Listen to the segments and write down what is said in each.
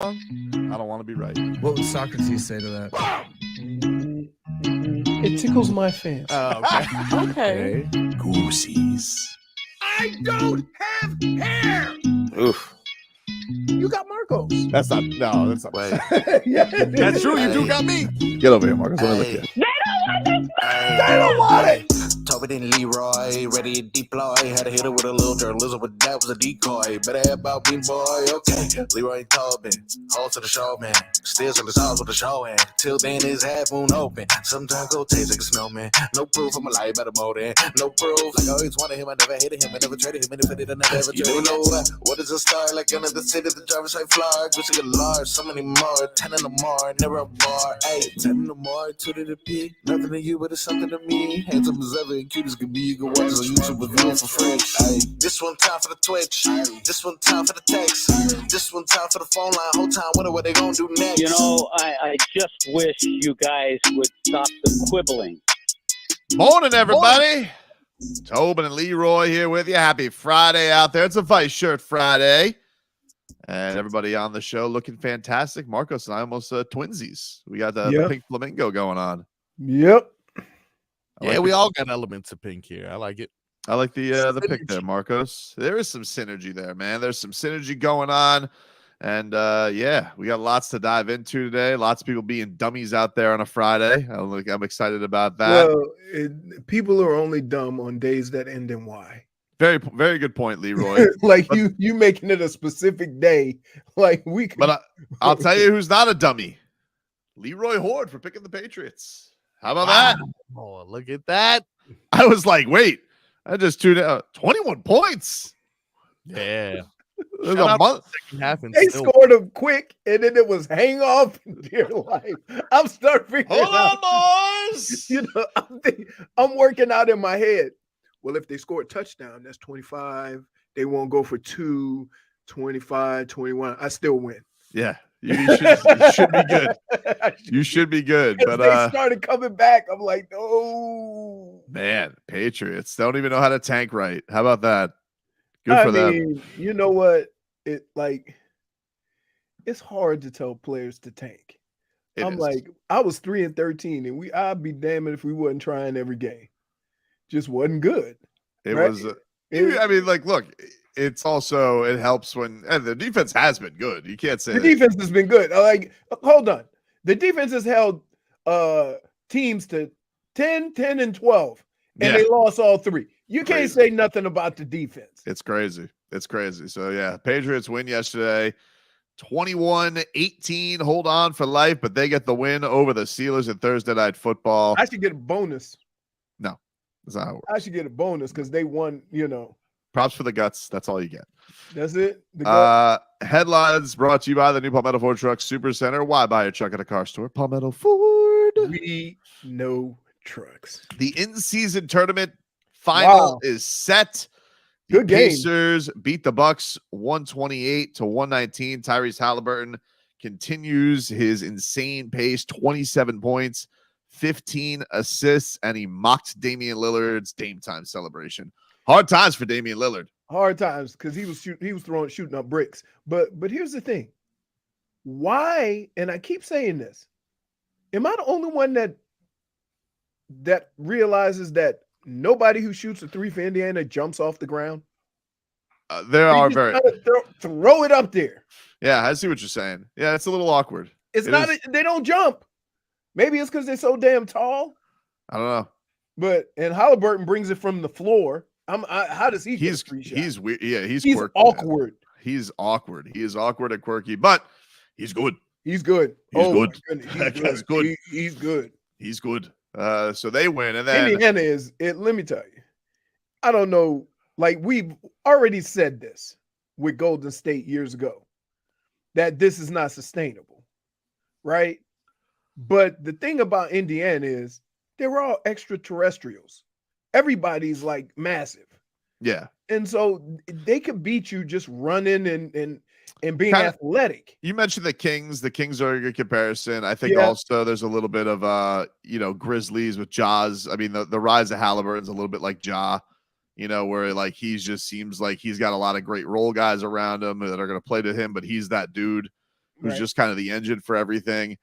I don't want to be right. What would Socrates say to that? It tickles my fancy. Okay. Okay. Goosies. I don't have hair. Oof. You got Marcos. That's not. No, that's not. Wait. Yeah, That's true. You do got me. Get over here, Marcus. Let me look at you. I don't want it. Tobin and Leroy, ready to deploy. Had to hit it with a little journalism, but that was a decoy. Better have about me, boy. Okay, Leroy and Tobin, hold to the show, man. Still in the stars with the show, and till then his half moon open. Sometimes go taste like a snowman. No proof I'm alive by the motor. No proof. Like I always wanted him, I never hated him, I never traded him, and if I did, I never ever traded him. You know what is a star? Like another city, the driver's side fly. Wish I could large, so many more. 10 in the more, never a bar. Hey, 10 in the more, 2 to the P. Nothing to you, but it's something to me. Handsome as ever, and cute as could be. You can watch us on YouTube with viewing for free. Ay, this one time for the Twitch. This one time for the text. This one time for the phone line. Whole time wondering what they gonna do next. You know, I just wish you guys would stop the quibbling. Morning, everybody. Tobin and Leroy here with you. Happy Friday out there. It's a Vice Shirt Friday. And everybody on the show looking fantastic. Marcos and I almost twinsies. We got the pink flamingo going on. Yep. Yeah, we all got elements of pink here. I like it. I like the pick there, Marcos. There is some synergy there, man. There's some synergy going on. And yeah, we got lots to dive into today. Lots of people being dummies out there on a Friday. I'm excited about that. Well, people are only dumb on days that end in Y. Very, very good point, Leroy. Like you making it a specific day. Like we could, But I'll tell you who's not a dummy. Leroy Horde for picking the Patriots. How about that? Oh, look at that. I was like, wait, I just tuned out 21 points. Yeah. There's a month. they scored them quick, and then it was hang off in dear life. I'm starting figuring Hold on, boys. You know, I'm working out in my head. Well, if they score a touchdown, that's 25. They won't go for 2, 25, 21. I still win. Yeah. You should be good. You should be good. But they started coming back. I'm like, oh man, Patriots don't even know how to tank right. How about that? Good for them. You know what? It's hard to tell players to tank. Like, I was 3-13, and I'd be damned if we wasn't trying every game. Just wasn't good. It was. I mean, like, look. It's also, it helps when, and the defense has been good. You can't say the defense has been good. Like, hold on. The defense has held teams to 10, 10, and 12, and they lost all 3. You can't say nothing about the defense. It's crazy. It's crazy. So, yeah, Patriots win yesterday, 21-18. Hold on for life, but they get the win over the Steelers in Thursday Night Football. I should get a bonus. No, that's not how it works. I should get a bonus because they won, Props for the guts. That's all you get. That's it. Headlines brought to you by the new Palmetto Ford Truck Super Center. Why buy a truck at a car store? Palmetto Ford. We know trucks. The in-season tournament final is set. The Good game. Pacers beat the Bucks 128-119. Tyrese Halliburton continues his insane pace, 27 points, 15 assists, and he mocked Damian Lillard's Dame Time celebration. Hard times for Damian Lillard. Hard times because he was shooting up bricks. But here's the thing. Why? And I keep saying this. Am I the only one that realizes that nobody who shoots a 3 for Indiana jumps off the ground? There are very throw it up there. Yeah, I see what you're saying. Yeah, it's a little awkward. They don't jump. Maybe it's because they're so damn tall. I don't know. And Halliburton brings it from the floor. How does he get free shots? He's weird. Yeah, he's quirky, awkward. Man. He's awkward. He is awkward and quirky, but he's good. He's good. Good. He's good. He's good. He's good. So they win, and then Indiana is it. Let me tell you, I don't know. Like we've already said this with Golden State years ago, that this is not sustainable, right? But the thing about Indiana is they're all extraterrestrials. Everybody's like massive. Yeah. And so they could beat you just running and being athletic. You mentioned the Kings. The Kings are a good comparison. I think also there's a little bit of Grizzlies with Jaws. I mean, the rise of Halliburton's a little bit like Ja, where like he just seems like he's got a lot of great role guys around him that are going to play to him, but he's that dude. who's Right. just kind of the engine for everything.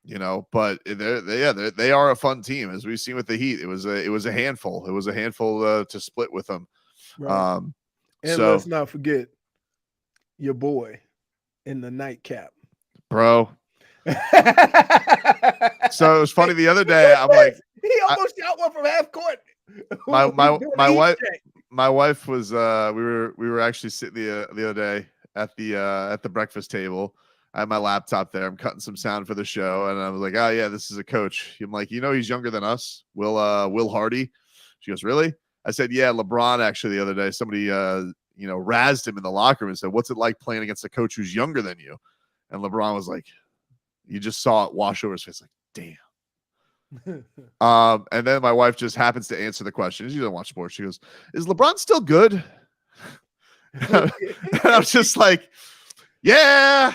You know, but they are a fun team, as we've seen with the Heat. It was a handful. It was a handful to split with them. Right. And So let's not forget your boy in the nightcap. bro. So it was funny the other day. I'm like, he almost shot one from half court. my wife was we were actually sitting the other day at the breakfast table. I had my laptop there. I'm cutting some sound for the show, and I was like, "Oh yeah, this is a coach." I'm like, he's younger than us, Will Hardy. She goes, "Really?" I said, "Yeah, LeBron." Actually, the other day, somebody razzed him in the locker room and said, "What's it like playing against a coach who's younger than you?" And LeBron was like, you just saw it wash over his face, like, damn. And then my wife just happens to answer the question. She doesn't watch sports. She goes, "Is LeBron still good?" And I was just like, yeah,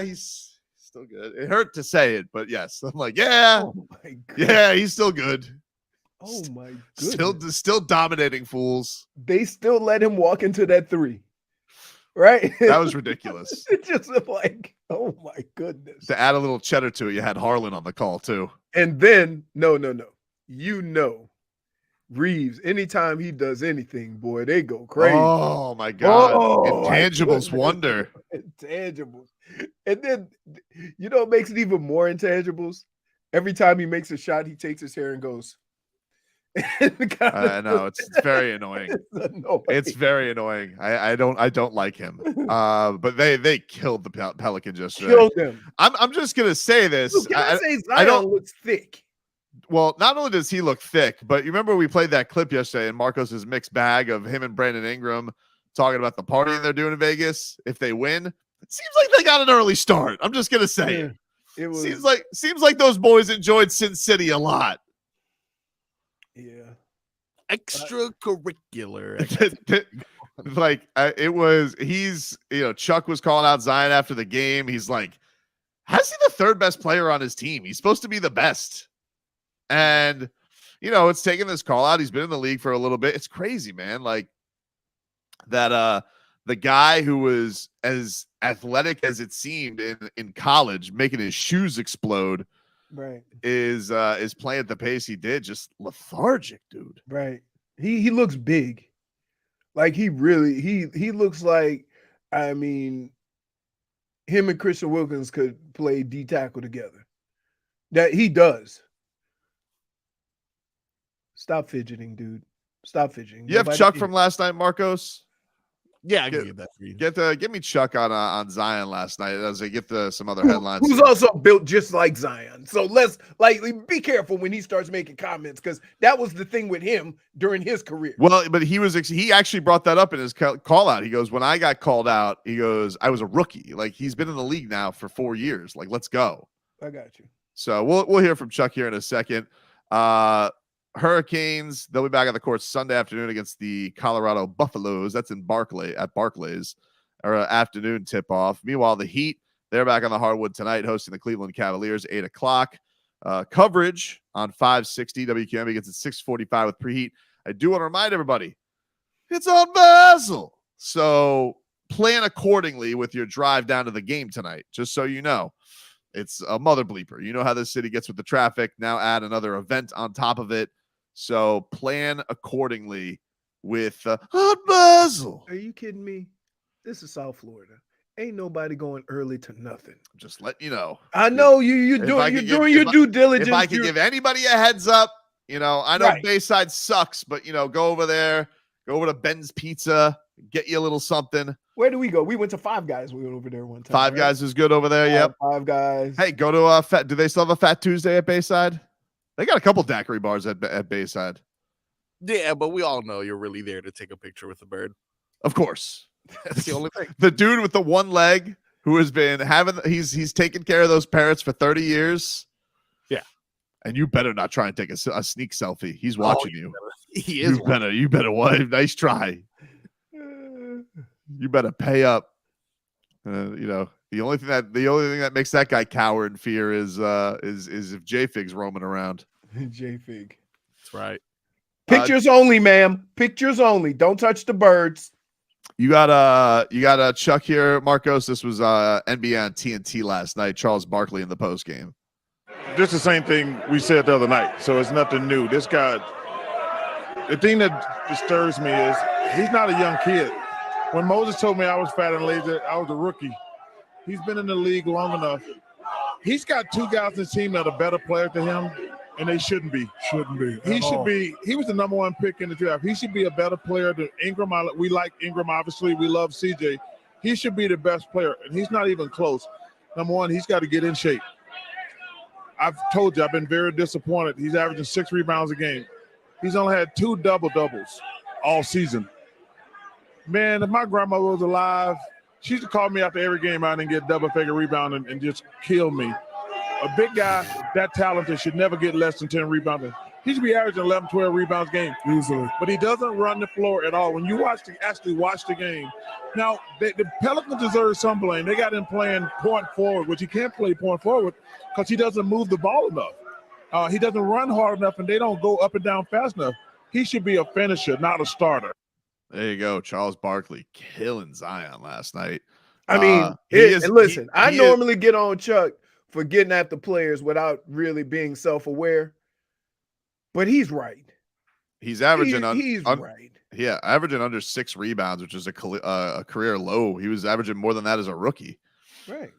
he's still good. It hurt to say it, but yes. I'm like, yeah, he's still good. Oh my goodness. Still dominating fools. They still let him walk into that three. Right? That was ridiculous. It's just like, oh my goodness. To add a little cheddar to it, you had Harlan on the call too. And then, no. Reeves, anytime he does anything, boy, they go crazy. Oh my God. Oh, intangibles wonder. Intangibles. And then, what makes it even more intangibles? Every time he makes a shot, he takes his hair and goes. I know it's very annoying. It's very annoying. I don't like him. But they killed the Pelicans yesterday. Killed them. I'm just gonna say this. Dude, can I say Zion looks thick? Well, not only does he look thick, but you remember we played that clip yesterday in Marcos's mixed bag of him and Brandon Ingram talking about the partying they're doing in Vegas. If they win, it seems like they got an early start. I'm just gonna say it seems like those boys enjoyed Sin City a lot. Yeah. Extracurricular. Chuck was calling out Zion after the game. He's like, how's he the third best player on his team? He's supposed to be the best. And, it's taken this call out. He's been in the league for a little bit. It's crazy, man. Like that, the guy who was as athletic as it seemed in college, making his shoes explode, right, is playing at the pace he did. Just lethargic, dude. Right. He looks big. Like he looks like, him and Christian Wilkins could play D tackle together. That he does. Stop fidgeting, dude. Stop fidgeting. You have Chuck from last night, Marcos? Yeah, I can get that for you. Give me Chuck on Zion last night as I get some other headlines. Who's also built just like Zion. So let's be careful when he starts making comments, because that was the thing with him during his career. Well, but he actually brought that up in his call out. He goes, when I got called out, he goes, I was a rookie. Like, he's been in the league now for 4 years. Like, let's go. I got you. So we'll hear from Chuck here in a second. Hurricanes, they'll be back on the court Sunday afternoon against the Colorado Buffaloes. That's in Barclays, or afternoon tip-off. Meanwhile, the Heat, they're back on the hardwood tonight, hosting the Cleveland Cavaliers, 8 o'clock. Coverage on 560 WQM begins at 6:45 with preheat. I do want to remind everybody, it's on Basel. So plan accordingly with your drive down to the game tonight, just so you know. It's a mother bleeper. You know how this city gets with the traffic. Now add another event on top of it. So plan accordingly with Hot Basel. Are you kidding me? This is South Florida. Ain't nobody going early to nothing. Just let you know. I know you're doing your due diligence. If I can give anybody a heads up, I know Right. Bayside sucks, but go over there, go over to Ben's Pizza, get you a little something. Where do we go? We went to Five Guys. We went over there one time. Five Guys is good over there. Yep. Five Guys. Hey, go to Fat. Do they still have a Fat Tuesday at Bayside? They got a couple daiquiri bars at Bayside. Yeah, but we all know you're really there to take a picture with the bird. Of course. That's the only thing. The dude with the one leg who has been he's taken care of those parrots for 30 years. Yeah. And you better not try and take a sneak selfie. He's watching you. He is. You better nice try. You better pay up. The only thing that makes that guy cower in fear is if J-Fig's roaming around. J-Fig. That's right. Pictures only, ma'am. Pictures only. Don't touch the birds. You got Chuck here, Marcos. This was NBA on TNT last night. Charles Barkley in the post game. This is the same thing we said the other night, so it's nothing new. This guy, the thing that disturbs me is he's not a young kid. When Moses told me I was fat and lazy, I was a rookie. He's been in the league long enough. He's got two guys in his team that are better players than him, and they shouldn't be. He should be. He was the #1 pick in the draft. He should be a better player than Ingram. We like Ingram, obviously. We love CJ. He should be the best player, and he's not even close. #1, he's got to get in shape. I've told you, I've been very disappointed. He's averaging 6 rebounds a game. He's only had 2 double-doubles all season. Man, if my grandma was alive, she used to call me after every game out and get double-figure rebound and just kill me. A big guy that talented should never get less than 10 rebounds. He should be averaging 11, 12 rebounds a game easily. But he doesn't run the floor at all. When you actually watch the game, now the Pelicans deserve some blame. They got him playing point forward, which he can't play point forward because he doesn't move the ball enough. He doesn't run hard enough, and they don't go up and down fast enough. He should be a finisher, not a starter. There you go. Charles Barkley killing Zion last night. I mean, listen, I normally get on Chuck for getting at the players without really being self-aware, but he's right. He's averaging right. Yeah, averaging under 6 rebounds, which is a career low. He was averaging more than that as a rookie. Right.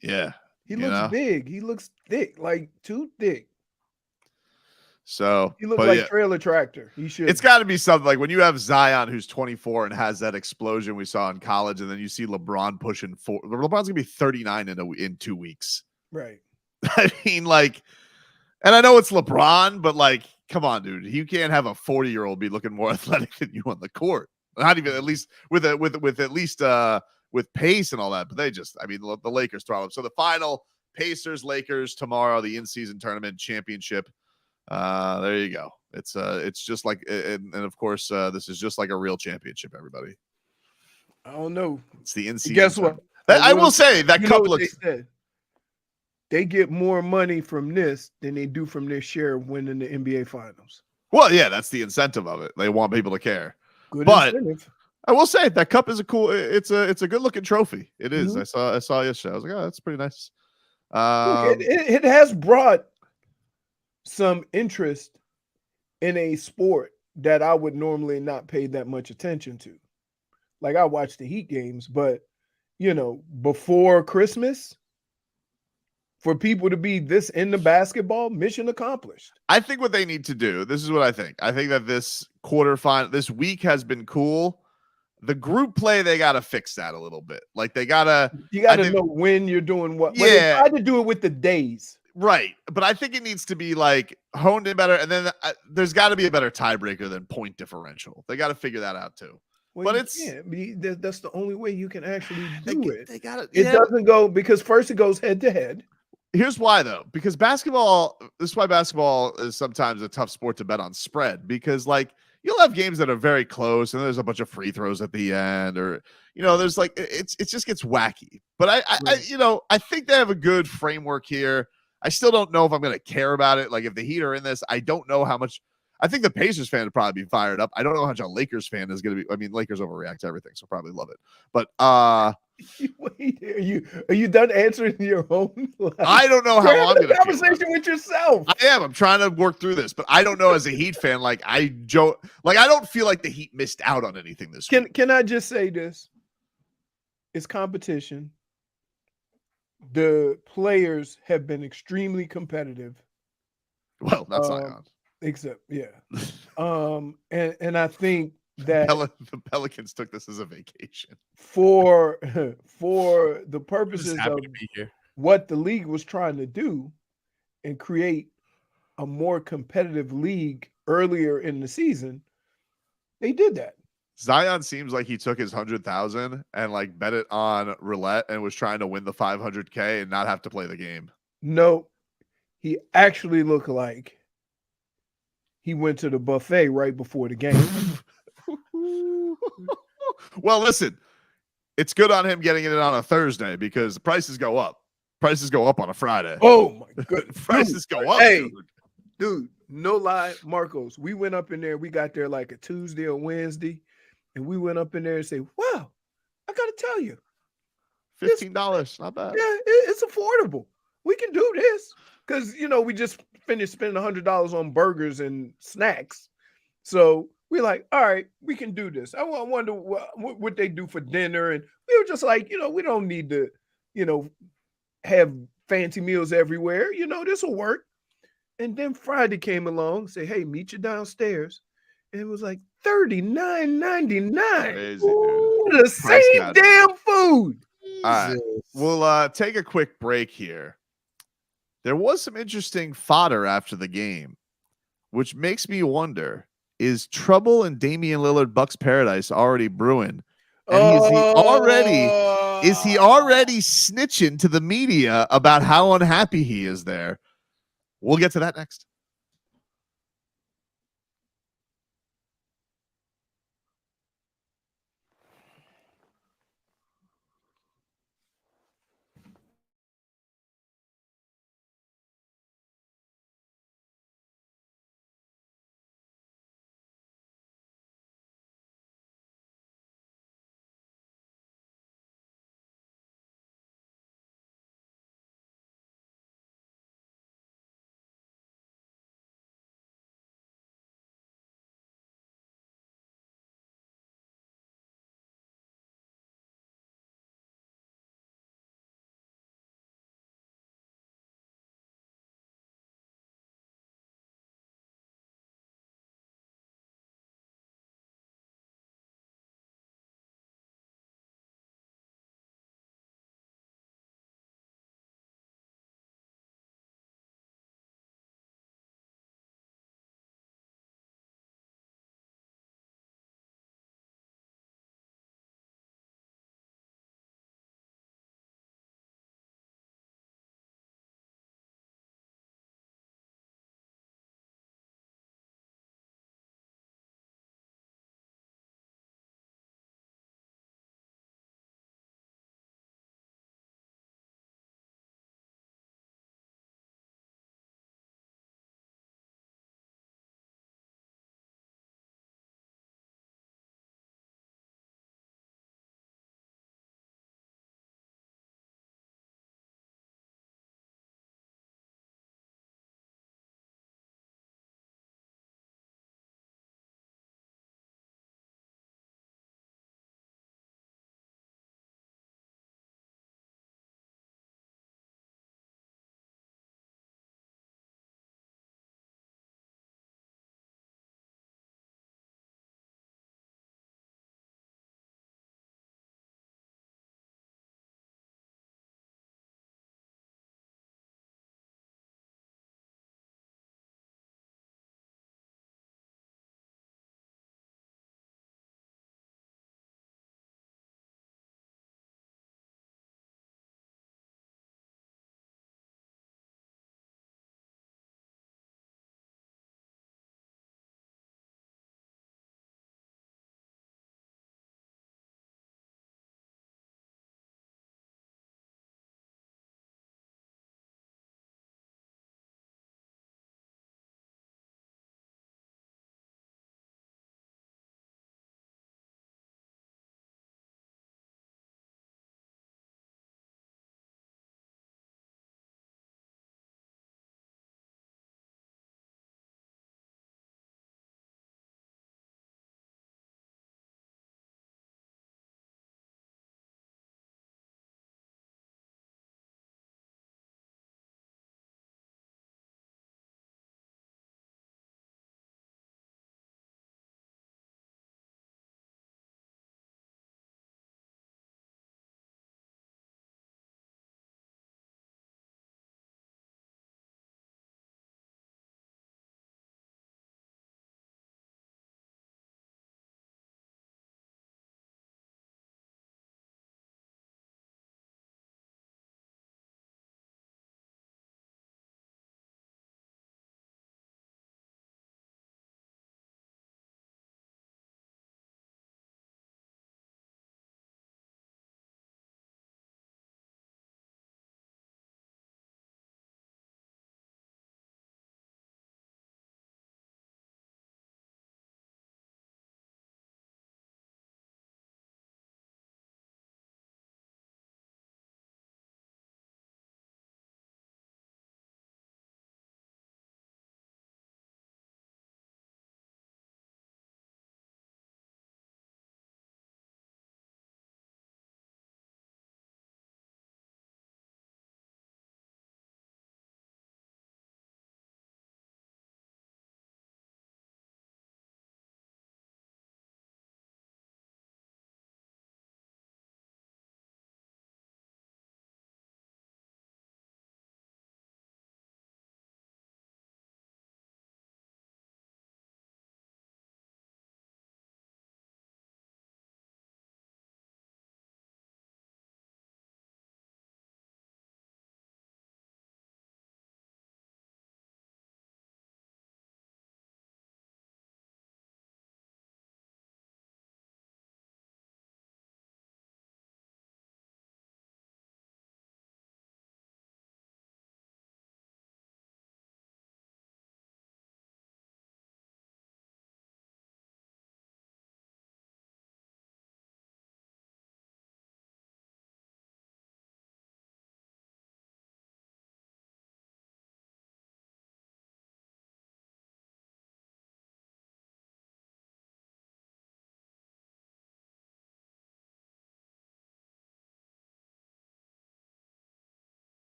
Yeah. He looks big. He looks thick, like too thick. So he looks like trailer tractor. He should. It's got to be something like when you have Zion, who's 24 and has that explosion we saw in college, and then you see LeBron pushing 4. LeBron's gonna be 39 in 2 weeks. Right. I mean, like, and I know it's LeBron, but like, come on, dude, you can't have a 40-year-old be looking more athletic than you on the court. Not even at least with pace and all that. But they just, I mean, the Lakers throw them. So the final Pacers Lakers tomorrow, the in-season tournament championship. There you go. It's just like, and of course, this is just like a real championship, everybody. I don't know. It's the in-season. Guess what? I will say that couple of they get more money from this than they do from their share of winning the NBA finals. Well, yeah, that's the incentive of it. They want people to care. Good but incentive. I will say that cup is it's a good looking trophy. It is. Mm-hmm. I saw yesterday. I was like, oh, that's pretty nice. It has brought some interest in a sport that I would normally not pay that much attention to. Like, I watch the Heat games, but before Christmas, for people to be this into basketball, mission accomplished. I think what they need to do, this is what I think. I think that this this week has been cool. The group play, they got to fix that a little bit. Like, you got to know when you're doing what. Yeah. They tried to do it with the days. Right. But I think it needs to be like honed in better. And then there's got to be a better tiebreaker than point differential. They got to figure that out too. Well, but that's the only way you can actually do it. They got it doesn't go, because first it goes head to head. Here's why, though, because this is why basketball is sometimes a tough sport to bet on spread, because like you'll have games that are very close and there's a bunch of free throws at the end, or there's like it just gets wacky. But I think they have a good framework here. I still don't know if I'm going to care about it. Like, if the Heat are in this, I don't know how much. I think the Pacers fan would probably be fired up. I don't know how much a Lakers fan is going to be. I mean, Lakers overreact to everything, so probably love it. But wait, are you done answering your own? I don't know how I'm going to conversation with yourself. I am. I'm trying to work through this, but I don't know as a Heat fan. Like, I don't feel like the Heat missed out on anything this week. Can I just say this? It's competition. The players have been extremely competitive. Well, that's not on. Except, yeah. And I think that the Pelicans took this as a vacation for the purposes of what the league was trying to do and create a more competitive league earlier in the season. They did that. Zion seems like he took his 100,000 and like bet it on roulette and was trying to win the 500K and not have to play the game. No, he actually looked like he went to the buffet right before the game. Well, listen, it's good on him getting it on a Thursday because the prices go up. Prices go up on a Friday. Oh my goodness. Prices go up. Hey, dude, no lie, Marcos. We went up in there. We got there like a Tuesday or Wednesday, And we went up in there and say, wow, I got to tell you, $15, not bad. yeah, it's affordable. We can do this. Because, we just finished spending $100 on burgers and snacks. So we're like, all right, we can do this. I wonder what they do for dinner. And we were just like, we don't need to, have fancy meals everywhere. This will work. And then Friday came along, say, hey, meet you downstairs. And it was like $39.99. Crazy, dude. The Price same gouging. damn food. All right. We'll take a quick break here. There was some interesting fodder after the game, which makes me wonder, is trouble in Damian Lillard Bucks paradise already brewing? And is he already snitching to the media about how unhappy he is there? We'll get to that next.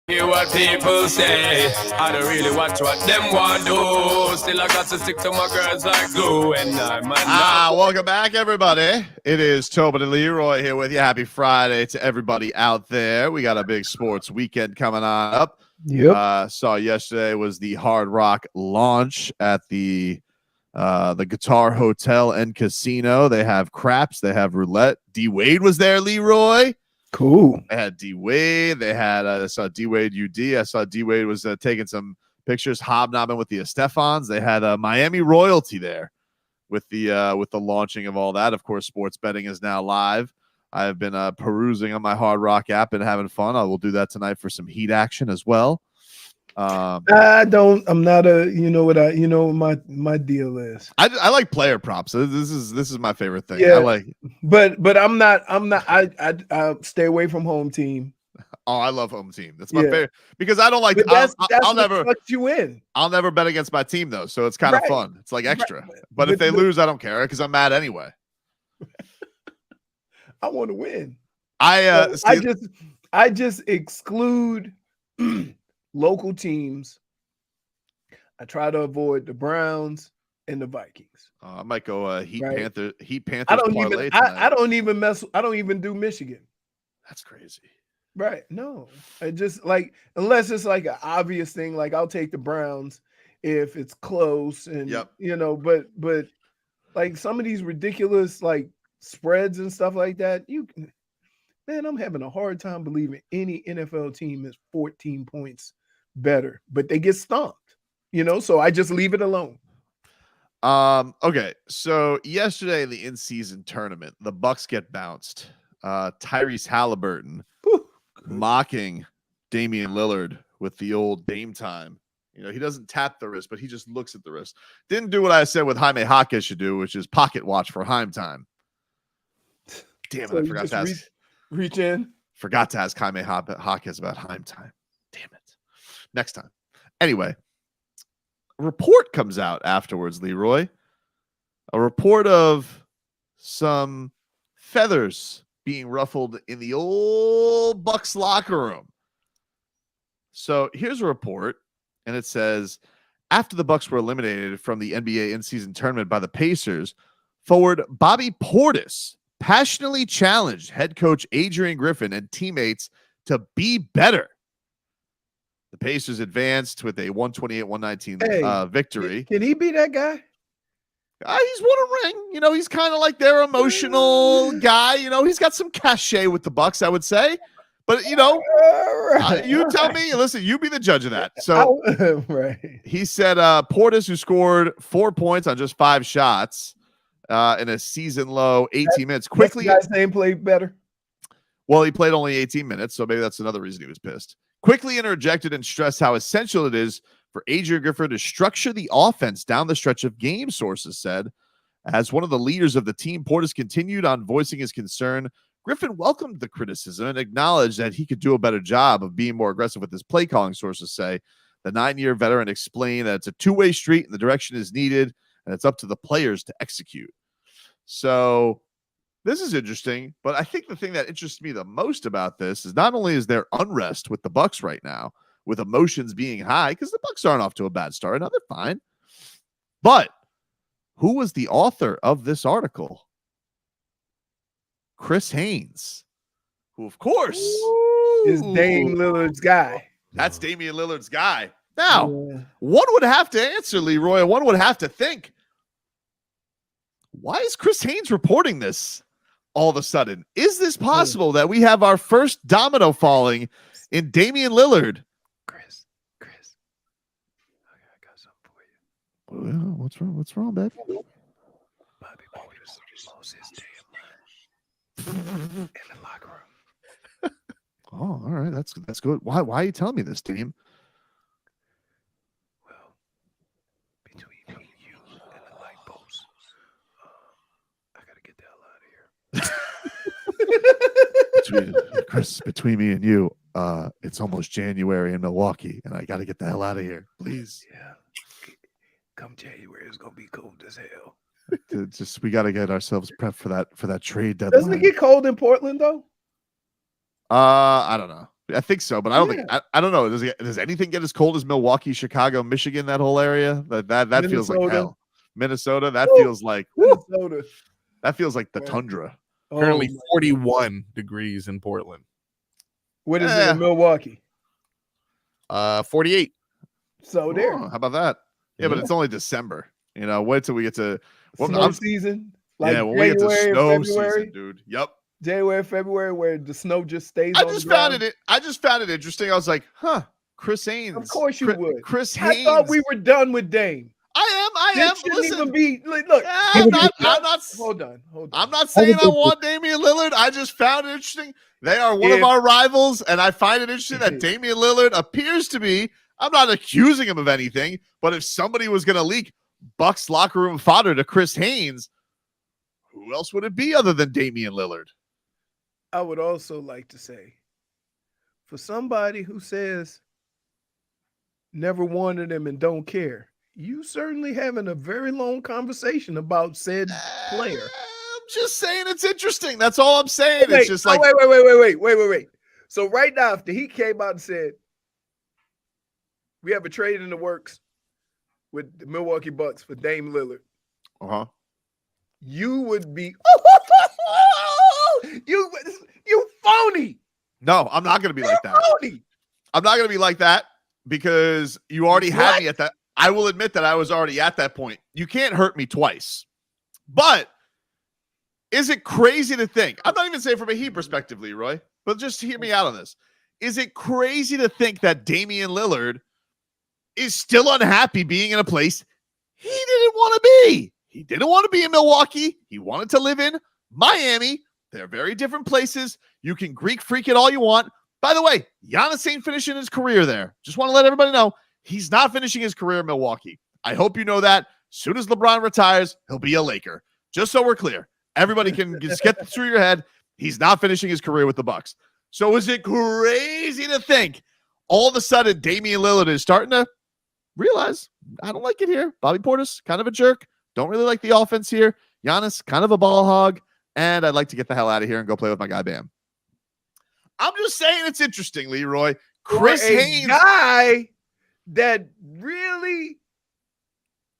Hear what people say. I don't really watch what them want do. Still I got to stick to my girls like glue. And Welcome back, everybody. It is Tobin and Leroy here with you. Happy Friday to everybody out there. We got a big sports weekend coming on up. Yep. Saw yesterday was the Hard Rock launch at the Guitar Hotel and Casino. They have craps. They have roulette. D Wade was there, Leroy. Cool. They had D Wade. They had I saw D Wade UD. I saw D Wade was taking some pictures, hobnobbing with the Estefans. They had Miami royalty there with the launching of all that. Of course, sports betting is now live. I have been perusing on my Hard Rock app and having fun. I will do that tonight for some heat action as well. I'm not my deal is. I like player props. This is my favorite thing. Yeah, I like, but I'm not. I stay away from home team. Oh, I love home team. That's my favorite because I don't like. I'll never let you in. I'll never bet against my team though, so it's kind of fun. It's like extra. Right. But if they lose, I don't care because I'm mad anyway. I want to win. I just exclude local teams. I try to avoid the Browns and the Vikings. I might go Heat Panthers. I don't even do Michigan. That's crazy. Right. No. I just like unless it's like an obvious thing, like I'll take the Browns if it's close and but like some of these ridiculous like spreads and stuff like that, I'm having a hard time believing any NFL team is 14 points better, but they get stomped, so I just leave it alone. Okay, so yesterday in the in-season tournament, the Bucks get bounced. Tyrese Halliburton mocking Damian Lillard with the old Dame time. He doesn't tap the wrist, but he just looks at the wrist. Didn't do what I said with Jaime Jaquez should do, which is pocket watch for Haim time. Damn it, I forgot to ask. Reach in. Forgot to ask Jaime Jaquez about Haim time. Damn it. Next time. Anyway, a report comes out afterwards, Leroy. A report of some feathers being ruffled in the old Bucks locker room. So here's a report, and it says, after the Bucks were eliminated from the NBA in-season tournament by the Pacers, forward Bobby Portis passionately challenged head coach Adrian Griffin and teammates to be better. The Pacers advanced with a 128-119 victory. Can he be that guy? He's won a ring. He's kind of like their emotional guy. He's got some cachet with the Bucks, I would say. But, you tell me. Listen, you be the judge of that. So he said Portis, who scored 4 points on just 5 shots in a season-low 18 minutes, quickly. Guy's name played better. Well, he played only 18 minutes, so maybe that's another reason he was pissed. Quickly interjected and stressed how essential it is for Adrian Griffin to structure the offense down the stretch of game, sources said. As one of the leaders of the team, Portis continued on voicing his concern. Griffin welcomed the criticism and acknowledged that he could do a better job of being more aggressive with his play calling, sources say. The 9-year veteran explained that it's a two-way street and the direction is needed, and it's up to the players to execute. So this is interesting, but I think the thing that interests me the most about this is not only is there unrest with the Bucks right now, with emotions being high, because the Bucks aren't off to a bad start. Now they're fine. But who was the author of this article? Chris Haynes, who, of course, is Dame Lillard's guy. That's Damian Lillard's guy. Now, one would have to answer, Leroy. One would have to think, why is Chris Haynes reporting this all of a sudden? Is this possible that we have our first domino falling in Damian Lillard? Chris, I got something for you. What's wrong, babe? Bobby Portis lost his damn mind in the locker room. Oh, all right, that's good. Why are you telling me this, team? Well, between me and you and the light post, I gotta get the hell out of here. Between me and you, it's almost January in Milwaukee, and I got to get the hell out of here, please. Yeah, come January, it's gonna be cold as hell. We got to get ourselves prepped for that trade deadline. Doesn't it get cold in Portland though? I don't know. I think so, but I don't think I don't know. Does anything get as cold as Milwaukee, Chicago, Michigan, that whole area? That feels like Minnesota. hell. Minnesota, that Woo! feels like Minnesota. that feels like the Right. tundra. Currently Oh, my- 41 degrees in Portland. what is it Eh. in Milwaukee? 48. So there. Oh, how about that? Yeah, but Yeah. it's only December. You know, wait till we get to Snow season. Like yeah, when we get to January, snow February, season, dude. Yep. January, February, where the snow just stays I on just the found ground. I just found it interesting. I was like, huh, Chris Haynes. Of course you would. Chris I Haynes. thought we were done with Dame. I This am. shouldn't Listen, even be. Look, I'm not. Hold on. I'm not saying I want Damian Lillard. I just found it interesting. They are one of our rivals, and I find it interesting that Damian Lillard appears to be. I'm not accusing him of anything, but if somebody was going to leak Bucks locker room fodder to Chris Haynes, who else would it be other than Damian Lillard? I would also like to say, for somebody who says never wanted him and don't care, you certainly having a very long conversation about said player. I'm just saying it's interesting. That's all I'm saying. It's just like wait. So right now, if the Heat came out and said, we have a trade in the works with the Milwaukee Bucks for Dame Lillard, you would be you phony. No, I'm not going to be like that. Phony. I'm not going to be like that because you already had me at that. I will admit that I was already at that point. You can't hurt me twice. But is it crazy to think? I'm not even saying from a Heat perspective, Leroy, but just hear me out on this. Is it crazy to think that Damian Lillard is still unhappy being in a place he didn't want to be? He didn't want to be in Milwaukee. He wanted to live in Miami. They're very different places. You can Greek freak it all you want. By the way, Giannis ain't finishing his career there. Just want to let everybody know he's not finishing his career in Milwaukee. I hope you know that. As soon as LeBron retires, he'll be a Laker. Just so we're clear. Everybody can just get this through your head. He's not finishing his career with the Bucks. So is it crazy to think all of a sudden Damian Lillard is starting to realize, I don't like it here. Bobby Portis, kind of a jerk. Don't really like the offense here. Giannis, kind of a ball hog. And I'd like to get the hell out of here and go play with my guy Bam. I'm just saying it's interesting, Leroy. Chris Haynes, guy that really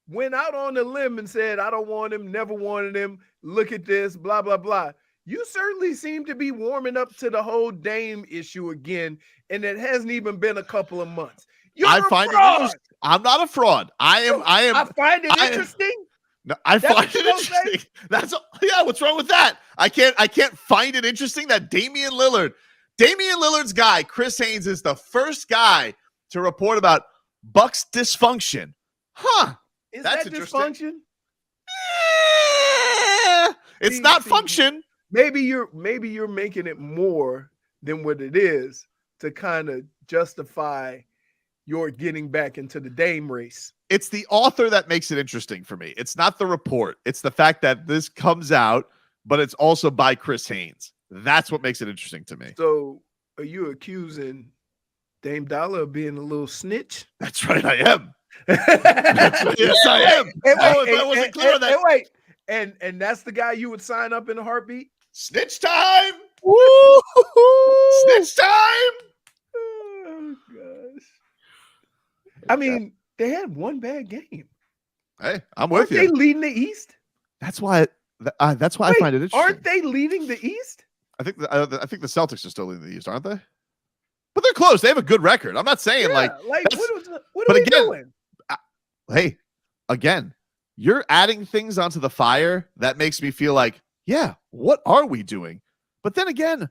went out on a limb and said, I don't want him, never wanted him. Look at this, blah, blah, blah. You certainly seem to be warming up to the whole Dame issue again, and it hasn't even been a couple of months. I find it interesting. I'm not a fraud. I find it interesting. No, I find it interesting. That's what's wrong with that? I can't find it interesting that Damian Lillard's guy, Chris Haynes, is the first guy to report about Bucks dysfunction. Huh. Is That's that interesting. dysfunction? It's not function. Maybe you're making it more than what it is to kind of justify your getting back into the Dame race. It's the author that makes it interesting for me. It's not the report. It's the fact that this comes out, but it's also by Chris Haynes. That's what makes it interesting to me. So are you accusing Dame Dollar of being a little snitch? That's right, I am. Yes, I am. I wasn't clear on that. Wait. And that's the guy you would sign up in a heartbeat? Snitch time! Woo! Snitch time! Oh, gosh. I mean, they had one bad game. Hey, I'm with you. Aren't they leading the East? That's why I find it interesting. Aren't they leading the East? I think the Celtics are still leading the East, aren't they? But they're close. They have a good record. I'm not saying what are we doing? Hey, again, you're adding things onto the fire that makes me feel like, yeah, what are we doing? But then again,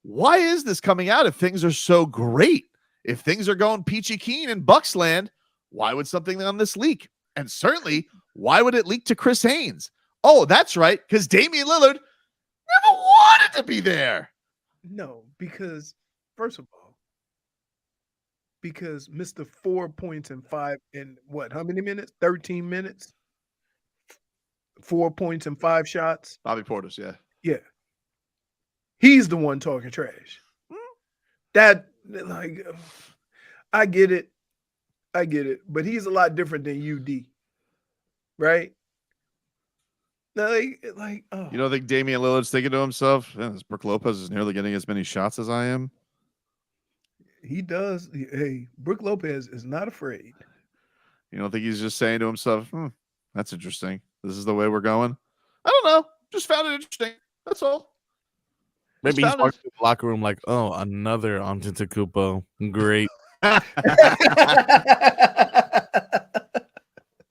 why is this coming out if things are so great? If things are going peachy keen in Bucks land, why would something on this leak? And certainly, why would it leak to Chris Haynes? Oh, that's right, because Damian Lillard never wanted to be there. No, because first of all, because Mr. 4 points and 5 in what? How many minutes? 13 minutes. 4 points and 5 shots. Bobby Portis, yeah. Yeah. He's the one talking trash. That, like, I get it. But he's a lot different than UD. Right? Like, oh. You don't think Damian Lillard's thinking to himself, Brooke Lopez is nearly getting as many shots as I am? He does. Hey, Brooke Lopez is not afraid. You don't think he's just saying to himself, that's interesting. This is the way we're going? I don't know. Just found it interesting. That's all. Maybe he's walking to the locker room like, oh, another Antetokounmpo. Great.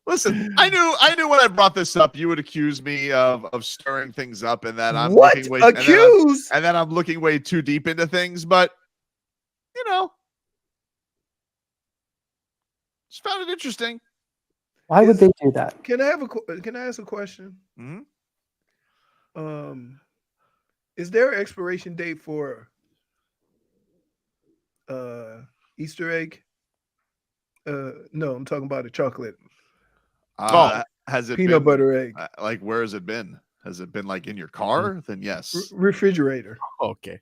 Listen, I knew when I brought this up, you would accuse me of stirring things up, and that I'm What? looking way Accuse? and then I'm looking way too deep into things. But just found it interesting. Why would they do that? Can I ask a question? Mhm. Is there an expiration date for Easter egg? No, I'm talking about a chocolate. Has it peanut been, butter egg? Like, where has it been? Has it been like in your car? Then yes. Refrigerator. Okay.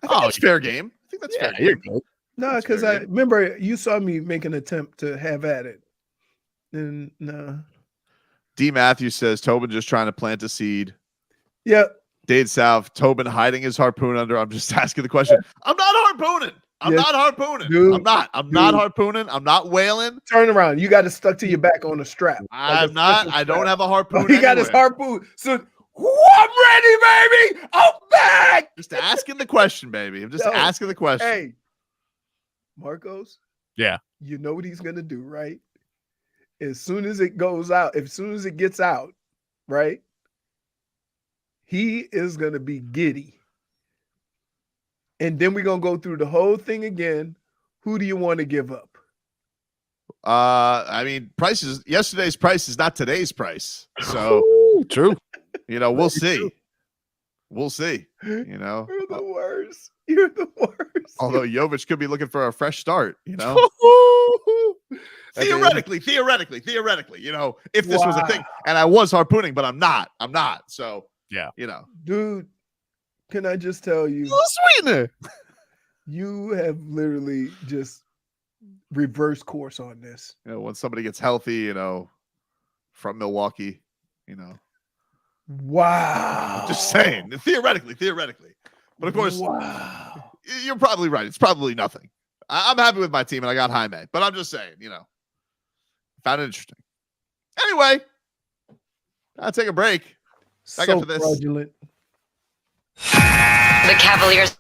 I think that's fair game. I think that's fair game. You're good. No, because I remember you saw me make an attempt to have at it. And no. D. Matthews says Tobin just trying to plant a seed. Yep. Dade South, Tobin hiding his harpoon under. I'm just asking the question. I'm not harpooning. I'm not harpooning. Dude, I'm not harpooning. I'm not whaling. Turn around. You got it stuck to your back on a strap. I'm not. I don't have a harpoon. He got his harpoon. So I'm ready, baby. I'm back. Just asking the question, baby. I'm just asking the question. Hey, Marcos. Yeah. You know what he's gonna do, right? As soon as it goes out, as soon as it gets out, right? He is gonna be giddy. And then we're gonna go through the whole thing again. Who do you want to give up? I mean, yesterday's price is not today's price. So true. We'll see. We'll see. You're the worst. You're the worst. Although Jovic could be looking for a fresh start, Theoretically, if this was a thing. And I was harpooning, but I'm not. So yeah. Dude, can I just tell you? Sweetener. You have literally just reverse course on this. When somebody gets healthy, from Milwaukee, Wow. I'm just saying, theoretically. But of course, you're probably right. It's probably nothing. I'm happy with my team, and I got Jaime. But I'm just saying, found it interesting. Anyway, I'll take a break. Back after this. Fraudulent. The Cavaliers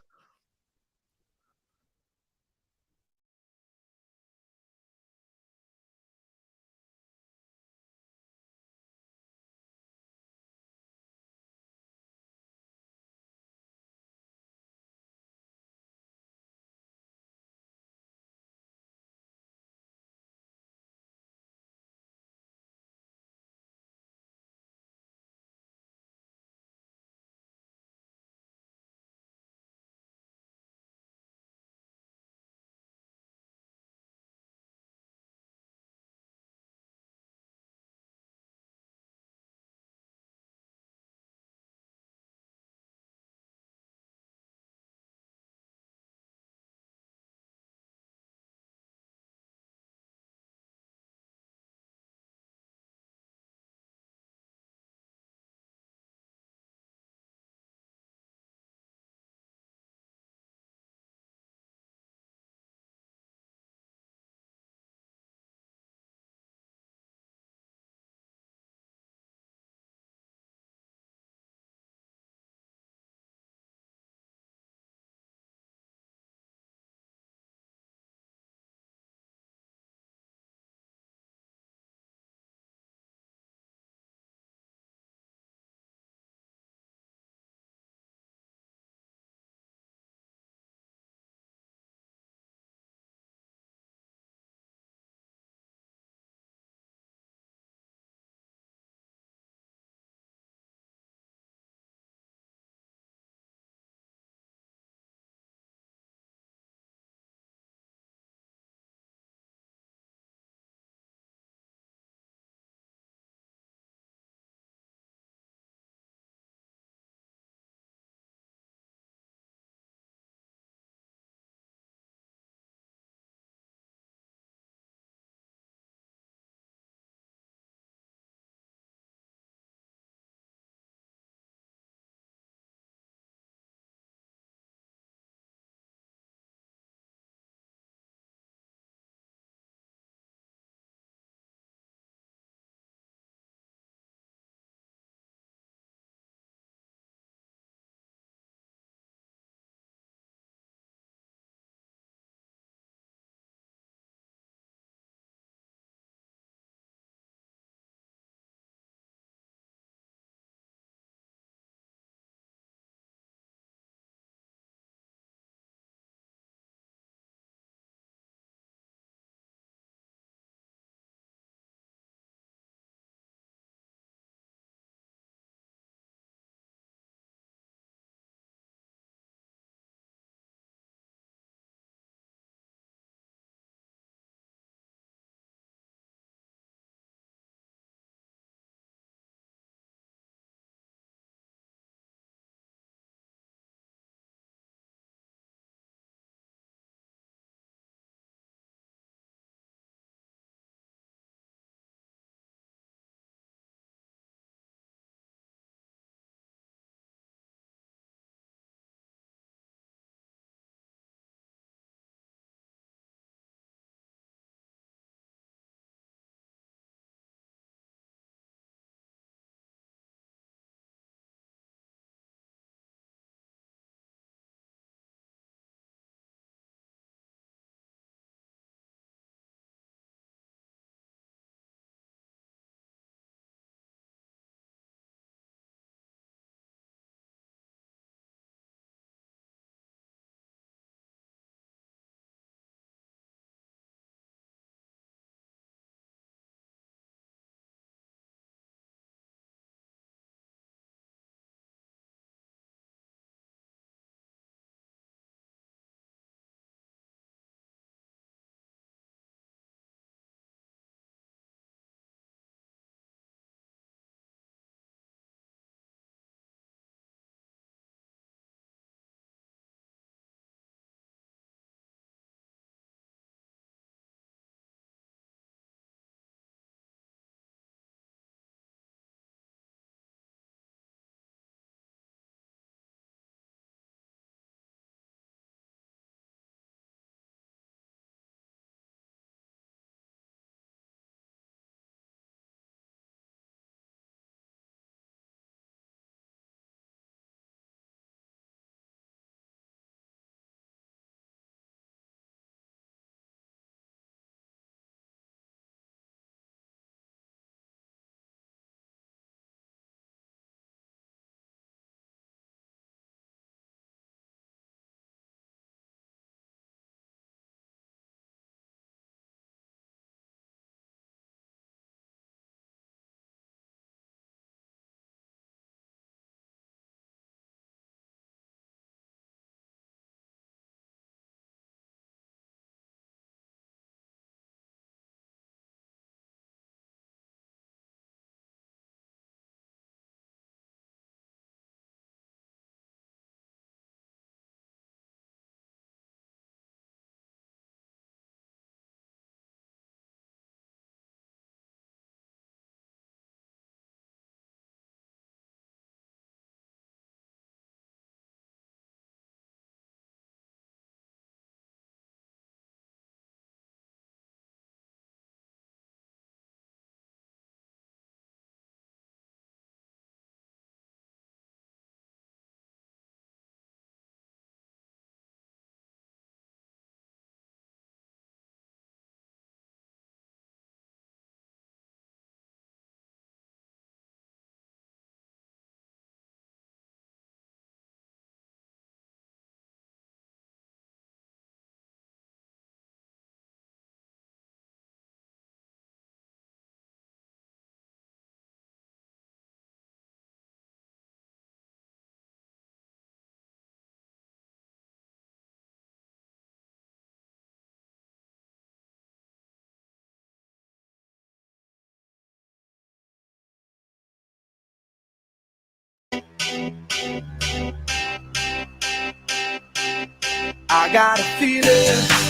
I got a feeling.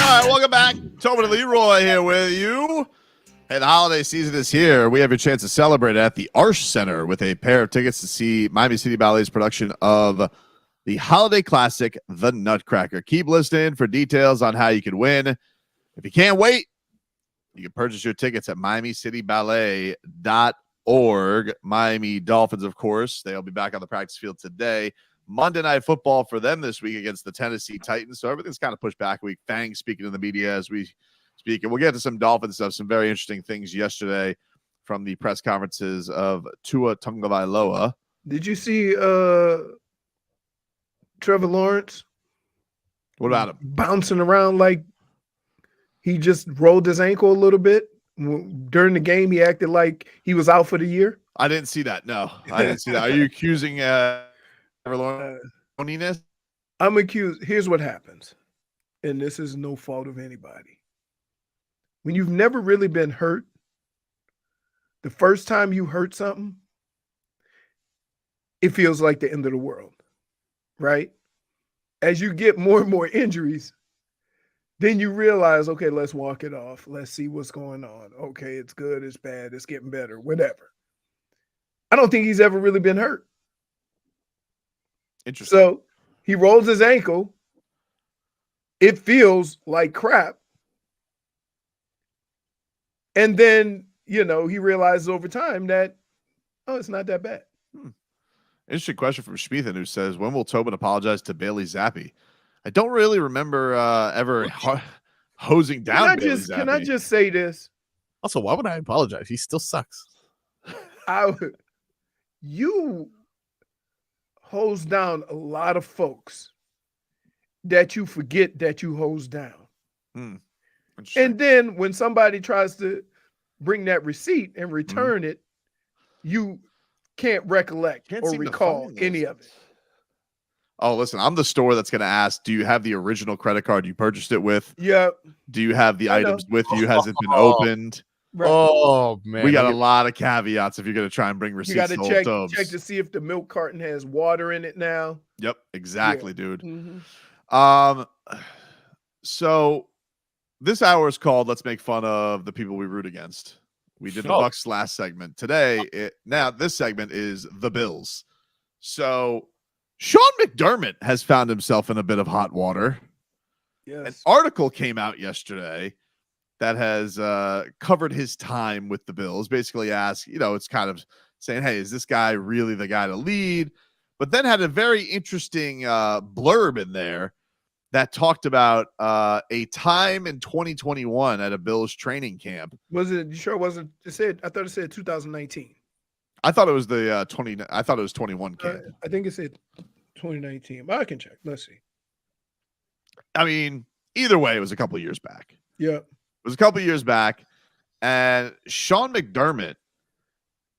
All right, welcome back. Tobin and Leroy here with you. And the holiday season is here. We have your chance to celebrate at the Arch Center with a pair of tickets to see Miami City Ballet's production of the holiday classic, The Nutcracker. Keep listening for details on how you can win. If you can't wait, you can purchase your tickets at MiamiCityBallet.org. Miami Dolphins, of course. They'll be back on the practice field today. Monday Night Football for them this week against the Tennessee Titans. So everything's kind of pushed back a week. Fang speaking to the media as we speak. And we'll get to some Dolphins stuff, some very interesting things yesterday from the press conferences of Tua Tagovailoa. Did you see Trevor Lawrence? What about him? Bouncing around like he just rolled his ankle a little bit. During the game, he acted like he was out for the year. I didn't see that. No, I didn't see that. Are you accusing Trevor Lawrence? I'm accused. Here's what happens. And this is no fault of anybody. When you've never really been hurt, the first time you hurt something, it feels like the end of the world, right? As you get more and more injuries, then you realize, okay, let's walk it off. Let's see what's going on. Okay, it's good, it's bad, it's getting better, whatever. I don't think he's ever really been hurt. Interesting. So he rolls his ankle. It feels like crap. And then, he realizes over time that, it's not that bad. Interesting question from Schmiethan, who says, when will Tobin apologize to Bailey Zappi? I don't really remember ever hosing down Bailey Zappi. Can I just say this? Also, why would I apologize? He still sucks. You hose down a lot of folks that you forget that you hose down. And then when somebody tries to bring that receipt and return it, you can't recollect or recall any of it. Oh, listen, I'm the store that's going to ask, do you have the original credit card you purchased it with? Yeah. Do you have the items with you? Has it been opened? Right. Oh, man. We got a lot of caviats if you're going to try and bring receipts. You got to check to see if the milk carton has water in it now. Yep, exactly, dude. Mm-hmm. So this hour is called Let's Make Fun of the People We Root Against. We did the Bucs last segment. Today, now this segment is the Bills. So Sean McDermott has found himself in a bit of hot water. Yes. An article came out yesterday that has covered his time with the Bills. Basically asked, it's kind of saying, hey, is this guy really the guy to lead? But then had a very interesting blurb in there that talked about a time in 2021 at a Bills training camp. Was it? You sure it wasn't? I thought it said 2019. I thought it was the 20. I thought it was 21 camp. I think it said 2019. But I can check. Let's see. I mean, either way, it was a couple of years back. Yeah, it was a couple of years back, and Sean McDermott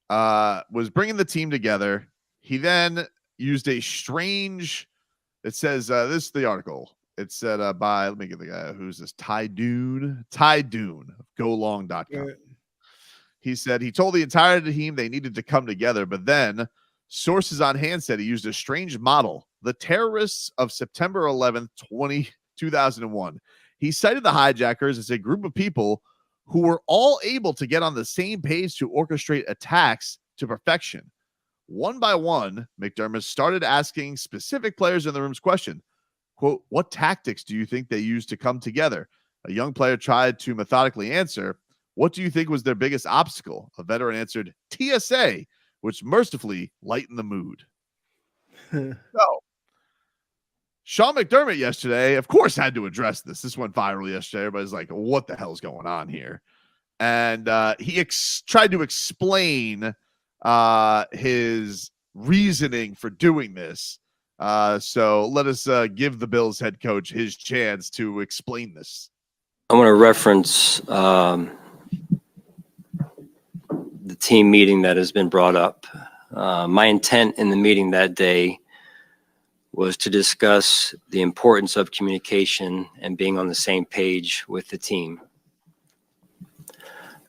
was bringing the team together. He then used a strange. It says this is the article. It said by, let me get the guy who's this, Ty Dune of golong.com. Yeah. He said he told the entire team they needed to come together, but then sources on hand said he used a strange model, the terrorists of September 11th, 2001. He cited the hijackers as a group of people who were all able to get on the same page to orchestrate attacks to perfection. One by one, McDermott started asking specific players in the room's question, quote, what tactics do you think they used to come together? A young player tried to methodically answer, what do you think was their biggest obstacle? A veteran answered, TSA, which mercifully lightened the mood. So, Sean McDermott yesterday, of course, had to address this. This went viral yesterday. Everybody's like, what the hell's going on here? And he tried to explain his reasoning for doing this. So let us give the Bills head coach his chance to explain this. I want to reference the team meeting that has been brought up. My intent in the meeting that day was to discuss the importance of communication and being on the same page with the team.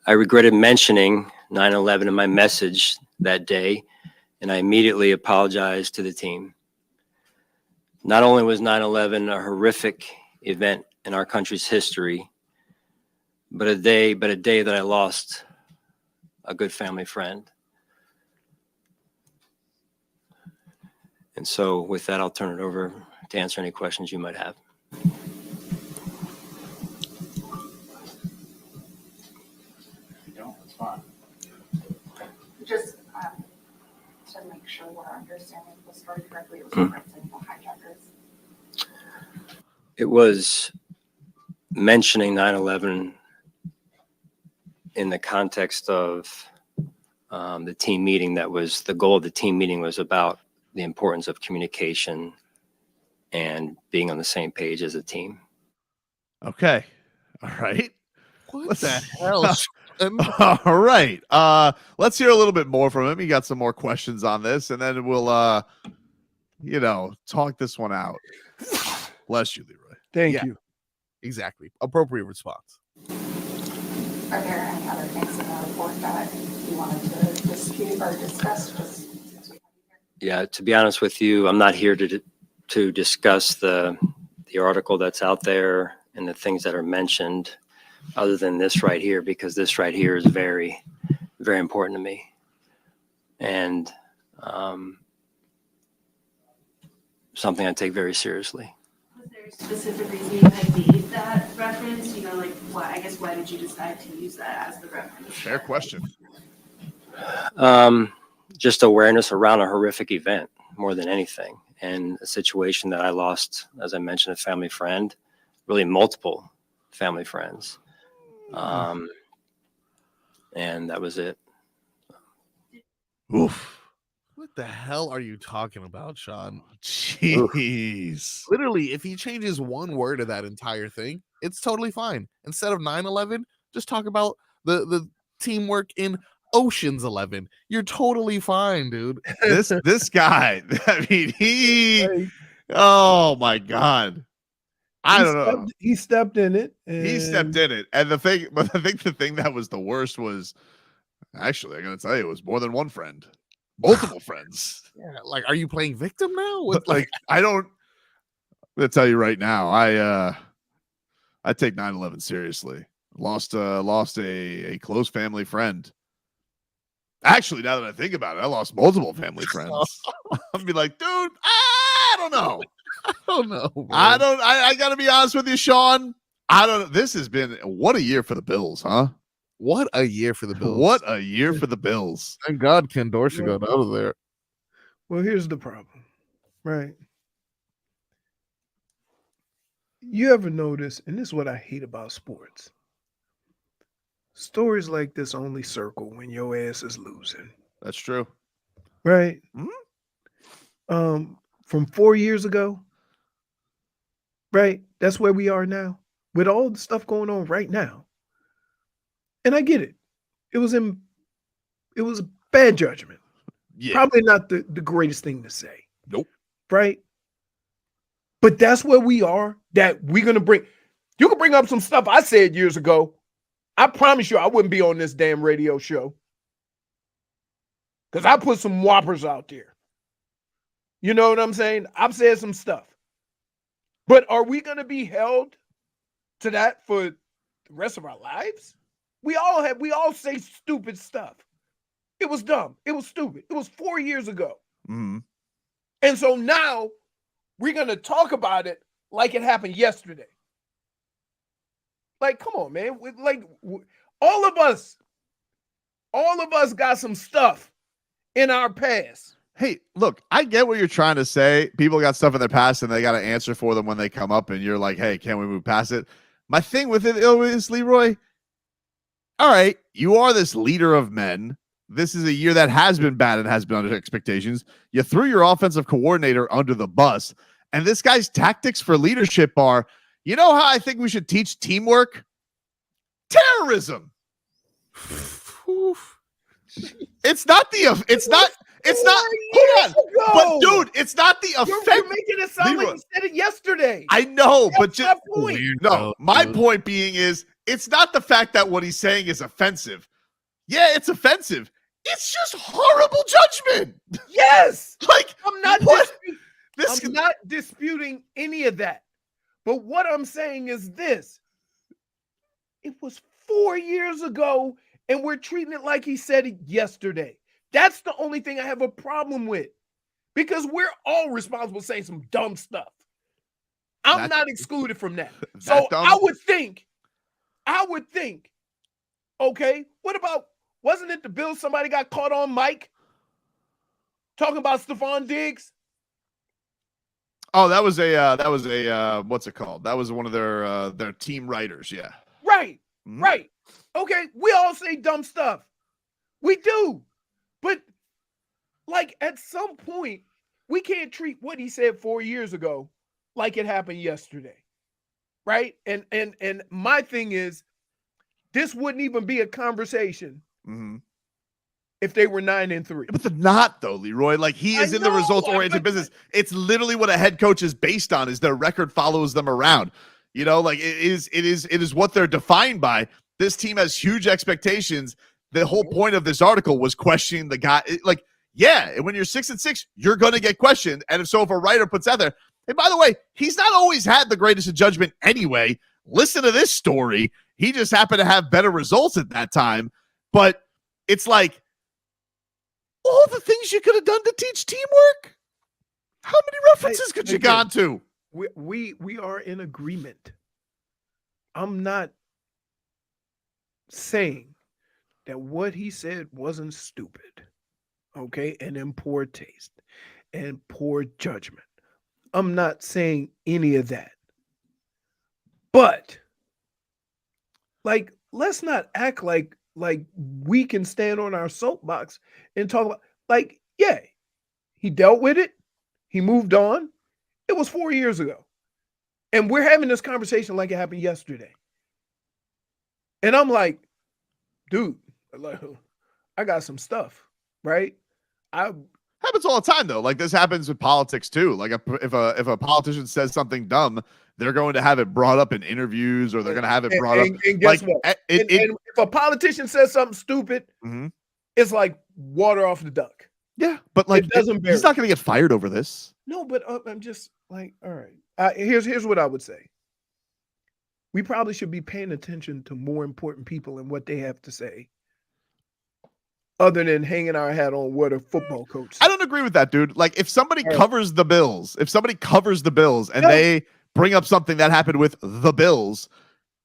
I regretted mentioning 9/11 in my message that day, and I immediately apologized to the team. Not only was 9/11 a horrific event in our country's history, but a day that I lost a good family friend. And so with that, I'll turn it over to answer any questions you might have. Just to make sure we're understanding the story correctly, it was referencing the hijackers. It was mentioning 9/11 in the context of the team meeting. That was the goal of the team meeting, was about the importance of communication and being on the same page as a team. Okay. All right. What the hell? All right. Let's hear a little bit more from him. He got some more questions on this, and then we'll talk this one out. Bless you, Leroy. Thank you. Exactly. Appropriate response. Are there any other things in the report that you wanted to dispute or discuss? Just since we have you here? Yeah, to be honest with you, I'm not here to discuss the article that's out there and the things that are mentioned, other than this right here, because this right here is very, very important to me. And something I take very seriously. Was there a specific reason you had made that reference? You know, like why did you decide to use that as the reference? Fair question. Just awareness around a horrific event more than anything, and a situation that I lost, as I mentioned, a family friend, really multiple family friends. And that was it. Oof. What the hell are you talking about, Sean? Jeez. Literally, if he changes one word of that entire thing, it's totally fine. Instead of 9/11, just talk about the teamwork in Ocean's 11. You're totally fine, dude. This guy, I mean, oh my God. I don't know. He stepped in it. He stepped in it. And I think the thing that was the worst was, actually, I'm going to tell you, it was more than one friend. Multiple friends. Yeah, like, are you playing victim now? But like, I'm going to tell you right now, I take 9/11 seriously. Lost a close family friend. Actually, now that I think about it, I lost multiple family friends. I'd be like, dude, I don't know. I don't know. Bro. I got to be honest with you, Sean. I don't know. This has been what a year for the Bills, huh? What a year for the Bills. What a year for the Bills. Thank God Ken Dorsey got out of there. Well, here's the problem, right? You ever notice, and this is what I hate about sports, stories like this only circle when your ass is losing. That's true. Right? Mm-hmm. From 4 years ago, right? That's where we are now with all the stuff going on right now. And I get it. It was bad judgment. Yeah. Probably not the greatest thing to say. Nope. Right? But that's where we are, that we're going to bring. You can bring up some stuff I said years ago. I promise you I wouldn't be on this damn radio show. Because I put some whoppers out there. You know what I'm saying? I've said some stuff. But are we going to be held to that for the rest of our lives? We all say stupid stuff. It was dumb. It was stupid. It was 4 years ago. Mm-hmm. And so now we're going to talk about it like it happened yesterday. Like, come on, man. All of us got some stuff in our past. Hey, look, I get what you're trying to say. People got stuff in their past and they got to answer for them when they come up, and you're like, hey, can we move past it? My thing with it is, Leroy, all right, you are this leader of men. This is a year that has been bad and has been under expectations. You threw your offensive coordinator under the bus, and this guy's tactics for leadership are, you know how I think we should teach teamwork? Terrorism. It's not. Hold on. But dude, it's not the offense. You're making it sound like you said it yesterday. I know, That's but just point. no. My point being is, it's not the fact that what he's saying is offensive. Yeah, it's offensive. It's just horrible judgment. Yes. Like, I'm not what? I'm not disputing any of that. But what I'm saying is this. It was 4 years ago, and we're treating it like he said it yesterday. That's the only thing I have a problem with. Because we're all responsible for saying some dumb stuff. I'm not excluded from that. So I would think, okay, what about, wasn't it the Bills somebody got caught on mic talking about Stephon Diggs? Oh, that was a what's it called? That was one of their team writers, yeah. Right. Right. Okay, we all say dumb stuff. We do. But like at some point, we can't treat what he said 4 years ago like it happened yesterday. Right? And my thing is, this wouldn't even be a conversation if they were 9-3. But they're not, though, Leroy. Like, he is in the results-oriented business. It's literally what a head coach is based on, is their record follows them around. You know, like, it is what they're defined by. This team has huge expectations. The whole point of this article was questioning the guy. Like, yeah, when you're 6-6, you're going to get questioned. And if a writer puts out there, and by the way, he's not always had the greatest of judgment anyway. Listen to this story. He just happened to have better results at that time. But it's like, all the things you could have done to teach teamwork. How many references could you gone to? We are in agreement. I'm not saying that what he said wasn't stupid, okay, and in poor taste and poor judgment. I'm not saying any of that. But like, let's not act like we can stand on our soapbox and talk about, like, yeah, he dealt with it. He moved on. It was 4 years ago. And we're having this conversation like it happened yesterday. And I'm like, dude, I got some stuff, right? Happens all the time, though. Like, this happens with politics, too. Like, if a politician says something dumb, they're going to have it brought up in interviews, or they're going to have it brought up. And guess what? And if a politician says something stupid, it's like water off the duck. Yeah, but like, he's not going to get fired over this. No, but I'm just like, all right. Here's what I would say. We probably should be paying attention to more important people and what they have to say, other than hanging our hat on what a football coach said. I don't agree with that, dude. Like, if somebody covers the Bills, and they bring up something that happened with the Bills,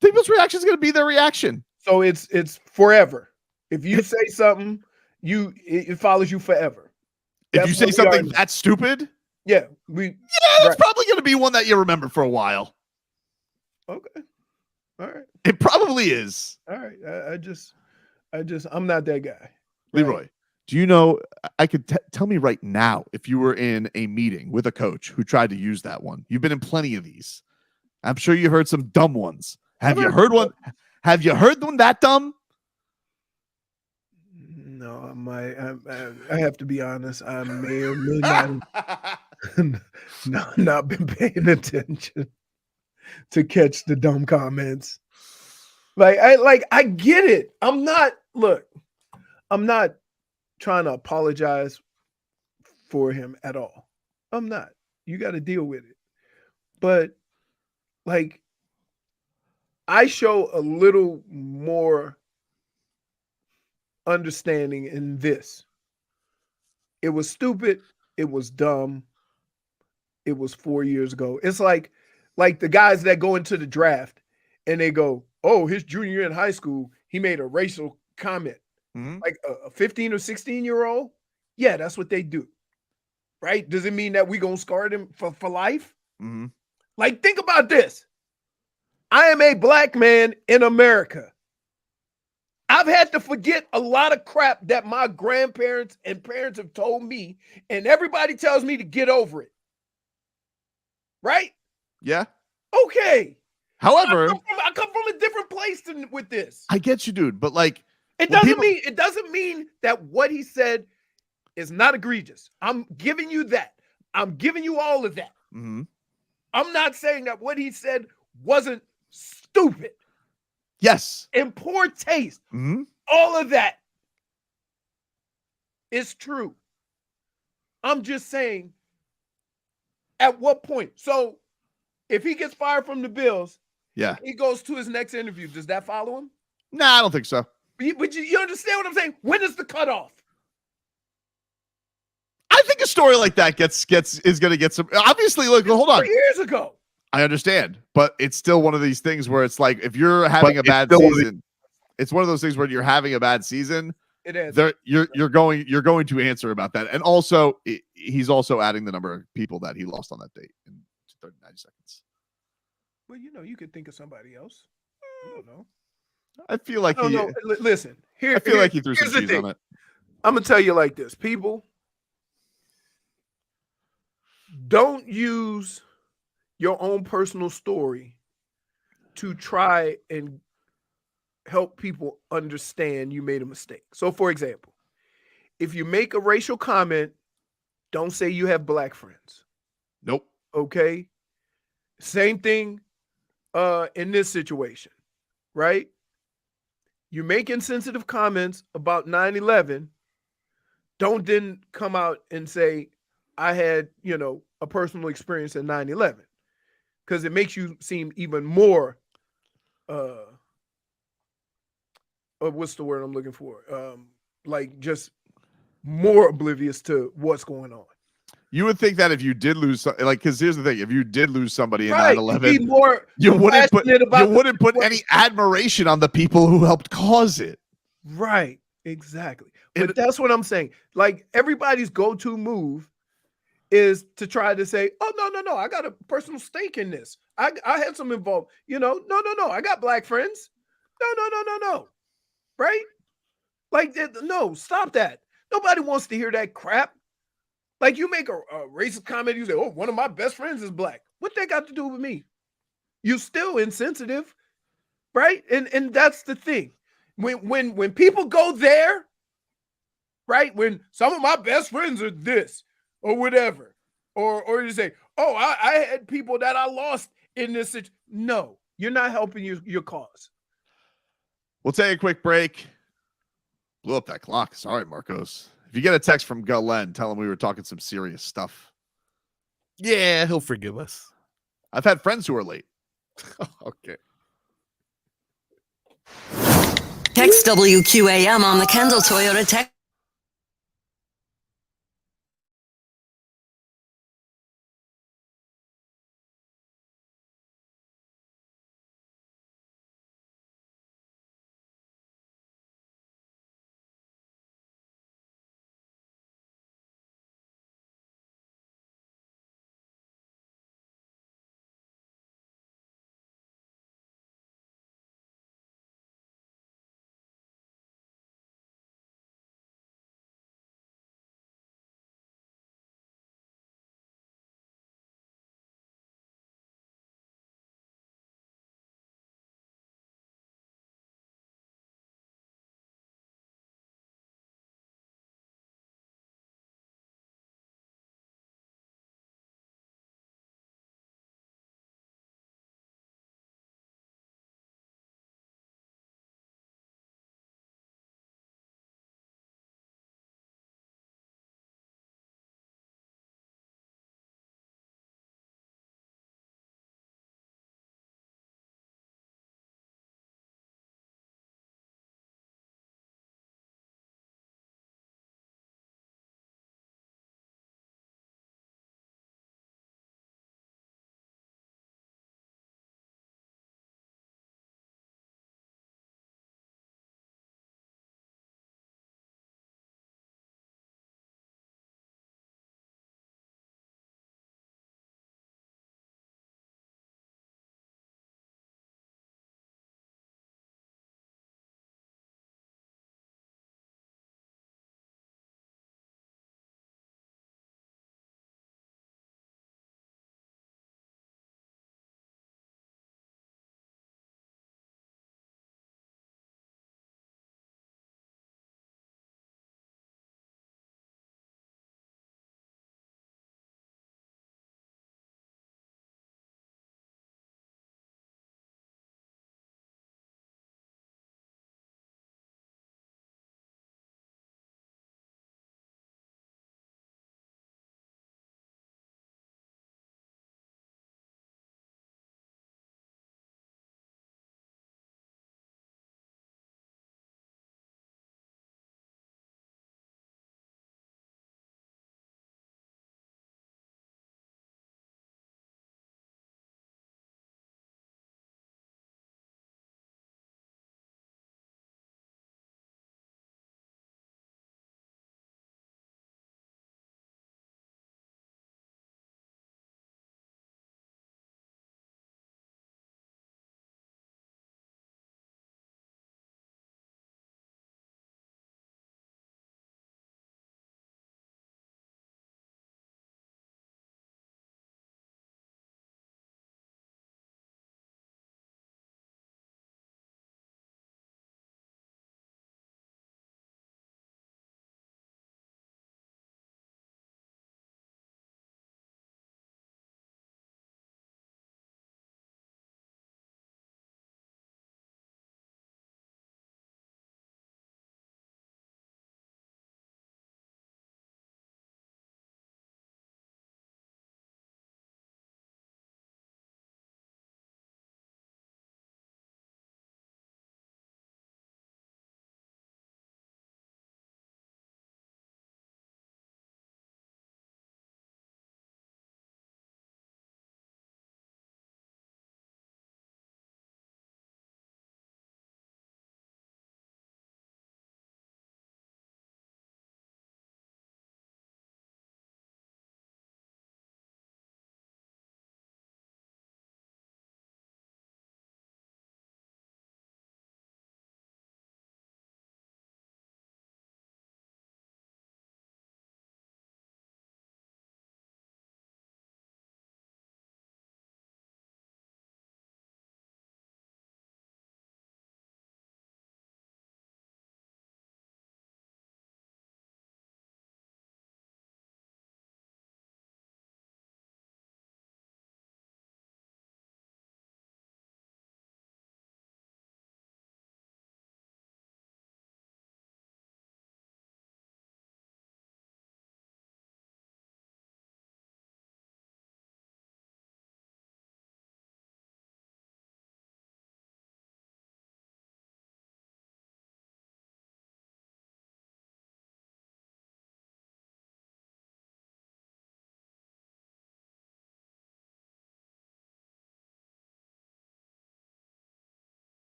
people's reaction is going to be their reaction. So it's forever. If you say something, it follows you forever. If you say something that's stupid, it's probably going to be one that you remember for a while. Okay, all right. It probably is. All right. I'm not that guy. Leroy, do you know? I could tell me right now if you were in a meeting with a coach who tried to use that one. You've been in plenty of these. I'm sure you heard some dumb ones. Have you heard one? Have you heard one that dumb? No, I have to be honest. I may or may not been paying attention to catch the dumb comments. I get it. I'm not trying to apologize for him at all. I'm not. You got to deal with it. But like, I show a little more understanding in this. It was stupid. It was dumb. It was 4 years ago. It's like the guys that go into the draft and they go, oh, his junior year in high school, he made a racial comment. Like a 15 or 16-year-old. Yeah, that's what they do. Right? Does it mean that we're going to scar them for life? Like, think about this. I am a black man in America. I've had to forget a lot of crap that my grandparents and parents have told me, and everybody tells me to get over it. Right? Yeah. Okay. However, I come from a different place with this. I get you, dude, but like, it doesn't mean that what he said is not egregious. I'm giving you that. I'm giving you all of that. I'm not saying that what he said wasn't stupid. Yes. In poor taste. All of that. It's true. I'm just saying, at what point? So if he gets fired from the Bills, Yeah. he goes to his next interview. Does that follow him? Nah, I don't think so. But you understand what I'm saying? When is the cutoff? I think a story like that is going to get some. Obviously, look, hold on. 3 years ago. I understand, but it's still one of these things where it's like if you're having a bad season, it's one of those things where you're having a bad season. It is. You're going to answer about that, and also he's also adding the number of people that he lost on that date in 90 seconds. Well, you could think of somebody else. I don't know. I feel like Listen, I feel like he threw some cheese on it. I'm gonna tell you like this, people. Don't use your own personal story to try and help people understand you made a mistake. So, for example, if you make a racial comment, don't say you have black friends. Nope. Okay. Same thing in this situation, right? You make insensitive comments about 9/11. Don't then come out and say, I had, a personal experience in 9/11. Because it makes you seem even more what's the word I'm looking for? Like just more oblivious to what's going on. You would think that if you did lose, because here's the thing: if you did lose somebody in Right, 9/11, be more you wouldn't compassionate put any admiration on the people who helped cause it. Right, exactly. But that's what I'm saying. Like everybody's go-to move is to try to say, "Oh no, I got a personal stake in this. I had some involved. No, I got black friends. No. Right? Like no, stop that. Nobody wants to hear that crap. Like you make a racist comment, you say, "Oh, one of my best friends is black." What that got to do with me? You still insensitive, right? And that's the thing. When people go there, right? When some of my best friends are this or whatever, or you say, "Oh, I had people that I lost in this situation." No, you're not helping your cause. We'll take a quick break. Blew up that clock. Sorry, Marcos. If you get a text from Galen, tell him we were talking some serious stuff. Yeah, he'll forgive us. I've had friends who are late. Okay. Text WQAM on the Kendall Toyota text.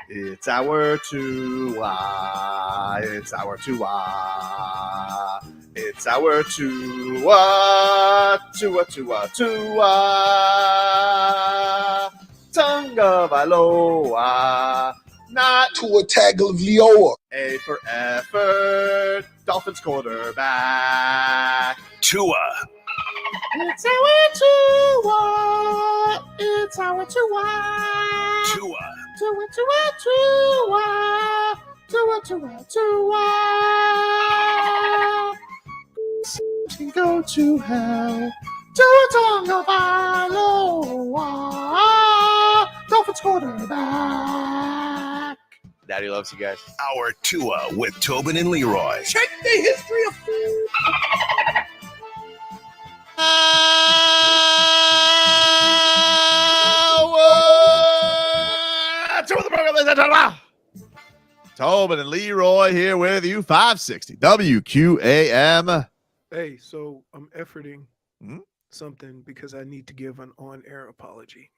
It's our Tua. It's our Tua. It's our Tua. Tua, Tua, Tua. Tonga Valoa. Not Tua Tagovailoa. A for effort. Dolphins quarterback. Tua. It's our Tua. It's our Tua. Tua. Tua, Tua, Tua. Tua, Tua, Tua. Can go to hell. Tua Tonga Valoa. Dolphins quarterback. Daddy loves you guys. Our Tua with Tobin and Leroy. Check the history of food. Tobin and Leroy here with you, 560 WQAM. Hey, so I'm efforting something because I need to give an on-air apology.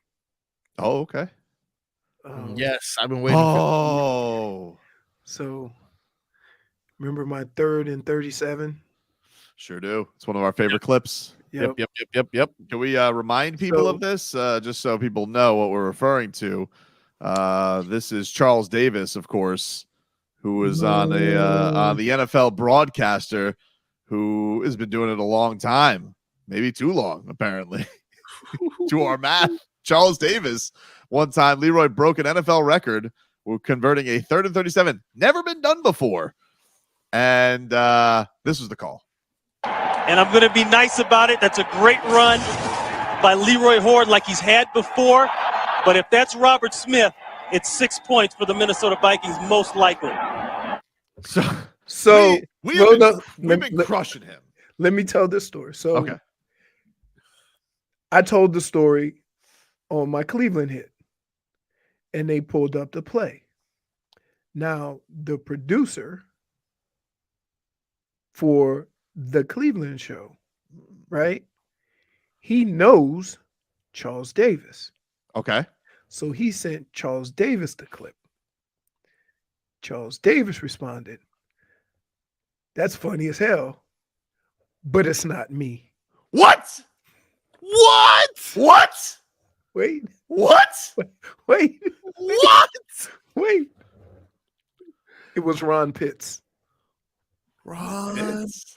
Oh, okay. Yes, I've been waiting for. So remember my 3rd and 37? Sure do. It's one of our favorite clips. Yep. Yep. Can we remind people of this just so people know what we're referring to? This is Charles Davis, of course, who was on the NFL broadcaster, who has been doing it a long time, maybe too long, apparently, to our math. Charles Davis, one time, Leroy broke an NFL record with converting a 3rd and 37. Never been done before. And this was the call. And I'm going to be nice about it. That's a great run by Leroy Horde like he's had before. But if that's Robert Smith, it's 6 points for the Minnesota Vikings, most likely. So we've been crushing him. Let me tell this story. So I told the story on my Cleveland hit, and they pulled up the play. Now, the producer for the Cleveland show, right? He knows Charles Davis. Okay. So he sent Charles Davis the clip. Charles Davis responded, "That's funny as hell, but it's not me." What? Wait. What? Wait. What? Wait. It was Ron Pitts. Ron Pitts.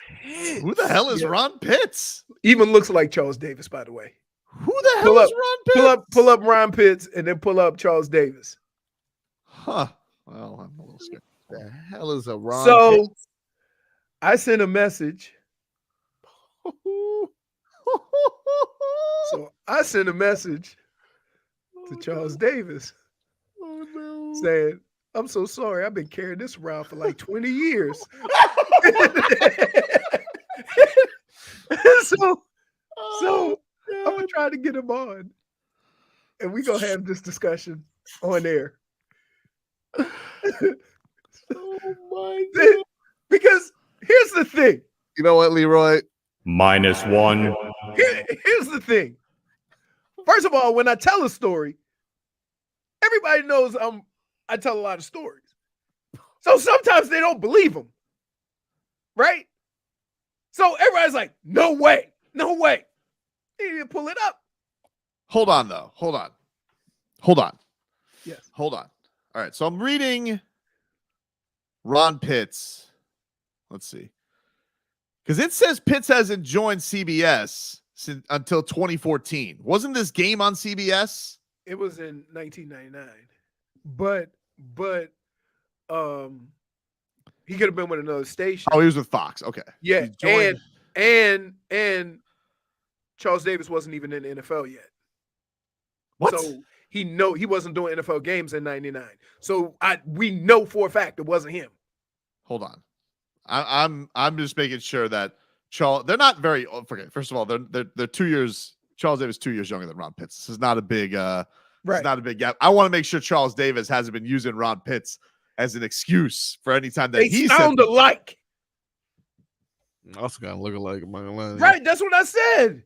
Who the hell is Ron Pitts? Even looks like Charles Davis, by the way. Who the hell is Ron Pitts? Pull up Ron Pitts and then pull up Charles Davis. Huh. Well, I'm a little scared. The hell is a Ron So Pitts? I sent a message. To Charles Davis saying, "I'm so sorry. I've been carrying this around for like 20 years." So I'm gonna try to get him on, and we're gonna have this discussion on air. Oh my God. Because here's the thing. You know what, Leroy? -1. Here's the thing. First of all, when I tell a story, everybody knows I tell a lot of stories. So sometimes they don't believe them. Right? So everybody's like, no way. They didn't pull it up. Hold on, though. Hold on. Yes. Hold on. All right. So I'm reading Ron Pitts. Let's see. Because it says Pitts hasn't joined CBS until 2014. Wasn't this game on CBS? It was in 1999. But he could have been with another station. Oh, he was with Fox. Okay. Yeah. And Charles Davis wasn't even in the NFL yet. What? So he wasn't doing NFL games in 99. So we know for a fact it wasn't him. Hold on. I'm just making sure that Charles. They're not very. Okay, first of all, they're 2 years. Charles Davis 2 years younger than Ron Pitts. This is not a big. Right. It's not a big gap. I want to make sure Charles Davis hasn't been using Ron Pitts as an excuse for any time that They sound alike. Also gotta look alike. Right. That's what I said.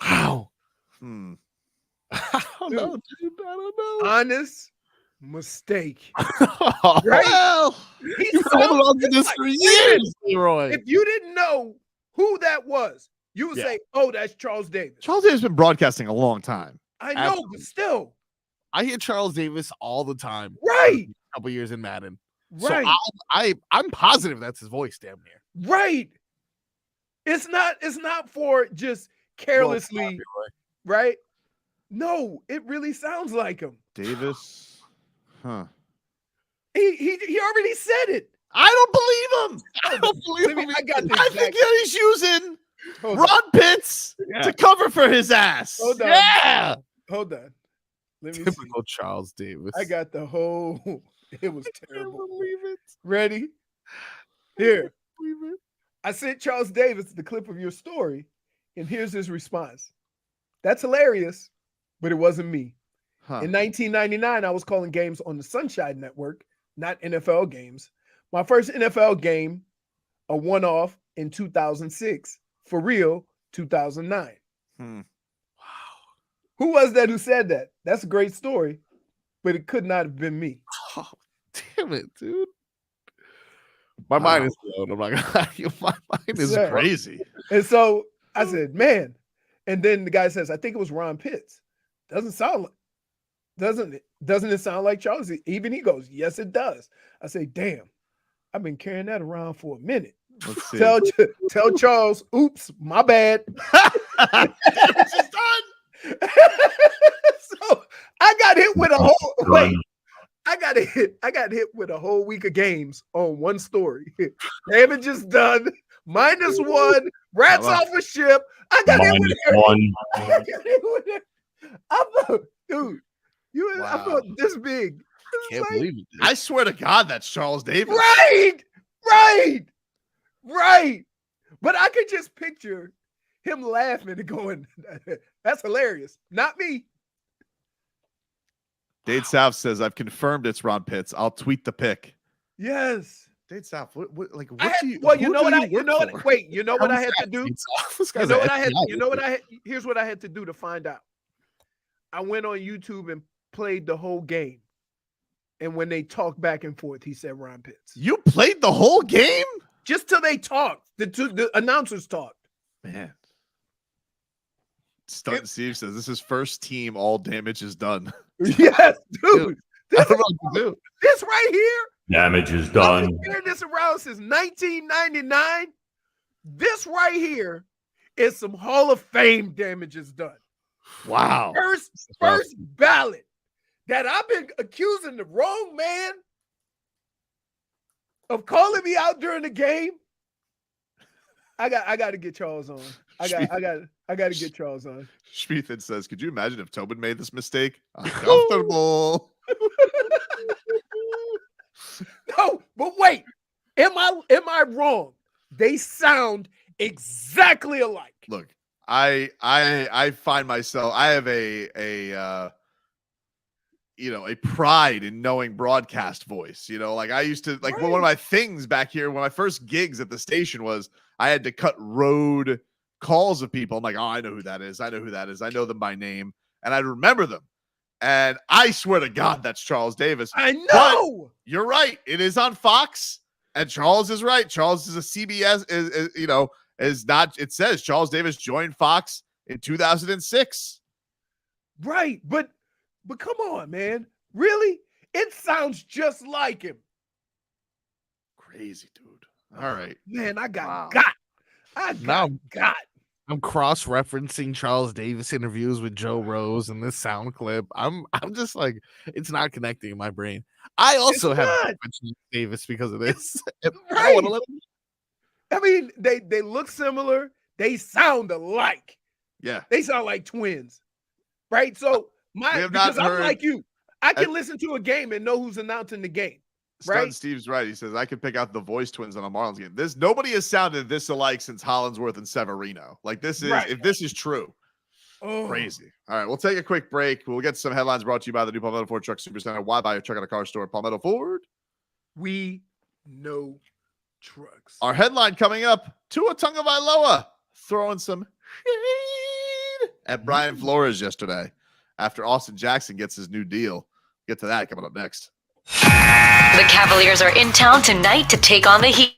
Wow. don't know, dude. I don't know. Honest mistake. Right? Well, You've been holding on to this for years, Leroy. If you didn't know who that was, you would say, "Oh, that's Charles Davis." Charles Davis has been broadcasting a long time. I know, but still, I hear Charles Davis all the time. Right. A couple years in Madden. Right. So I'm positive that's his voice, damn near. Right. It's not for just carelessly, right? No, it really sounds like him. Davis. Huh. He already said it. I don't believe him. I don't believe him. I got this. I think that he's using Hold Ron on. Pitts to cover for his ass. Hold on. Yeah. Hold on. Let me Typical Charles Davis. I got the whole. It was terrible. Can't believe it. Ready? Here. Believe it. I sent Charles Davis the clip of your story, and here's his response. That's hilarious, but it wasn't me. Huh. In 1999, I was calling games on the Sunshine Network, not NFL games. My first NFL game, a one-off in 2006. For real, 2009. Wow. Who was that who said that? That's a great story, but it could not have been me. Oh, damn it, dude. My mind is blown. I'm not gonna lie to you. My mind is Yeah. Crazy. And so I said, man. And then the guy says, I think it was Ron Pitts. Doesn't it sound like Charles? Even he goes, yes, it does. I say, damn, I've been carrying that around for a minute. Let's see. Tell Charles, oops, my bad. It's done. So I got hit with a whole wait. I got hit with a whole week of games on one story. Damage is done. -1. Rats off a ship. I got hit with -1. I got hit with it. I felt, dude, I Wow. felt this big. Can't believe it. Dude. I swear to God, that's Charles Davis. Right. But I could just picture him laughing and going, that's hilarious. Not me. Dade South says, I've confirmed it's Ron Pitts. I'll tweet the pic. Yes. Dade South, what You know what I had to do? Here's what I had to do to find out. I went on YouTube and played the whole game. And when they talked back and forth, he said Ron Pitts. You played the whole game? Just till they talked. The announcers talked. Man. Stunt Steve says, this is first team, all damage is done. Yes, dude. I don't know what to do. This right here. Damage is I've done. been carrying this around since 1999. This right here is some Hall of Fame damage is done. Wow. First ballot that I've been accusing the wrong man of calling me out during the game. I got to get Charles on. I got to get Charles on. Schmiethan says, could you imagine if Tobin made this mistake? Uncomfortable. No, but wait. Am I wrong? They sound exactly alike. Look, I find myself, I have a pride in knowing broadcast voice. Like I used to, like, one of my things back here, one of my first gigs at the station was I had to cut road calls of people. I'm like, oh, I know who that is. I know them by name, and I remember them. And I swear to God, that's Charles Davis. I know. But you're right. It is on Fox, and Charles is right. Charles is a CBS. Is not. It says Charles Davis joined Fox in 2006. Right, but come on, man. Really? It sounds just like him. Crazy, dude. All right. Man, I got Now got. I'm cross-referencing Charles Davis interviews with Joe Rose in this sound clip. I'm just like, it's not connecting in my brain. I also have a mention Davis because of this. Right. I mean, they look similar. They sound alike. Yeah. They sound like twins. Right? So because I'm like you. I can listen to a game and know who's announcing the game. Right? Steve's right. He says I could pick out the voice twins on a Marlins game. Nobody has sounded this alike since Hollinsworth and Severino. Like this is if this is true. Oh. Crazy. All right, we'll take a quick break. We'll get some headlines brought to you by the new Palmetto Ford Truck Supercenter. Why buy a truck at a car store? Palmetto Ford. We know trucks. Our headline coming up: Tua Tagovailoa throwing some shade at Brian Flores yesterday. after Austin Jackson gets his new deal. Get to that coming up next. The Cavaliers are in town tonight to take on the Heat.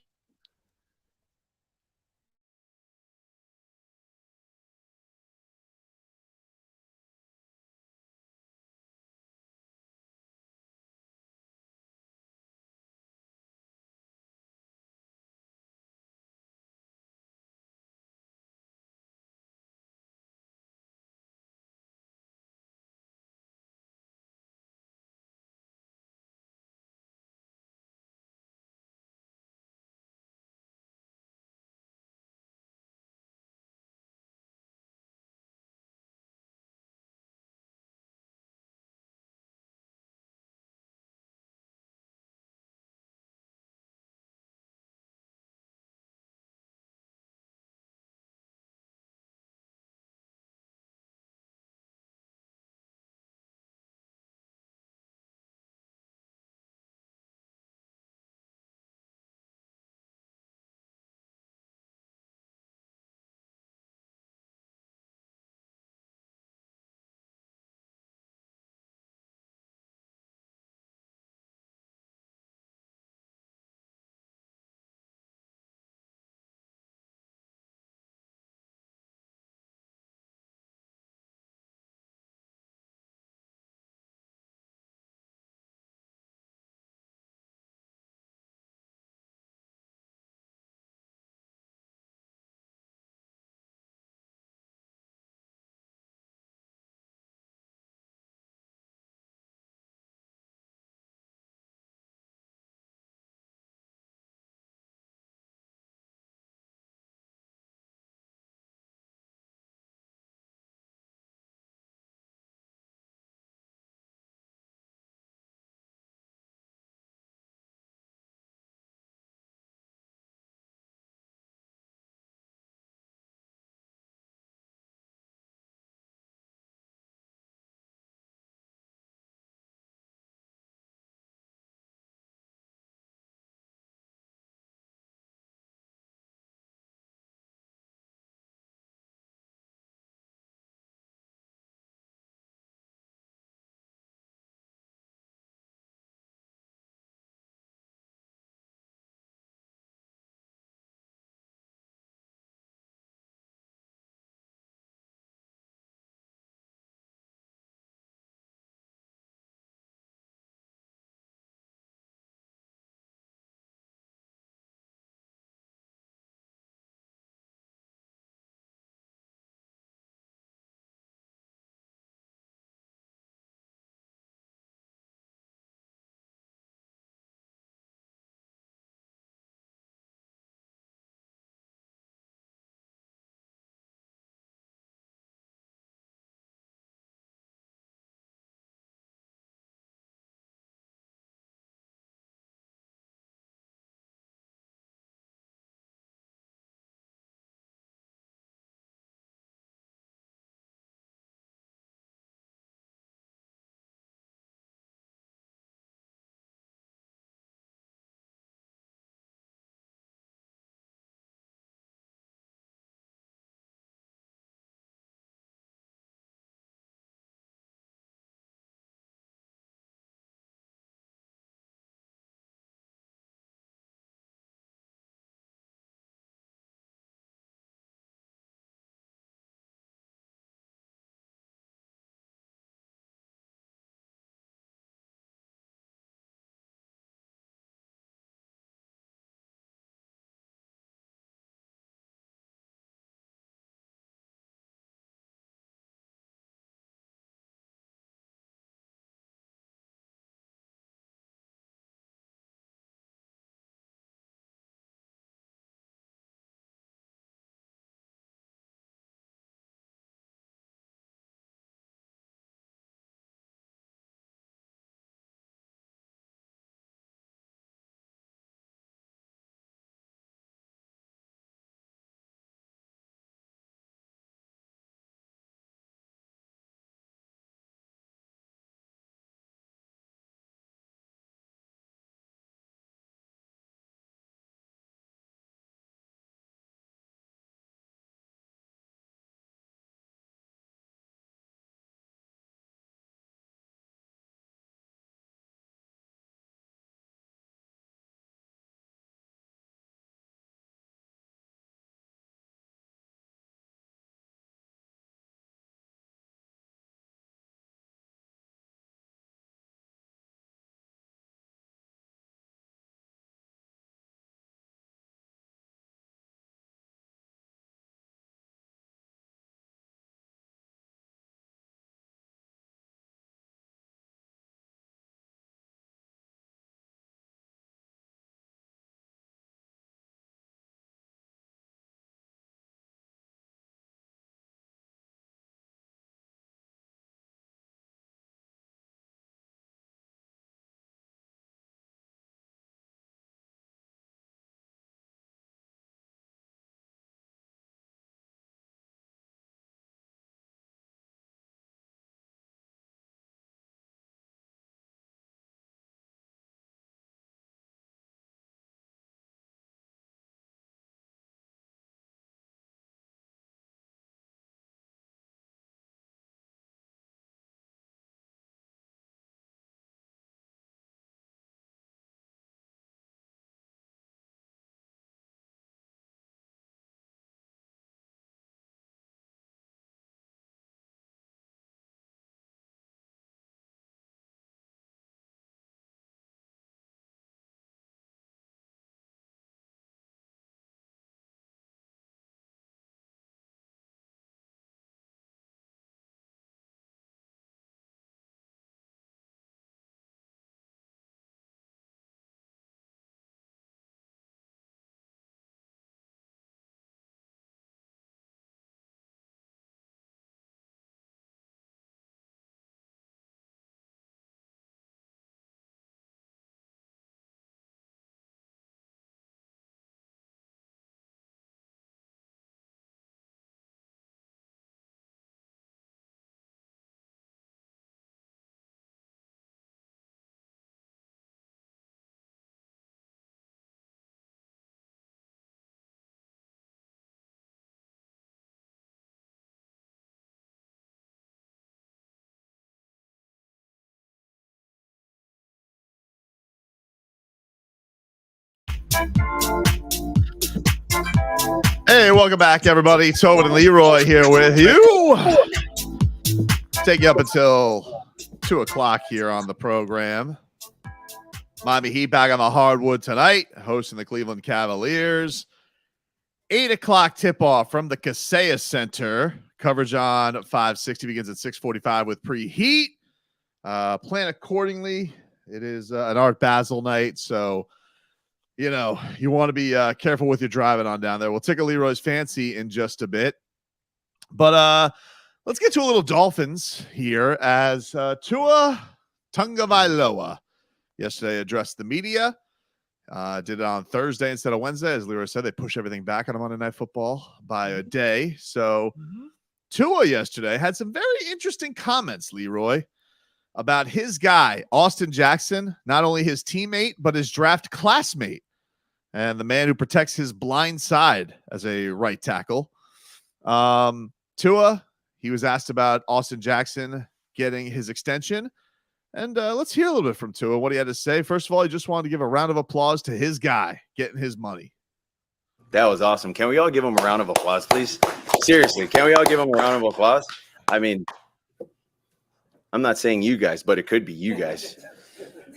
Hey, welcome back, everybody. Tobin and Leroy here with you. Take you up until 2 o'clock here on the program. Miami Heat back on the hardwood tonight, hosting the Cleveland Cavaliers. 8 o'clock tip-off from the Kaseya Center. Coverage on 560 begins at 6:45 with preheat. Plan accordingly. It is an Art Basel night, so you know you want to be careful with your driving on down there. We'll tickle Leroy's fancy in just a bit, but let's get to a little Dolphins here as Tua Tagovailoa yesterday addressed the media. Did it on Thursday instead of Wednesday. As Leroy said, they push everything back on Monday Night Football by a day. So Tua yesterday had some very interesting comments, Leroy, about his guy, Austin Jackson, not only his teammate, but his draft classmate and the man who protects his blind side as a right tackle. Tua, he was asked about Austin Jackson getting his extension. And let's hear a little bit from Tua, what he had to say. First of all, he just wanted to give a round of applause to his guy getting his money. That was awesome. Can we all give him a round of applause, please? Seriously, can we all give him a round of applause? I mean, I'm not saying you guys, but it could be you guys.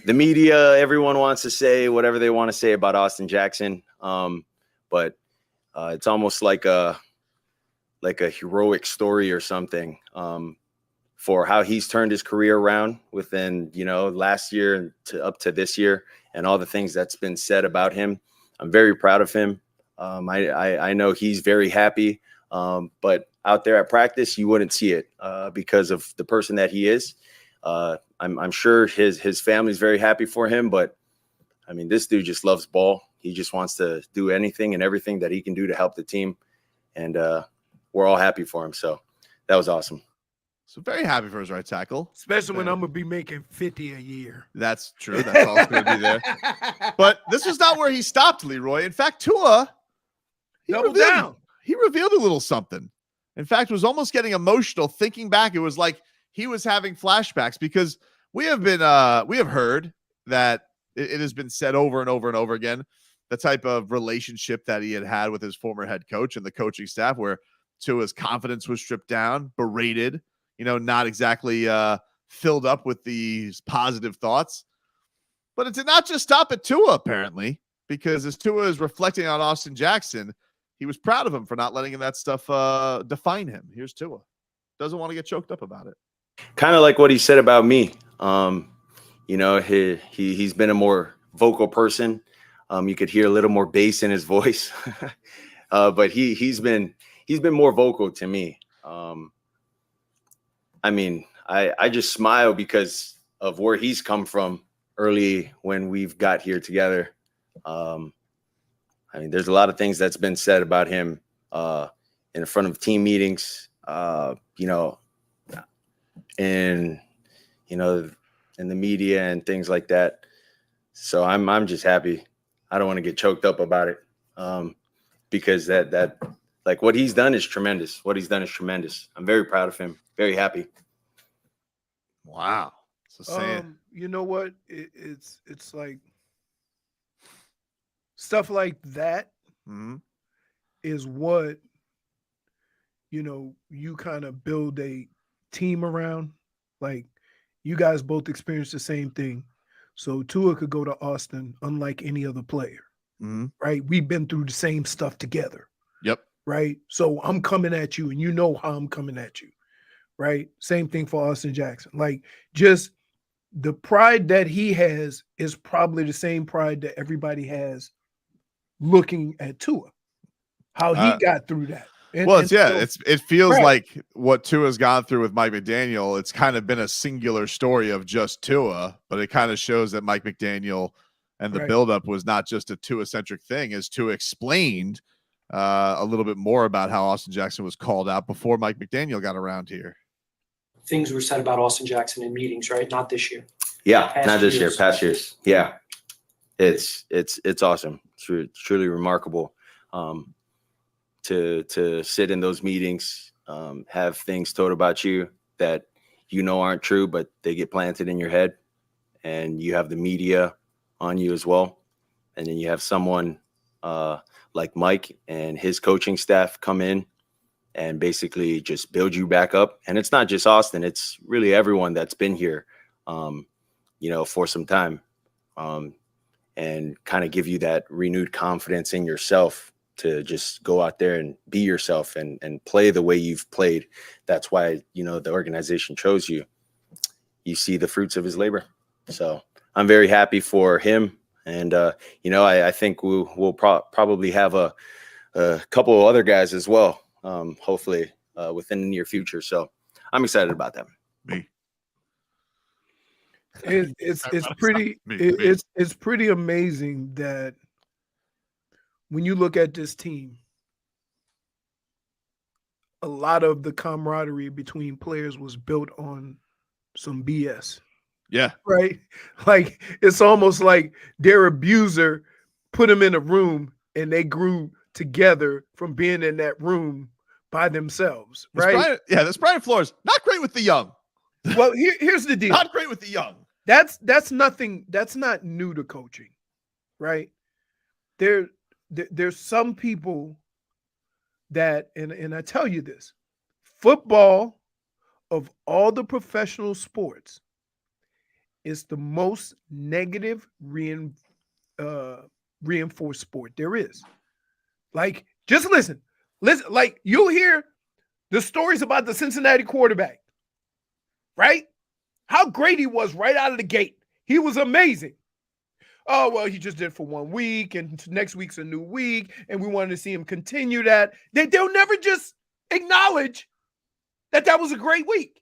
The media, everyone wants to say whatever they want to say about Austin Jackson, but it's almost like a heroic story or something. For how he's turned his career around within, last year and up to this year and all the things that's been said about him. I'm very proud of him. I know he's very happy, but out there at practice, you wouldn't see it because of the person that he is. I'm sure his family's very happy for him, but I mean, this dude just loves ball. He just wants to do anything and everything that he can do to help the team. And we're all happy for him. So that was awesome. So very happy for his right tackle. Especially when I'm going to be making $50 a year. That's true. That's all going to be there. But this was not where he stopped, Leroy. In fact, Tua, he revealed a little something. In fact, was almost getting emotional thinking back. It was like he was having flashbacks because we have heard that it has been said over and over and over again, the type of relationship that he had with his former head coach and the coaching staff where Tua's confidence was stripped down, berated, not exactly filled up with these positive thoughts. But it did not just stop at Tua, apparently, because as Tua is reflecting on Austin Jackson, he was proud of him for not letting that stuff define him. Here's Tua. Doesn't want to get choked up about it. Kind of like what he said about me. He's been a more vocal person. You could hear a little more bass in his voice. But he's been more vocal to me. I mean, I just smile because of where he's come from early when we've got here together. I mean, there's a lot of things that's been said about him in front of team meetings, in the media and things like that. So I'm just happy. I don't want to get choked up about it because that like what he's done is tremendous. I'm very proud of him. Very happy. Wow. So you know what? It's like stuff like that is what, you kind of build a team around. Like you guys both experienced the same thing. So Tua could go to Austin unlike any other player, right? We've been through the same stuff together. Yep. Right. So I'm coming at you and you know how I'm coming at you. Right. Same thing for Austin Jackson. Like just the pride that he has is probably the same pride that everybody has looking at Tua, how he got through that. It feels like what Tua's gone through with Mike McDaniel. It's kind of been a singular story of just Tua, but it kind of shows that Mike McDaniel and the buildup was not just a Tua-centric thing, as Tua explained a little bit more about how Austin Jackson was called out before Mike McDaniel got around here. Things were said about Austin Jackson in meetings, right? Not this year. Yeah, not this year, past years. Yeah, it's awesome. It's truly remarkable to sit in those meetings, have things told about you that aren't true, but they get planted in your head, and you have the media on you as well, and then you have someone like Mike and his coaching staff come in and basically just build you back up. And it's not just Austin, it's really everyone that's been here, for some time, and kind of give you that renewed confidence in yourself to just go out there and be yourself and play the way you've played. That's why, the organization chose you. You see the fruits of his labor. So I'm very happy for him. And, I think we'll probably have a couple of other guys as well, hopefully within the near future. So I'm excited about that. Me. It's pretty amazing that when you look at this team, a lot of the camaraderie between players was built on some BS. Yeah. Right? Like, it's almost like their abuser put them in a room and they grew together from being in that room by themselves. Right? This Brian Flores, not great with the young. Well, here's the deal. Not great with the young. That's nothing. That's not new to coaching, right? There's some people that, and I tell you this, football of all the professional sports is the most negative reinforced sport there is. Like, just listen, like you'll hear the stories about the Cincinnati quarterback, right? How great he was right out of the gate. He was amazing. Oh, well, he just did it for 1 week, and next week's a new week, and we wanted to see him continue that. They'll never just acknowledge that was a great week,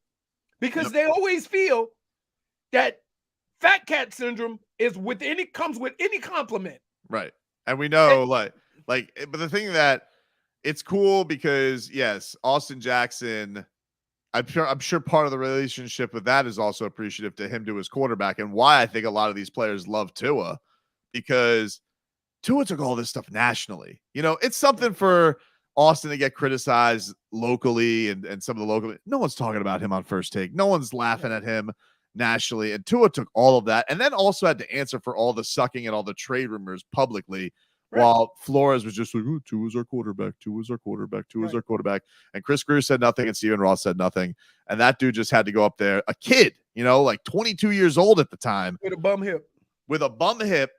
because they always feel that fat cat syndrome comes with any compliment. Right. And we know, but the thing that it's cool because, yes, Austin Jackson, I'm sure part of the relationship with that is also appreciative to him, to his quarterback, and why I think a lot of these players love Tua, because Tua took all this stuff nationally. It's something for Austin to get criticized locally and some of the local. No one's talking about him on First Take. No one's laughing at him nationally. And Tua took all of that and then also had to answer for all the sucking and all the trade rumors publicly. Right. While Flores was just like, oh, Tua's our quarterback, Tua's our quarterback, Tua's our quarterback. And Chris Greer said nothing and Steven Ross said nothing. And that dude just had to go up there, a kid, like 22 years old at the time. With a bum hip.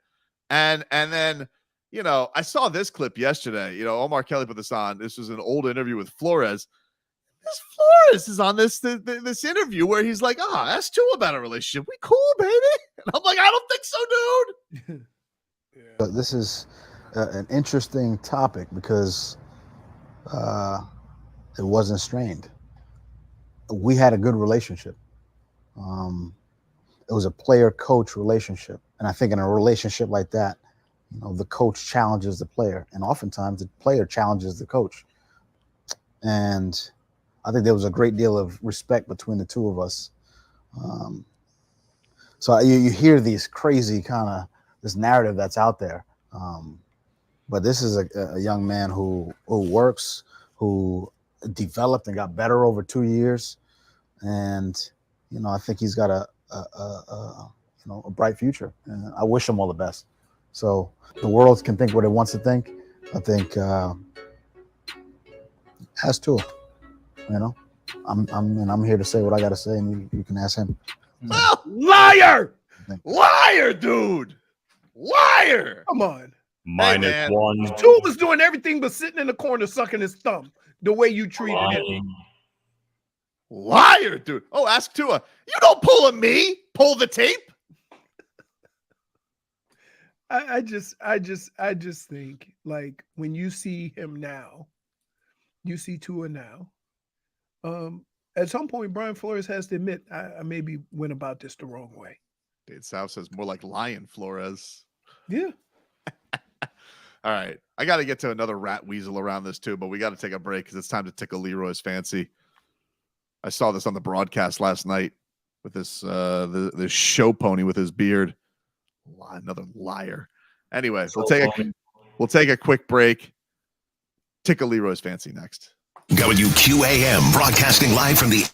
And then, I saw this clip yesterday. Omar Kelly put this on. This was an old interview with Flores. This Flores is on this interview where he's like, ask Tua about a relationship. We cool, baby. And I'm like, I don't think so, dude. But this is an interesting topic because it wasn't strained. We had a good relationship. It was a player-coach relationship. And I think in a relationship like that, the coach challenges the player. And oftentimes the player challenges the coach. And I think there was a great deal of respect between the two of us. So you hear these crazy this narrative that's out there. But this is a young man who works, who developed and got better over 2 years. And, I think he's got a bright future. And I wish him all the best. So the world can think what it wants to think. I think ask Tua, I'm here to say what I got to say, and you can ask him. Oh, liar, dude. Liar. Come on. -1. Tua was doing everything but sitting in the corner sucking his thumb the way you treated him. Liar, dude. Oh, ask Tua. You don't pull a me. Pull the tape. I just think, like, when you see him now, you see Tua now. At some point, Brian Flores has to admit, I maybe went about this the wrong way. Dave South says more like Lion Flores. Yeah. All right. I got to get to another rat weasel around this too, but we got to take a break because it's time to tickle Leroy's fancy. I saw this on the broadcast last night with this this show pony with his beard. Another liar. Anyway, we'll take a quick break. Tickle Leroy's fancy next. WQAM broadcasting live from the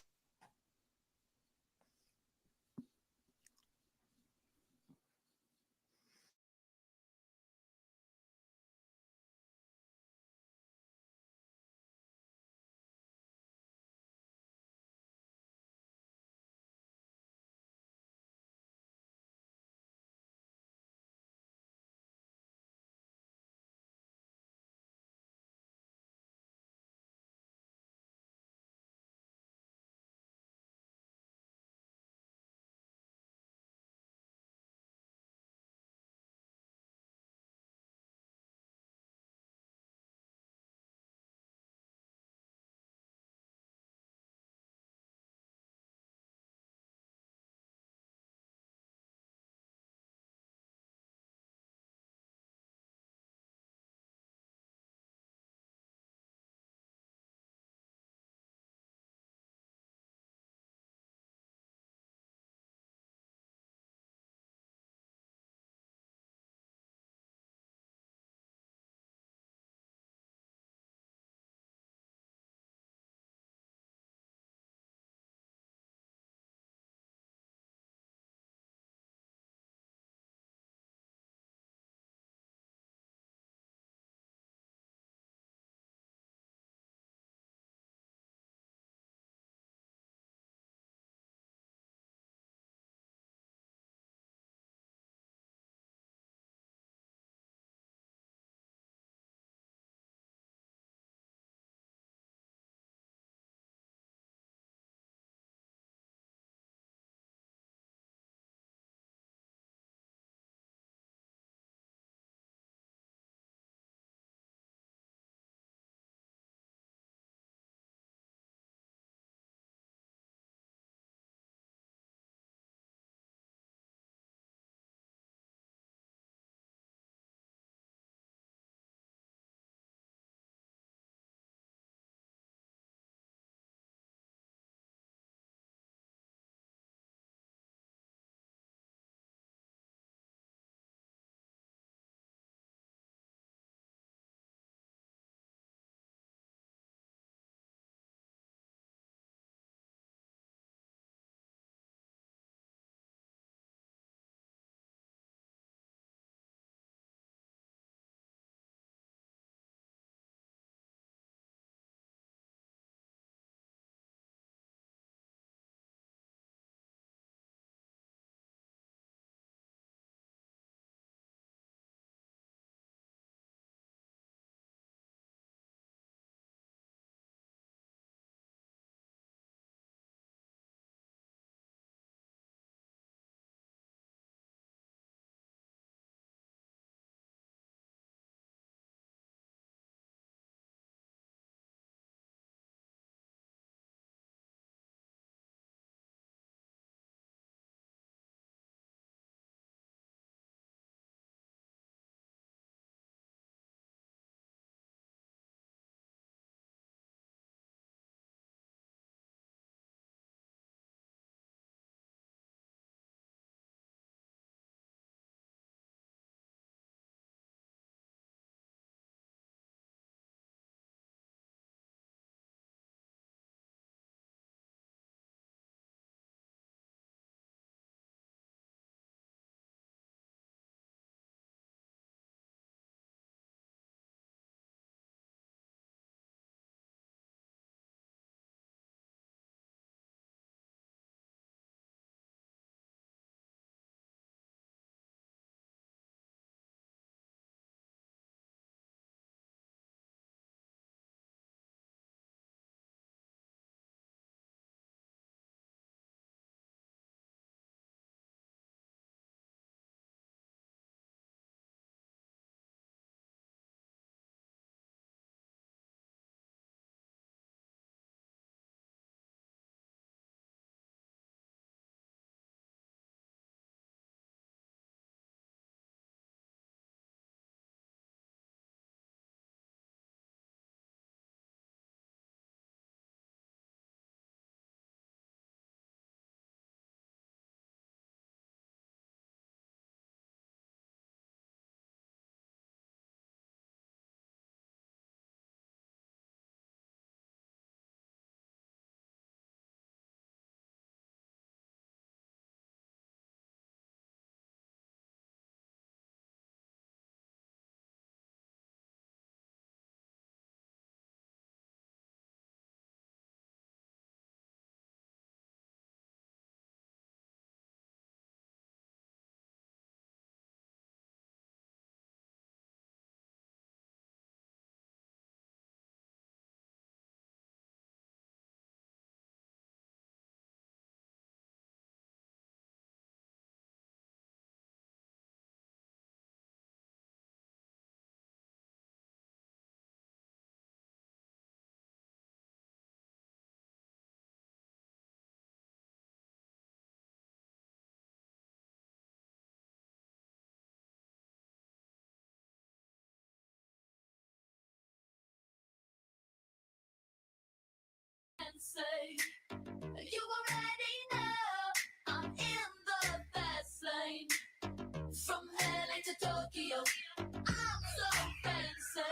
From LA to Tokyo, I'm so fancy.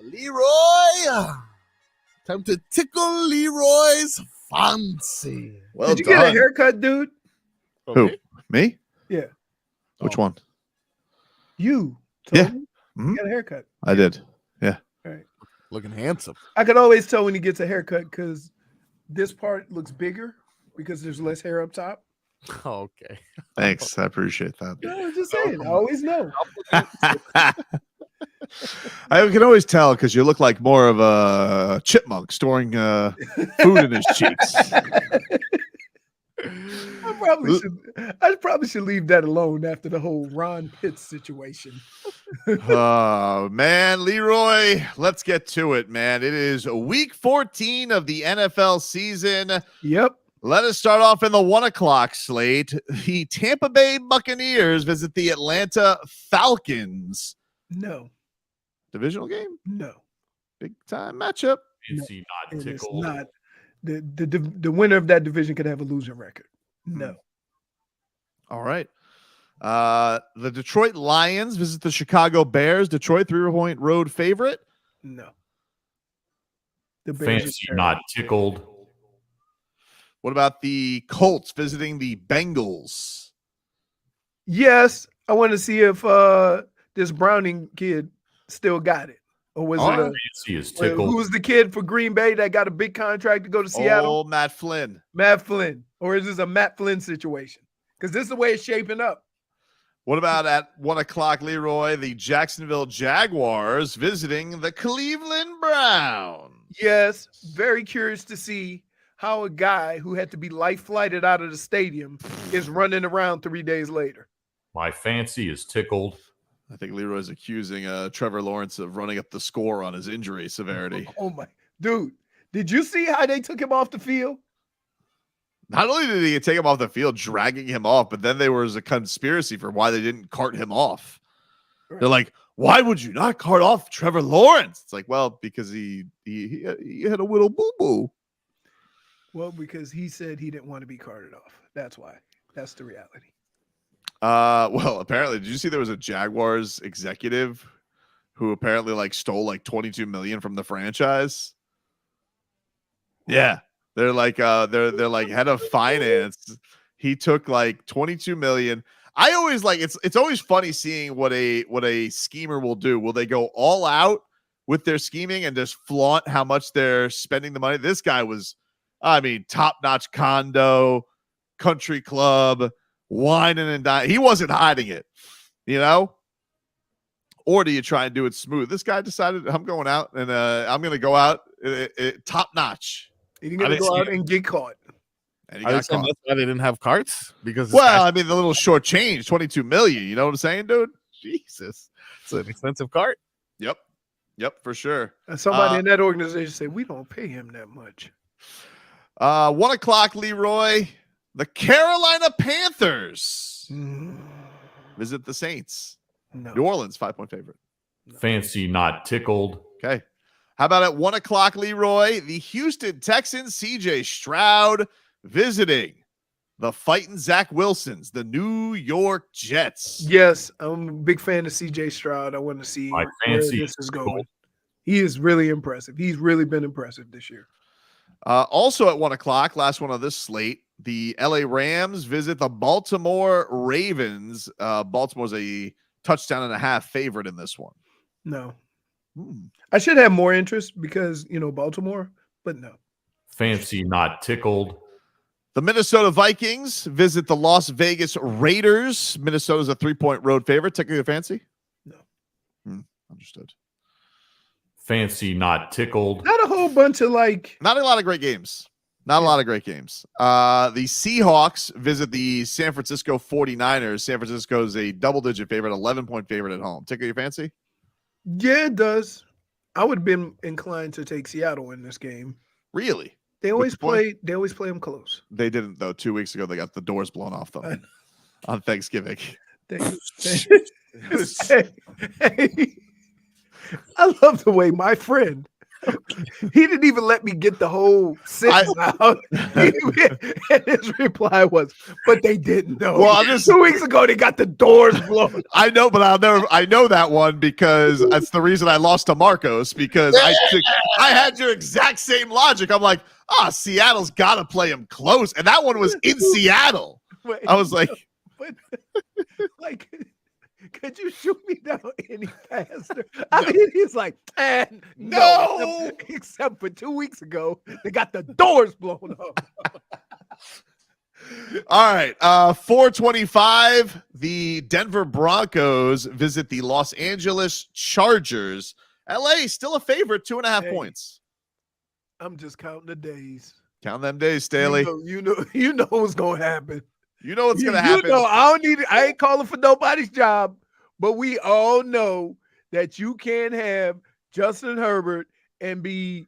Leroy. Time to tickle Leroy's fancy. Well Did you get a done. haircut, dude? Who? Me? Yeah. Which one? You. Yeah. Tobin? Mhm. You got a haircut. I did. Yeah. All right. Looking handsome. I can always tell when he gets a haircut because this part looks bigger because there's less hair up top. Okay. Thanks. I appreciate that. No, I'm just saying. I always know. I can always tell because you look like more of a chipmunk storing food in his cheeks. I probably should leave that alone after the whole Ron Pitts situation. Oh, man. Leroy, let's get to it, man. It is week 14 of the NFL season. Yep. Let us start off in the 1 o'clock slate. The Tampa Bay Buccaneers visit the Atlanta Falcons. No. Divisional game? No. Big time matchup. Is he not It is tickled? not. The winner of that division could have a losing record. No. All right. The Detroit Lions visit the Chicago Bears. Detroit 3-point road favorite. No. The Bears Fancy not tickled. What about the Colts visiting the Bengals? Yes, I want to see if this Browning kid still got it. Or was it Fancy is tickled. who was the kid for Green Bay that got a big contract to go to Seattle? Oh, Matt Flynn. Matt Flynn. Or is this a Matt Flynn situation? Because this is the way it's shaping up. What about at 1 o'clock, Leroy? The Jacksonville Jaguars visiting the Cleveland Browns. Yes, very curious to see how a guy who had to be life flighted out of the stadium is running around 3 days later. My fancy is tickled. I think Leroy's accusing Trevor Lawrence of running up the score on his injury severity. Oh my dude, did you see how they took him off the field? Not only did he take him off the field, dragging him off, but then there was a conspiracy for why they didn't cart him off. Right. They're like, why would you not cart off Trevor Lawrence? It's like, well, because he had a little boo-boo. Well, because he said he didn't want to be carted off. That's why. That's the reality. Well, apparently, did you see there was a Jaguars executive who apparently stole $22 million from the franchise? Yeah. They're like head of finance. He took $22 million. I always it's always funny seeing what a schemer will do. Will they go all out with their scheming and just flaunt how much they're spending the money? This guy was, top-notch condo, country club, whining and dining. He wasn't hiding it, Or do you try and do it smooth? This guy decided, I'm going out and I'm going to go out top-notch. He's going to go out and get caught. And he I got was saying caught. that's why they didn't have carts because Well, the little short change, $22 million. You know what I'm saying, dude? Jesus, it's an expensive cart. Yep, for sure. And somebody in that organization said, we don't pay him that much. 1 o'clock, Leroy. The Carolina Panthers visit the Saints. No. New Orleans, 5-point favorite. Fancy not tickled. Okay. How about at 1 o'clock, Leroy? The Houston Texans, CJ Stroud, visiting the fighting Zach Wilsons, the New York Jets. Yes, I'm a big fan of CJ Stroud. I want to see My where fancy this is is going. cool. He is really impressive. He's really been impressive this year. Also at 1 o'clock, last one on this slate, the LA Rams visit the Baltimore Ravens. Baltimore's a touchdown and a half favorite in this one. No. I should have more interest because, Baltimore, but no. Fancy not tickled. The Minnesota Vikings visit the Las Vegas Raiders. Minnesota's a 3-point road favorite. Tickle your fancy? No. Understood. Fancy not tickled. Not a whole bunch of Not a lot of great games. Not a lot of great games. The Seahawks visit the San Francisco 49ers. San Francisco is a double-digit favorite, 11-point favorite at home. Tickle your fancy? Yeah, it does. I would have been inclined to take Seattle in this game. Really? They always play them close. They didn't, though. 2 weeks ago, they got the doors blown off them on Thanksgiving. Hey, I love the way my friend. He didn't even let me get the whole sentence out. And his reply was, "But they didn't know." Well, I'm just 2 weeks ago they got the doors blown. I know, but I know that one because that's the reason I lost to Marcos because I had your exact same logic. I'm like, Seattle's got to play him close, and that one was in Seattle. I was like, like, could you shoot me down any faster? I mean, he's like, no, except for 2 weeks ago, they got the doors blown up. all right, 425. The Denver Broncos visit the Los Angeles Chargers. LA still a favorite, 2.5 points. I'm just counting the days. Count them days, Staley. You know what's gonna happen. You know what's gonna happen. You know, I ain't calling for nobody's job, but we all know that you can't have Justin Herbert and be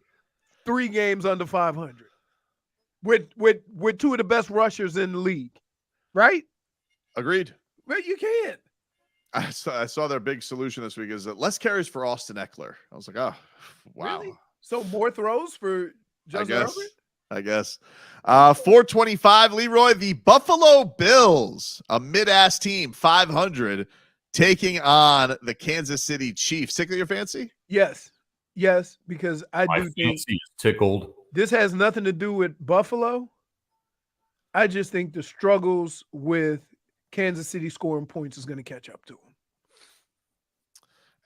3 games under 500 with 2 of the best rushers in the league, right? Agreed. Well, you can't. I saw their big solution this week is that less carries for Austin Eckler. I was like, oh, wow. Really? So more throws for Justin Herbert? I guess. 425, Leroy, the Buffalo Bills, a mid-ass team, 500, taking on the Kansas City Chiefs. Tickle your fancy? Yes, because I My do think fancy is tickled. this has nothing to do with Buffalo. I just think the struggles with Kansas City scoring points is going to catch up to them.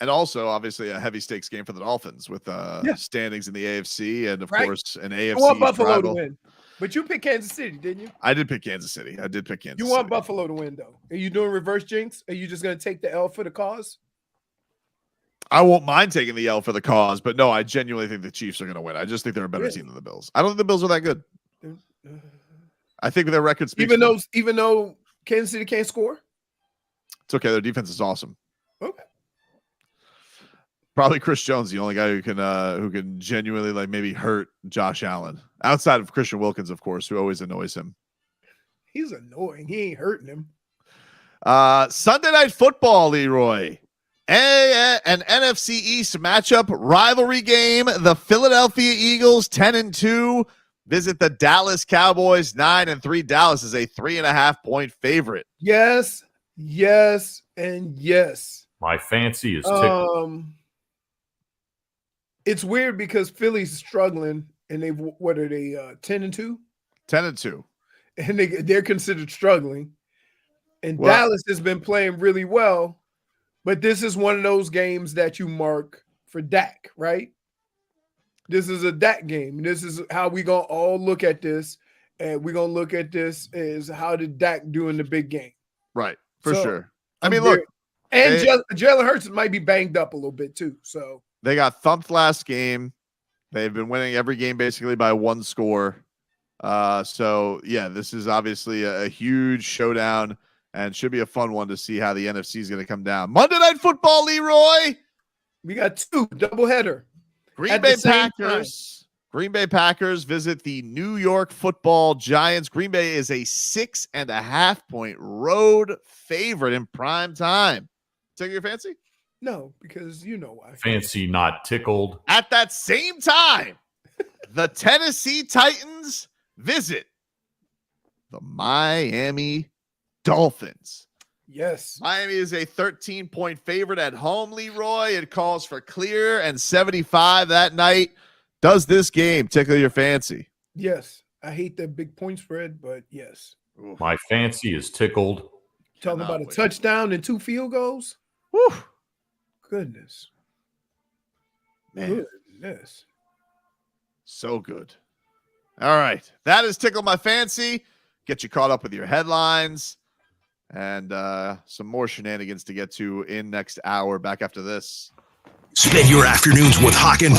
And also, obviously, a heavy stakes game for the Dolphins with standings in the AFC and, of course, an AFC. You want Buffalo rival. to win, but you picked Kansas City, didn't you? I did pick Kansas City. You want Buffalo to win, though. Are you doing reverse jinx? Are you just going to take the L for the cause? I won't mind taking the L for the cause, but no, I genuinely think the Chiefs are going to win. I just think they're a better team than the Bills. I don't think the Bills are that good. I think their record speaks. Even though Kansas City can't score, it's okay. Their defense is awesome. Okay. Probably Chris Jones, the only guy who can genuinely like maybe hurt Josh Allen outside of Christian Wilkins, of course, who always annoys him. he's annoying. He ain't hurting him. Sunday Night Football, Leroy. An NFC East matchup rivalry game. The Philadelphia Eagles 10-2 visit the Dallas Cowboys 9-3. Dallas is a 3.5-point favorite. Yes, and yes. My fancy is tickled. It's weird because Philly's struggling, and what are they? 10-2. 10-2, and they're considered struggling. And Dallas has been playing really well, but this is one of those games that you mark for Dak, right? This is a Dak game. This is how we gonna all look at this, and we're gonna look at this as how did Dak do in the big game, right? For sure. I mean, look, and Jalen Hurts might be banged up a little bit too. So they got thumped last game. They've been winning every game basically by 1 score. So yeah, this is obviously a huge showdown and should be a fun one to see how the NFC is going to come down. Monday Night Football, Leroy. We got 2 doubleheader. Green Bay Packers visit the New York Football Giants. Green Bay is a 6.5-point road favorite in prime time. Take your fancy? No, because you know why. Fancy not tickled. At that same time, the Tennessee Titans visit the Miami Dolphins. Yes. Miami is a 13-point favorite at home, Leroy. It calls for clear and 75 that night. Does this game tickle your fancy? Yes. I hate that big point spread, but yes. My fancy is tickled. Talking about a touchdown and 2 field goals? Whew. Goodness. Man. Goodness. So good. All right. That is Tickle My Fancy. Get you caught up with your headlines and some more shenanigans to get to in next hour. Back after this. Spend your afternoons with Hawk and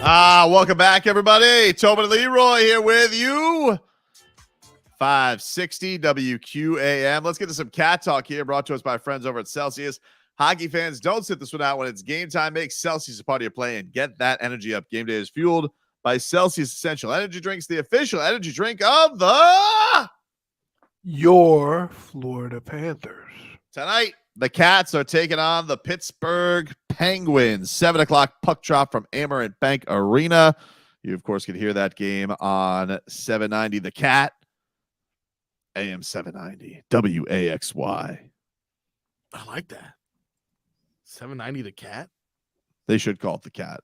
Welcome back, everybody. Tobin and Leroy here with you. 560 WQAM. Let's get to some cat talk here, brought to us by friends over at Celsius. Hockey fans, don't sit this one out when it's game time. Make Celsius a part of your play and get that energy up. Game day is fueled by Celsius Essential Energy Drinks, the official energy drink of your Florida Panthers. Tonight, the Cats are taking on the Pittsburgh Penguins. 7 o'clock puck drop from Amerant Bank Arena. You, of course, can hear that game on 790 The Cat, AM 790, WAXY. I like that. 790 The Cat? They should call it The Cat.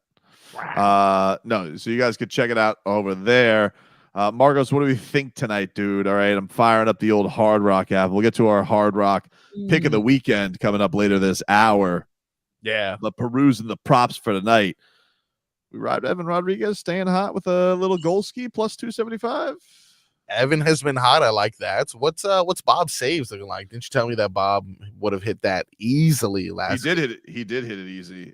No, so you guys could check it out over there. Marcos, what do we think tonight, dude? All right, I'm firing up the old Hard Rock app. We'll get to our Hard Rock pick of the weekend coming up later this hour. Yeah. The perusing the props for tonight. We ride Evan Rodriguez staying hot with a little goal ski plus 275. Evan has been hot. I like that. What's Bob's saves looking like? Didn't you tell me that Bob would have hit that easily last He did hit it easy.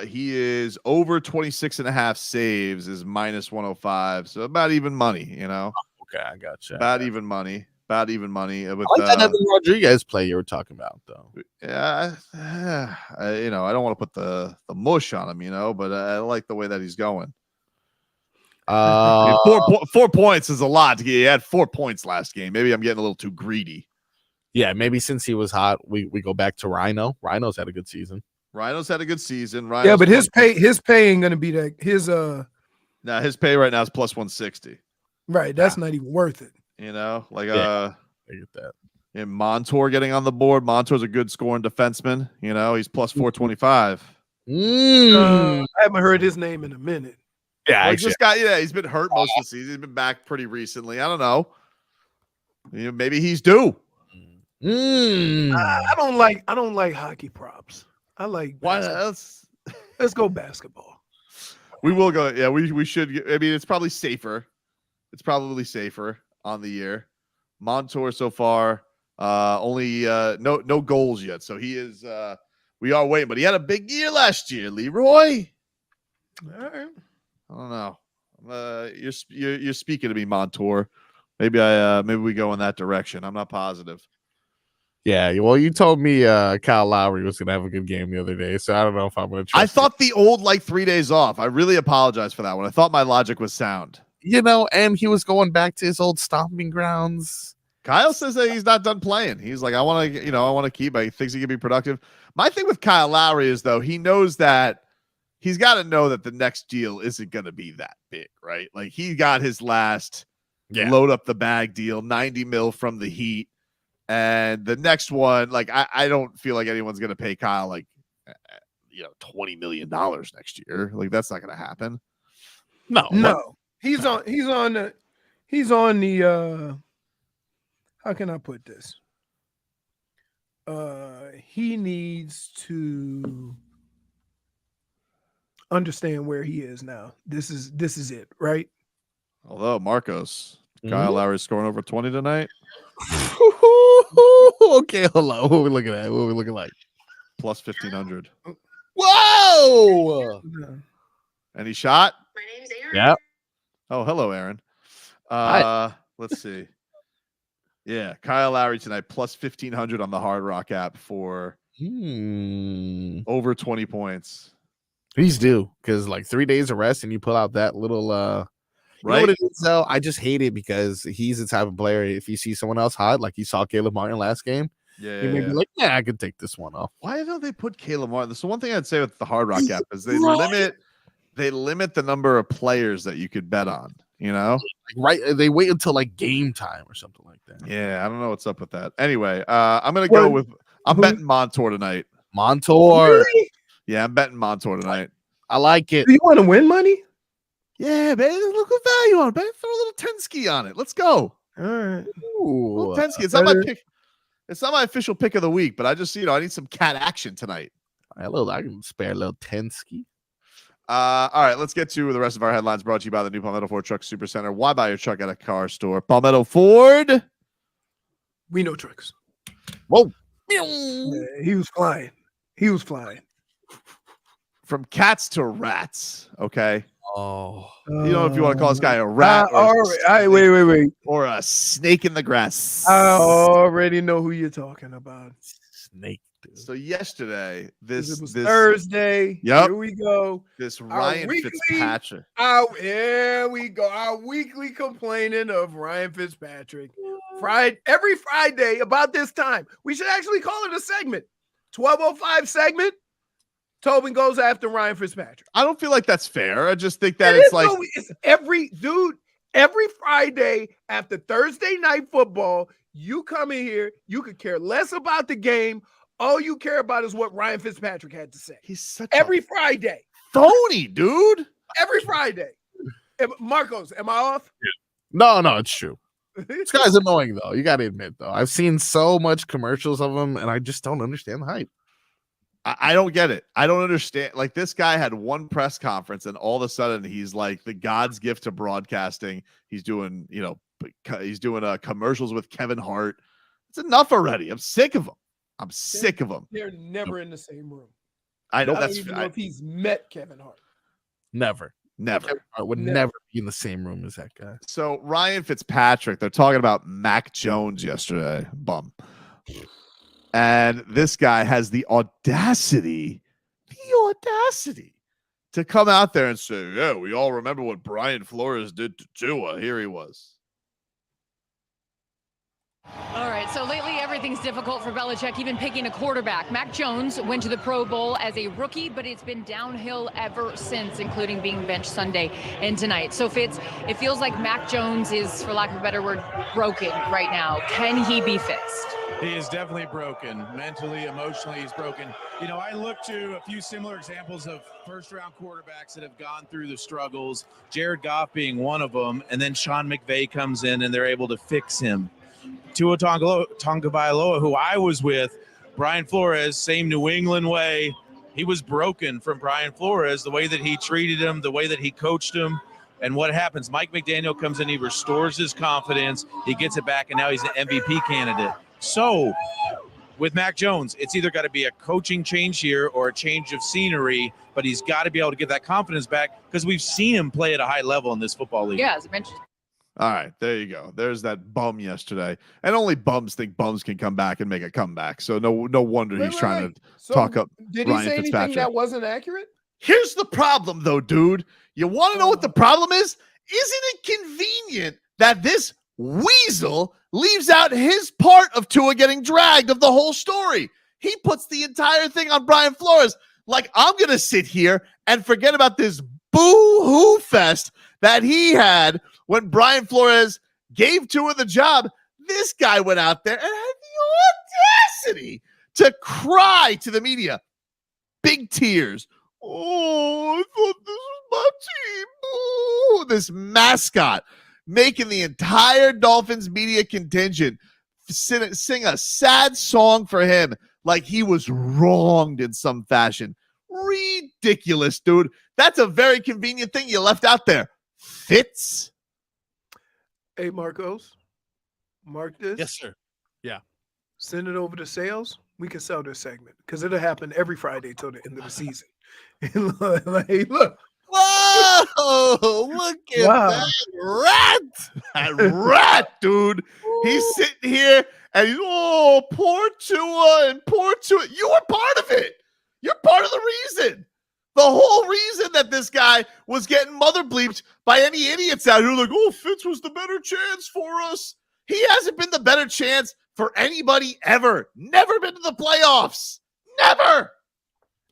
He is over 26.5 saves, is minus 105. So about even money, you know. Okay, I gotcha. About even money. With, I like that Evan Rodriguez play you were talking about, though. Yeah, I don't want to put the mush on him, but I like the way that he's going. 4 points is a lot. He had 4 points last game. Maybe I'm getting a little too greedy. Yeah, maybe since he was hot, we go back to Rhino. Rhino's had a good season. Rhino's had a good season. Yeah, but his pay ain't gonna be that. His pay right now is plus 160. Right, that's not even worth it. I get that. And Montour getting on the board. Montour's a good scoring defenseman. He's plus 425. I haven't heard his name in a minute. Yeah, this guy, he's been hurt most of the season. He's been back pretty recently. I don't know. Maybe he's due. I don't like hockey props. I like let's go basketball. We will go. Yeah, we should. I mean, it's probably safer. It's probably safer on the year. Montour so far only no goals yet. So he is. We are waiting, but he had a big year last year. Leroy. All right. I don't know. You're speaking to me, Montour. Maybe we go in that direction. I'm not positive. Yeah, well, you told me Kyle Lowry was gonna have a good game the other day, so I don't know if I'm gonna trust. I thought the old 3 days off. I really apologize for that one. I thought my logic was sound. And he was going back to his old stomping grounds. Kyle says that he's not done playing. He's like, I want to keep. He thinks he can be productive. My thing with Kyle Lowry is though he knows that. He's got to know that the next deal isn't going to be that big, right? Like he got his last load up the bag deal, 90 mil from the Heat. And the next one, I don't feel like anyone's going to pay Kyle $20 million next year. Like that's not going to happen. No. He's on the how can I put this? He needs to understand where he is now. This is it, right? Although Marcos, Kyle Lowry's scoring over 20 tonight. Okay, hold on. What are we looking at? What are we looking like? Plus 1,500. Whoa! Any shot? My name's Aaron. Yeah. Oh, hello, Aaron. Hi. Let's see. Yeah, Kyle Lowry tonight plus 1,500 on the Hard Rock app for over 20 points. He's due because 3 days of rest and you pull out that little right. You know what it is, though? I just hate it because he's the type of player. If you see someone else hot, like you saw Caleb Martin last game, you may be like, "Yeah, I could take this one off." Why don't they put Caleb Martin? So one thing I'd say with the Hard Rock app is they limit the number of players that you could bet on. Right? They wait until game time or something like that. Yeah, I don't know what's up with that. Anyway, I'm gonna go with betting Montour tonight. Montour. Really? Yeah, I'm betting Montour tonight. I like it. Do you want to win money? Yeah, baby. Look at value on it, baby. Throw a little 10-ski on it. Let's go. All right. Ooh, 10-ski. It's not my pick. It's not my official pick of the week, but I just, I need some cat action tonight. I can spare a little 10-ski. All right, let's get to the rest of our headlines brought to you by the new Palmetto Ford Truck Super Center. Why buy your truck at a car store? Palmetto Ford. We know trucks. Whoa. Yeah, he was flying. From cats to rats, okay? Oh, you know if you want to call this guy a rat or a snake in the grass. I already know who you're talking about. Snake. Dude. So yesterday, this was Thursday. Yep. Here we go. This Ryan Fitzpatrick. Here we go. Our weekly complaining of Ryan Fitzpatrick. Every Friday about this time. We should actually call it a segment. 12:05 segment. Tobin goes after Ryan Fitzpatrick. I don't feel like that's fair. I just think that it's every Friday after Thursday night football, you come in here, you could care less about the game. All you care about is what Ryan Fitzpatrick had to say. He's such every Friday. Phony, dude. Every Friday. Marcos, am I off? Yeah. No, it's true. This guy's annoying, though. You got to admit, though. I've seen so much commercials of him, and I just don't understand the hype. I don't get it. I don't understand. Like, this guy had one press conference, and all of a sudden, he's like the God's gift to broadcasting. He's doing, commercials with Kevin Hart. It's enough already. I'm sick of him. They're never in the same room. I know I don't even know if he's met Kevin Hart. Never. Never. I would never be in the same room as that guy. So Ryan Fitzpatrick, they're talking about Mac Jones yesterday. Bum. And this guy has the audacity to come out there and say, yeah, we all remember what Brian Flores did to Tua. Here he was. All right, so lately everything's difficult for Belichick, even picking a quarterback. Mac Jones went to the Pro Bowl as a rookie, but it's been downhill ever since, including being benched Sunday and tonight. So, Fitz, it feels like Mac Jones is, for lack of a better word, broken right now. Can he be fixed? He is definitely broken. Mentally, emotionally, he's broken. I look to a few similar examples of first-round quarterbacks that have gone through the struggles, Jared Goff being one of them, and then Sean McVay comes in and they're able to fix him. Tua Tagovailoa, who I was with, Brian Flores, same New England way. He was broken from Brian Flores, the way that he treated him, the way that he coached him. And what happens? Mike McDaniel comes in, he restores his confidence, he gets it back, and now he's an MVP candidate. So with Mac Jones, it's either got to be a coaching change here or a change of scenery, but he's got to be able to get that confidence back because we've seen him play at a high level in this football league. Yeah, as I mentioned. All right, there you go. There's that bum yesterday. And only bums think bums can come back and make a comeback. So no wonder he's trying to talk up Did Ryan he say Fitzpatrick. anything that wasn't accurate? Here's the problem, though, dude. You want to know what the problem is? Isn't it convenient that this weasel leaves out his part of Tua getting dragged of the whole story? He puts the entire thing on Brian Flores. Like, I'm going to sit here and forget about this boo-hoo fest that he had when Brian Flores gave Tua the job. This guy went out there and had the audacity to cry to the media. Big tears. Oh, I thought this was my team. Oh, this mascot making the entire Dolphins media contingent sing a sad song for him like he was wronged in some fashion. Ridiculous, dude. That's a very convenient thing you left out there. Fitz. Hey, Marcos, mark this. Yes, sir. Yeah. Send it over to sales. We can sell this segment because it'll happen every Friday till the end of the season. Look. Whoa, look at that rat, dude. He's sitting here and he's, poor Tua and poor Tua. You were part of it. You're part of the reason. The whole reason that this guy was getting mother bleeped by any idiots out here like, Fitz was the better chance for us. He hasn't been the better chance for anybody ever. Never been to the playoffs. Never.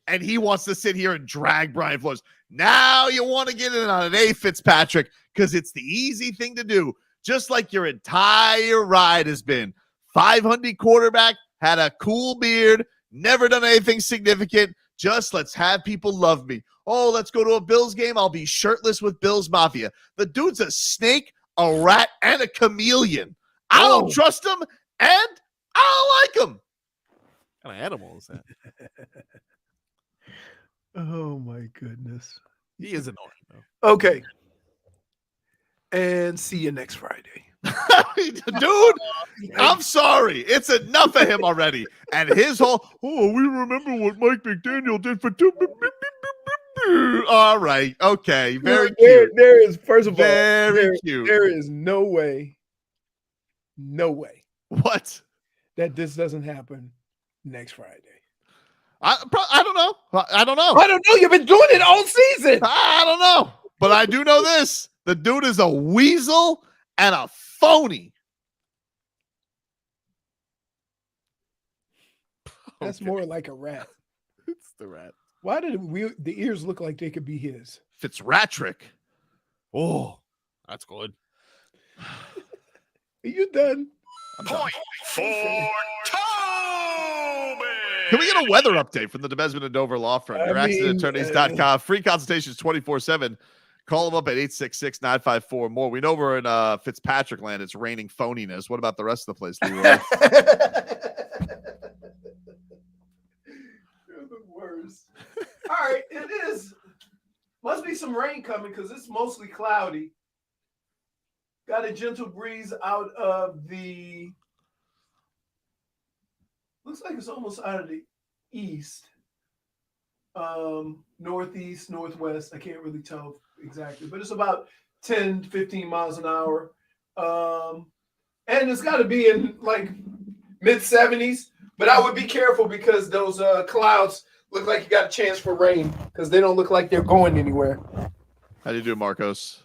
And he wants to sit here and drag Brian Flores. Now you want to get in on an Fitzpatrick because it's the easy thing to do. Just like your entire ride has been. 500 quarterback, had a cool beard, never done anything significant. Just let's have people love me. Oh, let's go to a Bills game. I'll be shirtless with Bills Mafia. The dude's a snake, a rat, and a chameleon. I don't trust him, and I don't like him. What kind of animal is that? Oh, my goodness. He is annoying, though. Okay. And see you next Friday. Dude, I'm sorry. It's enough of him already. And his whole, we remember what Mike McDaniel did for two. All right. Okay. Very There, cute. there is, first of all, Very cute. there is no way What? that this doesn't happen next Friday. I don't know. I don't know. I don't know. You've been doing it all season. I don't know. But I do know this. The dude is a weasel and a phony. That's more like a rat. It's the rat. Why did the ears look like they could be his? Fitzratrick. Oh, that's good. Are you done? Point for Tobin. Can we get a weather update from the DeBesman and Dover Law Firm? Your accidentattorneys.com. Free consultations 24/7. Call them up at 866-954-MORE. We know we're in Fitzpatrick land. It's raining phoniness. What about the rest of the place, Leroy? You're the worst. All right, it is. Must be some rain coming because it's mostly cloudy. Got a gentle breeze out of the. Looks like it's almost out of the east. Northeast, northwest. I can't really tell exactly, but it's about 10, 15 miles an hour. And it's got to be in like mid 70s, but I would be careful because those clouds look like you got a chance for rain because they don't look like they're going anywhere. How do you do, Marcos?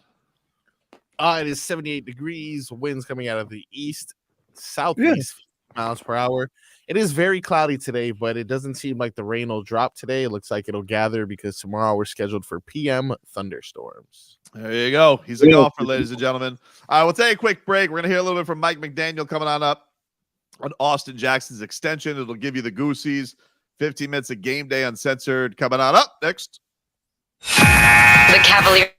It is 78 degrees. Winds coming out of the east, southeast miles per hour. It is very cloudy today, but it doesn't seem like the rain will drop today. It looks like it'll gather because tomorrow we're scheduled for PM thunderstorms. There you go. He's a golfer, ladies and gentlemen. All right, we'll take a quick break. We're going to hear a little bit from Mike McDaniel coming on up on Austin Jackson's extension. It'll give you the Goosies. 15 minutes of game day uncensored coming on up next. The Cavaliers.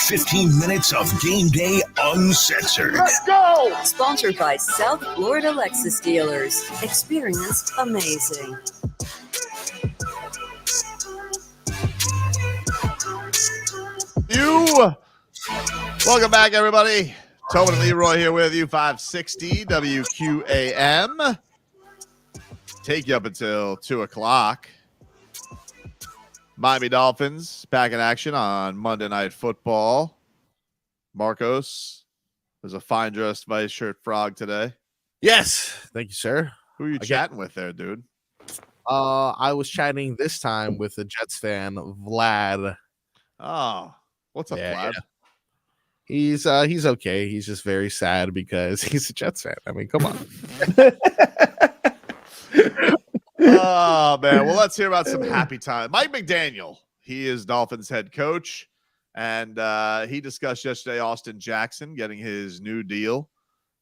15 minutes of game day uncensored. Let's go! Sponsored by South Florida Lexus Dealers. Experience amazing. Welcome back, everybody. Tobin and Leroy here with you, 560 WQAM. Take you up until 2 o'clock. Miami Dolphins back in action on Monday Night Football. Marcos was a fine dressed vice shirt frog today. Yes, thank you, sir. Who are you chatting with there, dude? I was chatting this time with a Jets fan, Vlad. Oh, what's up, Vlad? Yeah. He's okay. He's just very sad because he's a Jets fan. I mean, come on. Oh, man. Well, let's hear about some happy time. Mike McDaniel, he is Dolphins head coach, and he discussed yesterday Austin Jackson getting his new deal.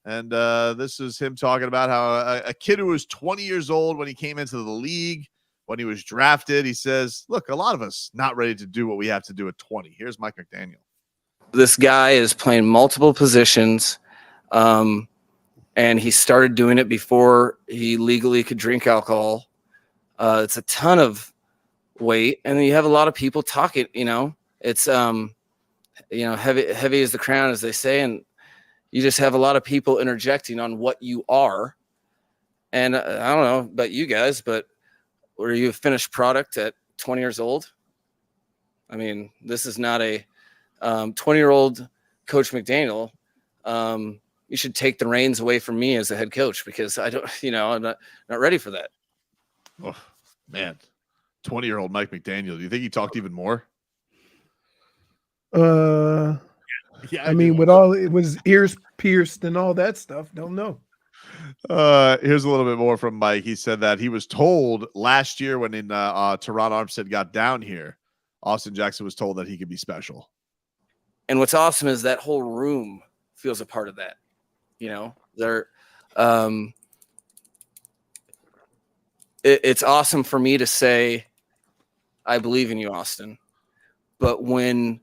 And this is him talking about how a kid who was 20 years old when he came into the league, when he was drafted, he says, look, a lot of us not ready to do what we have to do at 20. Here's Mike McDaniel. This guy is playing multiple positions, and he started doing it before he legally could drink alcohol. It's a ton of weight, and then you have a lot of people talking. It's heavy as the crown, as they say, and you just have a lot of people interjecting on what you are. And I don't know about you guys, but were you a finished product at 20 years old? I mean, this is not a 20-year-old Coach McDaniel. You should take the reins away from me as a head coach because I don't, I'm not ready for that. Oh, man. 20-year-old Mike McDaniel. Do you think he talked even more? I mean, with all it was ears pierced and all that stuff, don't know. Here's a little bit more from Mike. He said that he was told last year when Teron Armstead got down here, Austin Jackson was told that he could be special. And what's awesome is that whole room feels a part of that. It's awesome for me to say, I believe in you, Austin. But when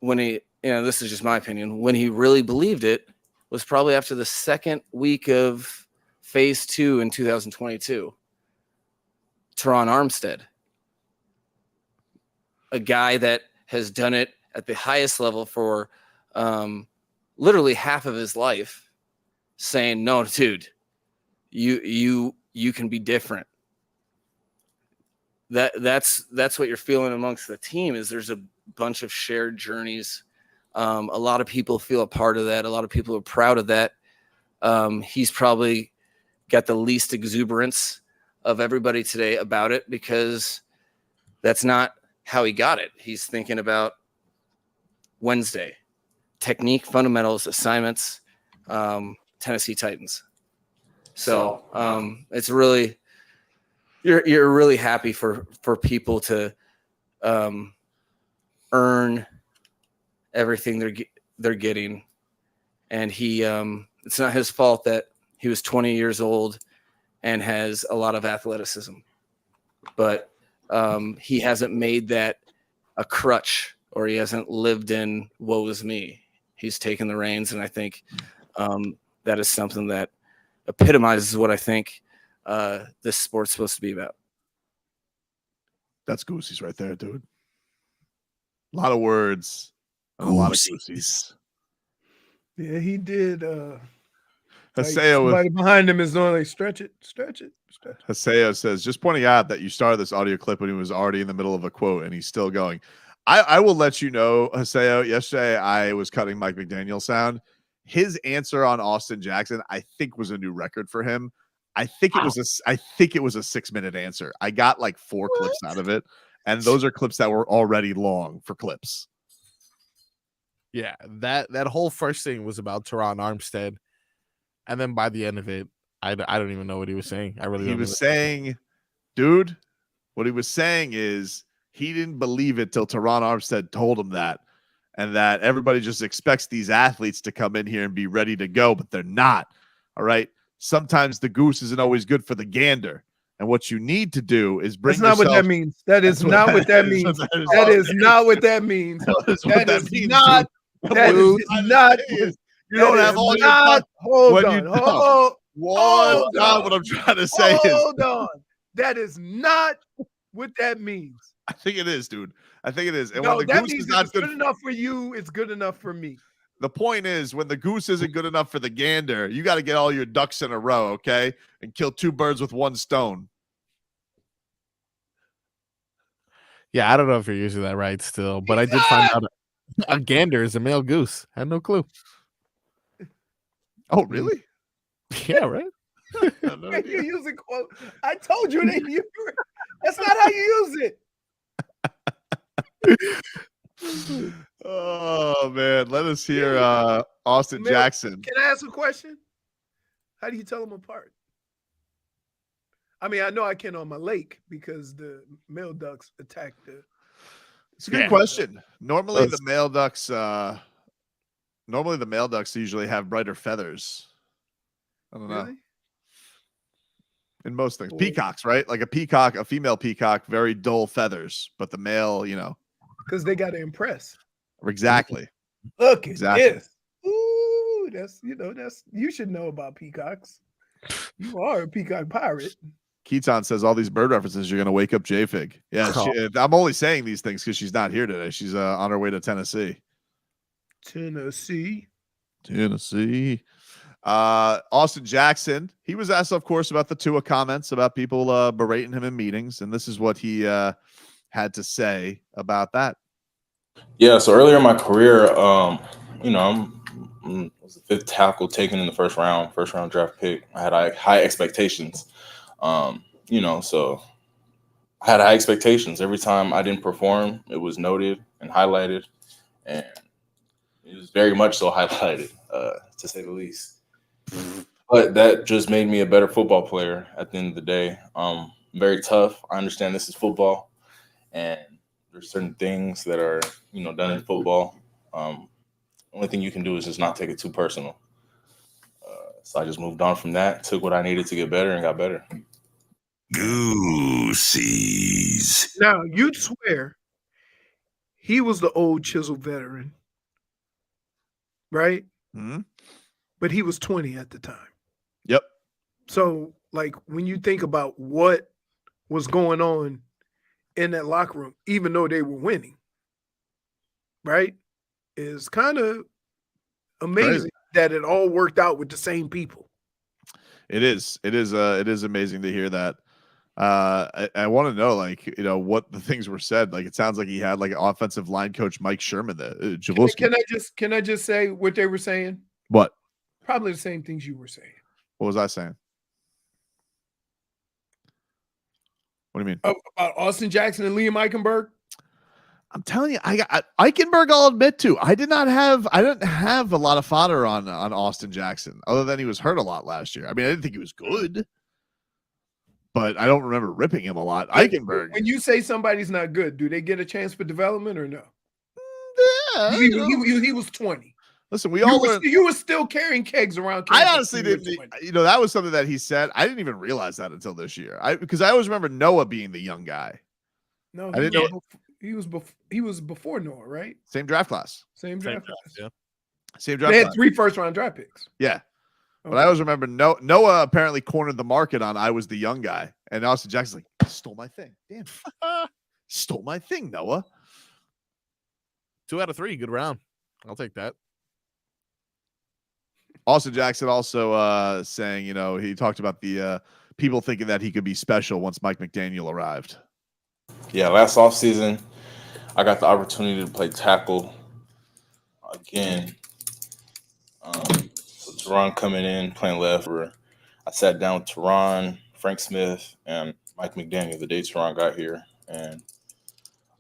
he, this is just my opinion, when he really believed it was probably after the second week of phase 2 in 2022. Teron Armstead, a guy that has done it at the highest level for literally half of his life, saying, no, dude, you can be different. That's what you're feeling amongst the team is there's a bunch of shared journeys. A lot of people feel a part of that. A lot of people are proud of that. He's probably got the least exuberance of everybody today about it because that's not how he got it. He's thinking about Wednesday, technique, fundamentals, assignments, Tennessee Titans. So it's really, you're really happy for people to earn everything they're getting. And he, it's not his fault that he was 20 years old and has a lot of athleticism, but he hasn't made that a crutch or he hasn't lived in woe is me. He's taken the reins. And I think that is something that epitomizes what I think this sport's supposed to be about. That's Goosey's right there, dude. A lot of words. A lot of Goosey's. Yeah, he did. Somebody behind him is only stretch it. Haseo says, just pointing out that you started this audio clip when he was already in the middle of a quote and he's still going. I will let you know, Haseo, yesterday I was cutting Mike McDaniel sound. His answer on Austin Jackson, I think, was a new record for him. I think it was a 6-minute answer. I got like 4 clips out of it, and those are clips that were already long for clips. Yeah, that whole first thing was about Teron Armstead, and then by the end of it, I don't even know what he was saying. He was saying, dude, what he was saying is he didn't believe it till Teron Armstead told him that, and that everybody just expects these athletes to come in here and be ready to go, but they're not. All right. Sometimes the goose isn't always good for the gander. And what you need to do is bring That's not yourself. what that means. That is not what that means. That is not what that means. That is not. That is not. You don't have all your not. Hold on. What I'm trying to say is. Hold on. That is not what that means. I think it is, dude. I think it is. And No, when the that goose means is not it's good enough for you, it's good enough for me. The point is, when the goose isn't good enough for the gander, you got to get all your ducks in a row, okay? And kill two birds with one stone. Yeah, I don't know if you're using that right still, but I did find out a gander is a male goose. I had no clue. Oh, really? Yeah, right? You're using quote. I told you that that's not how you use it. Oh, man. Let us hear Austin Jackson. Can I ask a question? How do you tell them apart? I mean, I know I can't on my lake because the male ducks attack the. It's a good question. Normally, the male ducks usually have brighter feathers. I don't know. Really? In most things, peacocks, right? Like a female peacock, very dull feathers, but the male, because they got to impress. Exactly. Look at this. Ooh, that's you should know about peacocks. You are a peacock pirate. Keaton says all these bird references, you're going to wake up J-Fig. Yeah, I'm only saying these things because she's not here today. She's on her way to Tennessee. Tennessee. Austin Jackson, he was asked, of course, about the Tua comments about people berating him in meetings, and this is what he had to say about that. Yeah, so earlier in my career, I was the fifth tackle taken in the first round draft pick. I had high expectations. So I had high expectations. Every time I didn't perform, it was noted and highlighted, and it was very much so highlighted, to say the least. But that just made me a better football player at the end of the day. Very tough. I understand this is football, and there's certain things that are, done in football. Only thing you can do is just not take it too personal. So I just moved on from that, took what I needed to get better, and got better. Goosies. Now, you'd swear he was the old chiseled veteran, right? Mm-hmm. But he was 20 at the time. Yep. So, like, when you think about what was going on in that locker room, even though they were winning, right, is kind of amazing that it all worked out with the same people. It is amazing to hear that. I want to know, what the things were said. Like, it sounds like he had like offensive line coach Mike Sherman there. Can I just say what they were saying? What? Probably the same things you were saying. What was I saying? What do you mean? About Austin Jackson and Liam Eichenberg? I'm telling you, I got Eichenberg. I'll admit to, I didn't have a lot of fodder on Austin Jackson, other than he was hurt a lot last year. I mean, I didn't think he was good, but I don't remember ripping him a lot. Eichenberg. When you say somebody's not good, do they get a chance for development or no? Yeah, he was 20. Listen, you were still carrying kegs around. I honestly didn't. That was something that he said. I didn't even realize that until this year. Because I always remember Noah being the young guy. No, I didn't know he was before Noah, right? Same draft class. Same draft class. Yeah. Same draft. They had class. 3 first-round draft picks. Yeah, but I always remember Noah apparently cornered the market on I was the young guy, and Austin Jackson's like, stole my thing. Damn, stole my thing, Noah. 2 out of 3, good round. I'll take that. Austin Jackson also saying, he talked about the people thinking that he could be special once Mike McDaniel arrived. Yeah, last offseason, I got the opportunity to play tackle again. So Teron coming in, playing left. I sat down with Teron, Frank Smith, and Mike McDaniel the day Teron got here. And,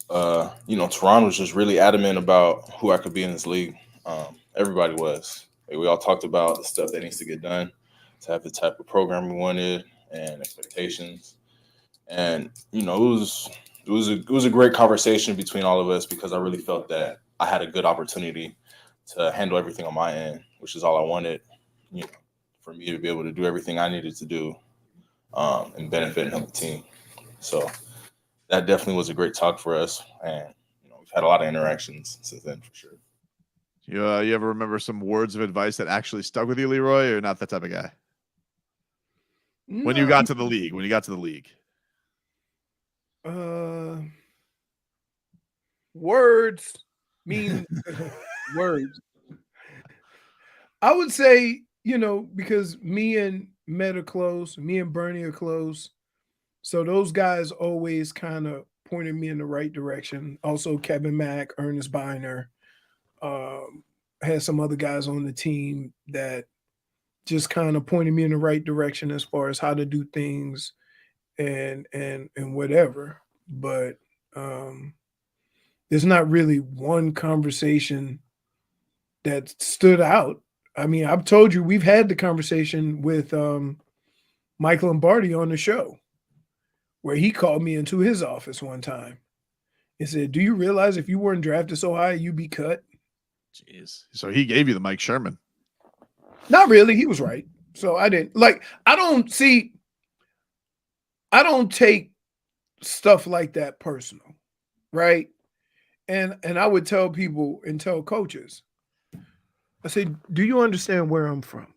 Teron was just really adamant about who I could be in this league. Everybody was. We all talked about the stuff that needs to get done to have the type of program we wanted and expectations. And, it was a great conversation between all of us because I really felt that I had a good opportunity to handle everything on my end, which is all I wanted, for me to be able to do everything I needed to do and benefiting of the team. So that definitely was a great talk for us, and we've had a lot of interactions since then for sure. You ever remember some words of advice that actually stuck with you, Leroy, or not that type of guy? When you got to the league, Words mean words. I would say, because me and Met are close, me and Bernie are close. So those guys always kind of pointed me in the right direction. Also, Kevin Mack, Ernest Biner, had some other guys on the team that just kind of pointed me in the right direction as far as how to do things and whatever. But there's not really one conversation that stood out. I mean, I've told you we've had the conversation with Mike Lombardi on the show where he called me into his office one time and said, "Do you realize if you weren't drafted so high, you'd be cut?" Jeez. So he gave you the Mike Sherman. Not really. He was right. So I didn't I don't take stuff like that personal, right? And I would tell people and tell coaches, I say, "Do you understand where I'm from?"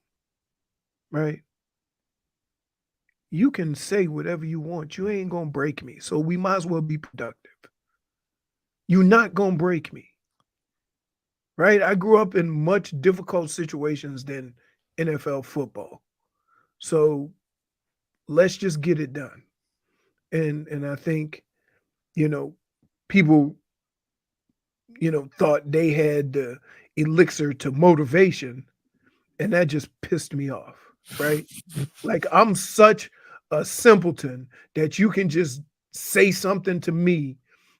Right? You can say whatever you want. You ain't gonna break me. So we might as well be productive. You're not gonna break me. Right? I grew up in much difficult situations than NFL football. So let's just get it done. And I think, people, thought they had the elixir to motivation, and that just pissed me off, right? Like I'm such a simpleton that you can just say something to me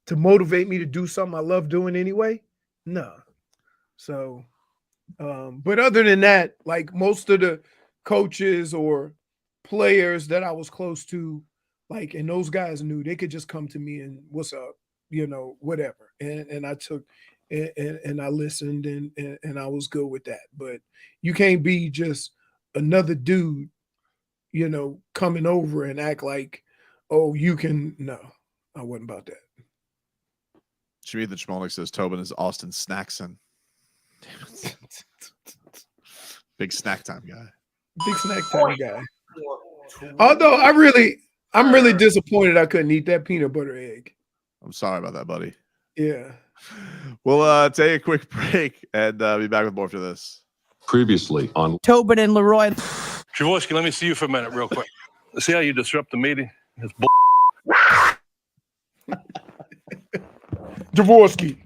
to motivate me to do something I love doing anyway. No. So, but other than that, like most of the coaches or players that I was close to, like, and those guys knew they could just come to me and what's up, whatever. And I took and I listened and I was good with that. But you can't be just another dude, coming over and act like, oh, you can. No, I wasn't about that. Shmee the Schmolnik says Tobin is Austin Snackson. Big snack time guy. Big snack time guy. Although I'm really disappointed I couldn't eat that peanut butter egg. I'm sorry about that, buddy. Yeah. We'll take a quick break and be back with more after this. Previously on Tobin and Leroy. Jaworski, let me see you for a minute, real quick. See how you disrupt the meeting? It's Jaworski.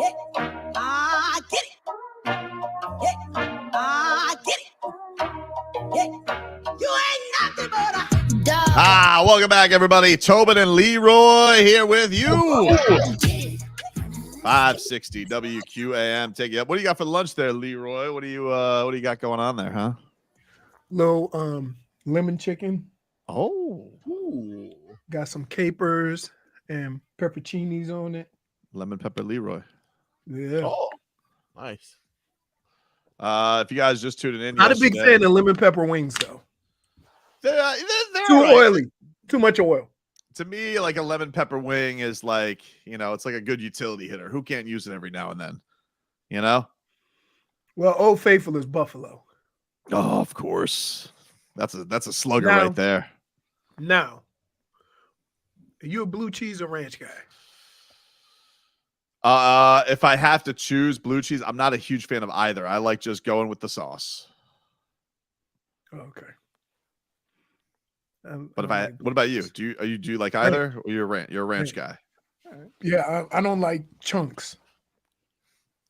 I get it. Yeah, I get it. Yeah, you ain't nothing but a dog. Welcome back, everybody. Tobin and Leroy here with you. 560 WQAM. Take you up. What do you got for lunch there, Leroy? What do you got going on there, huh? Little lemon chicken. Oh. Ooh. Got some capers and pepperoncinis on it. Lemon pepper Leroy. Yeah. Oh, nice. If you guys just tuned in, Not a big fan of lemon pepper wings, though. They're Too all right. oily. Too much oil. To me, like a lemon pepper wing is like, it's like a good utility hitter. Who can't use it every now and then? Well, Old Faithful is buffalo. Oh, of course. That's a slugger Now- right there. Now, are you a blue cheese or ranch guy? If I have to choose blue cheese, I'm not a huge fan of either. I like just going with the sauce. Okay. But what about you? Do you like either, or you're a ranch guy? Yeah, I don't like chunks.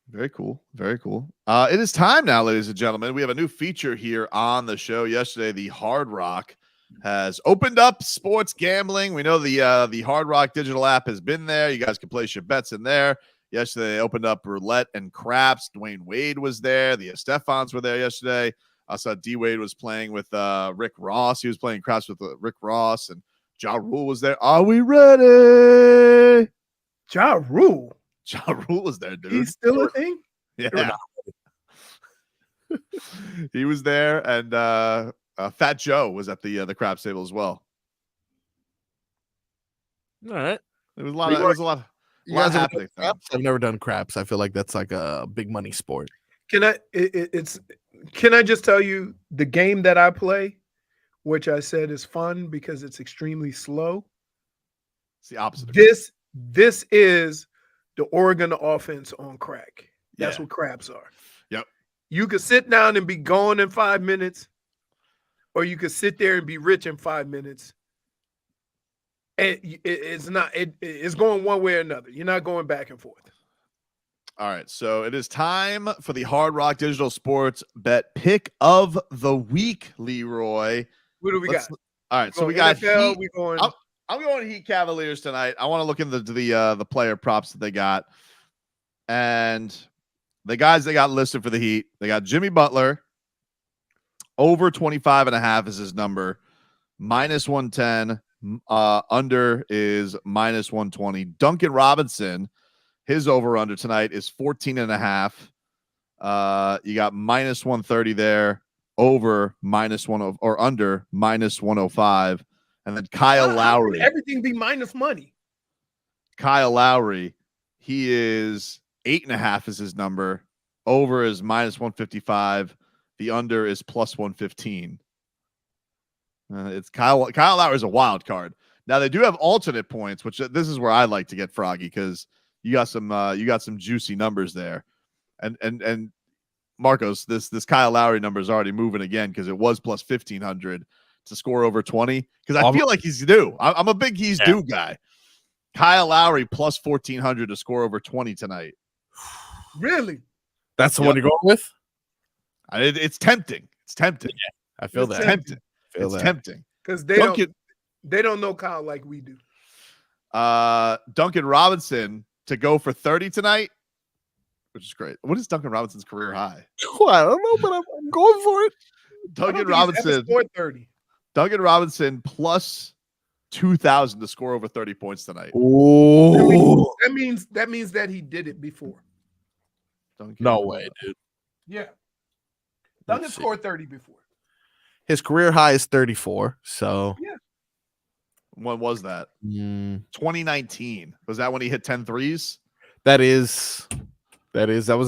Very cool. Very cool. It is time now, ladies and gentlemen. We have a new feature here on the show. Yesterday, the Hard Rock has opened up sports gambling. We know the Hard Rock digital app has been there. You guys can place your bets in there. Yesterday, they opened up roulette and craps. Dwayne Wade was there. The Estefans were there yesterday. I saw D Wade was playing with Rick Ross. He was playing craps with Rick Ross, and Ja Rule was there. Are we ready? Ja Rule. Ja Rule was there, dude. He's still a thing? Yeah. He was there, and Fat Joe was at the craps table as well. All right. There was a lot happening. Craps? I've never done craps. I feel like that's like a big money sport. Can I just tell you the game that I play, which I said is fun because it's extremely slow. It's the opposite. This is the Oregon offense on crack. That's what craps are. Yep. You could sit down and be gone in 5 minutes, or you could sit there and be rich in 5 minutes. And it's going one way or another. You're not going back and forth. All right, so it is time for the Hard Rock Digital Sports Bet Pick of the Week, Leroy. What do we got? All right, so we got NFL, Heat. we going. I'm going Heat Cavaliers tonight. I want to look into the player props that they got, and the guys they got listed for the Heat. They got Jimmy Butler, over 25.5 is his number, -110. Under is -120. Duncan Robinson. His over-under tonight is 14.5. You got -130 there, over -1 or under -105, and then Kyle Lowry. Everything be minus money. Kyle Lowry, he is 8.5 is his number. Over is -155. The under is +115. It's Kyle Lowry is a wild card. Now they do have alternate points, which this is where I like to get froggy because you got some juicy numbers there, and Marcos, this Kyle Lowry number is already moving again because it was +1,500 to score over 20. Because I feel like he's due. I'm a big he's due guy. Kyle Lowry +1,400 to score over 20 tonight. Really? That's the one you're going with? It's tempting. It's tempting. Yeah, I feel it's that. Tempting. Feel it's that. tempting because they don't know Kyle like we do. Duncan Robinson to go for 30 tonight, which is great. What is Duncan Robinson's career high? Well, I don't know, but I'm going for it. Duncan Robinson scored 30. Duncan Robinson +2,000 to score over 30 points tonight. Oh, that means that he did it before. No way, dude. Yeah, Duncan scored 30 before. His career high is 34. So yeah. When was that? 2019. Was that when he hit 10 threes? That was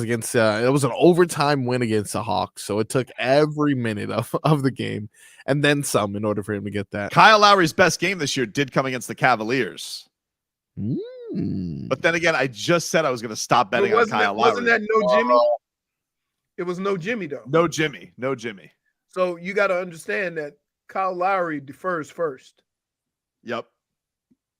against it was an overtime win against the Hawks. So it took every minute of the game and then some in order for him to get that. Kyle Lowry's best game this year did come against the Cavaliers. But then again, I just said I was going to stop betting on Kyle Lowry. Wasn't that no Jimmy? It was no Jimmy, though. No Jimmy. So you got to understand that Kyle Lowry defers first. Yep.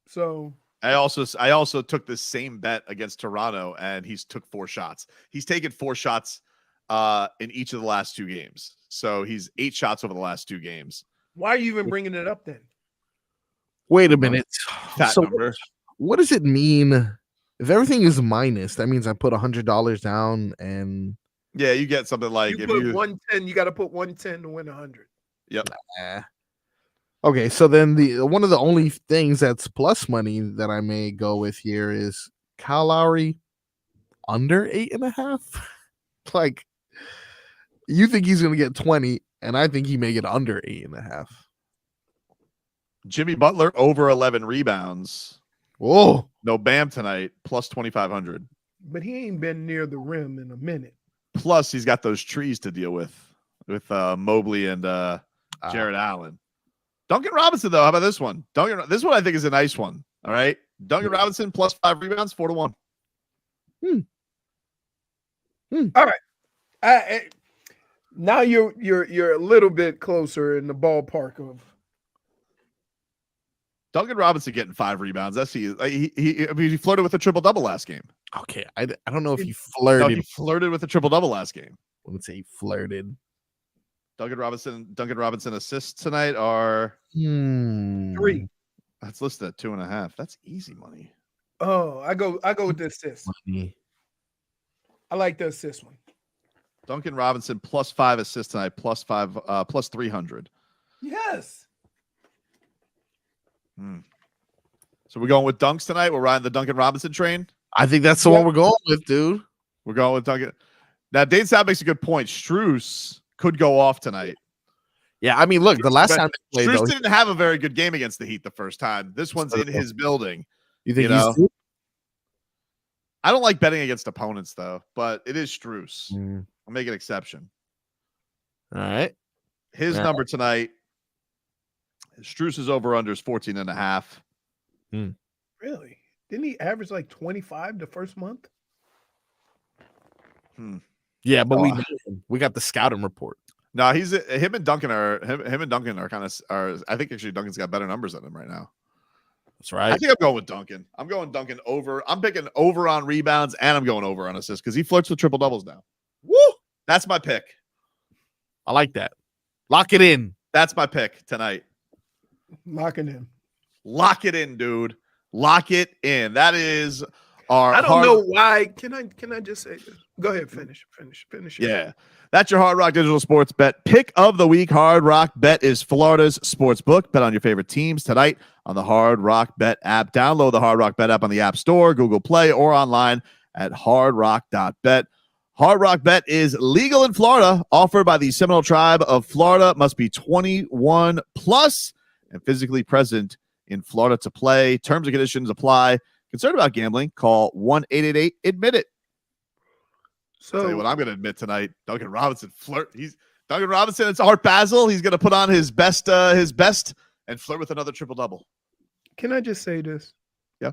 So I also took the same bet against Toronto, and he's took 4 shots. He's taken 4 shots in each of the last 2 games. So he's 8 shots over the last 2 games. Why are you even bringing it up then? Wait a minute. Fat number. What does it mean? If everything is minus, that means I put $100 down, and yeah, you get something like you put 110. You got to put 110 to win 100. Yep. Okay, so then one of the only things that's plus money that I may go with here is Kyle Lowry under 8.5. Like, you think he's going to get 20, and I think he may get under 8.5. Jimmy Butler over 11 rebounds. Whoa. No Bam tonight, plus 2,500. But he ain't been near the rim in a minute. Plus, he's got those trees to deal with Mobley and Jared Allen. Duncan Robinson, though, how about this one? This one I think is a nice one. All right. Duncan Robinson plus 5 rebounds, 4-1. All right. Now you're a little bit closer in the ballpark of Duncan Robinson getting 5 rebounds. That's he flirted with a triple-double last game. Okay, I don't know if he flirted. No, he flirted with a triple-double last game. I wouldn't say he flirted. Duncan Robinson assists tonight are 3. That's listed at 2.5. That's easy money. Oh, I go with the assist. I like the assist one. Duncan Robinson plus 5 assists tonight, plus 300. Yes. So we're going with dunks tonight. We're riding the Duncan Robinson train. I think that's the one we're going with, dude. We're going with Duncan. Now, Dane South makes a good point. Strus could go off tonight. Yeah, I mean, look, the last time they played, Strus didn't have a very good game against the Heat the first time. This one's in his building. You think he's good? I don't like betting against opponents, though, but it is Strus. I'll make an exception. All right. His number tonight, Strus's over-under is 14.5. Really? Didn't he average like 25 the first month? Yeah, but we got the scouting report. No, him and Duncan are kind of are. I think actually Duncan's got better numbers than him right now. That's right. I think I'm going with Duncan. I'm going Duncan over. I'm picking over on rebounds, and I'm going over on assists because he flirts with triple doubles now. Woo! That's my pick. I like that. Lock it in. That's my pick tonight. Lock it in. Lock it in, dude. Lock it in. That is our. I don't know why. Can I just say this? Go ahead. Finish. Yeah. That's your Hard Rock Digital Sports Bet pick of the week. Hard Rock Bet is Florida's sports book. Bet on your favorite teams tonight on the Hard Rock Bet app. Download the Hard Rock Bet app on the App Store, Google Play, or online at hardrock.bet. Hard Rock Bet is legal in Florida, offered by the Seminole Tribe of Florida. Must be 21 plus and physically present in Florida to play. Terms and conditions apply. Concerned about gambling? Call 1-888-ADMIT-IT. So, tell you what I'm going to admit tonight. Duncan Robinson flirt. Duncan Robinson. It's Art Basel. He's going to put on his best, and flirt with another triple double. Can I just say this? Yeah.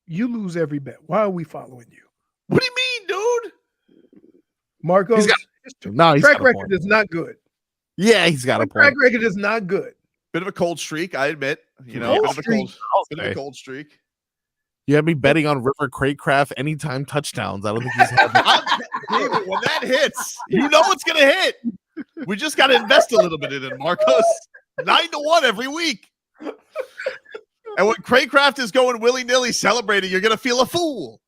You lose every bet. Why are we following you? What do you mean, dude? Marcos, his track record is not good. Yeah, he's got a point. Track record is not good. Bit of a cold streak, I admit. Bit of a cold streak. You had me betting on River Craycraft anytime touchdowns. I don't think he's had David, when that hits, you know it's going to hit. We just got to invest a little bit in it, Marcos. 9-1 every week. And when Craycraft is going willy-nilly celebrating, you're going to feel a fool.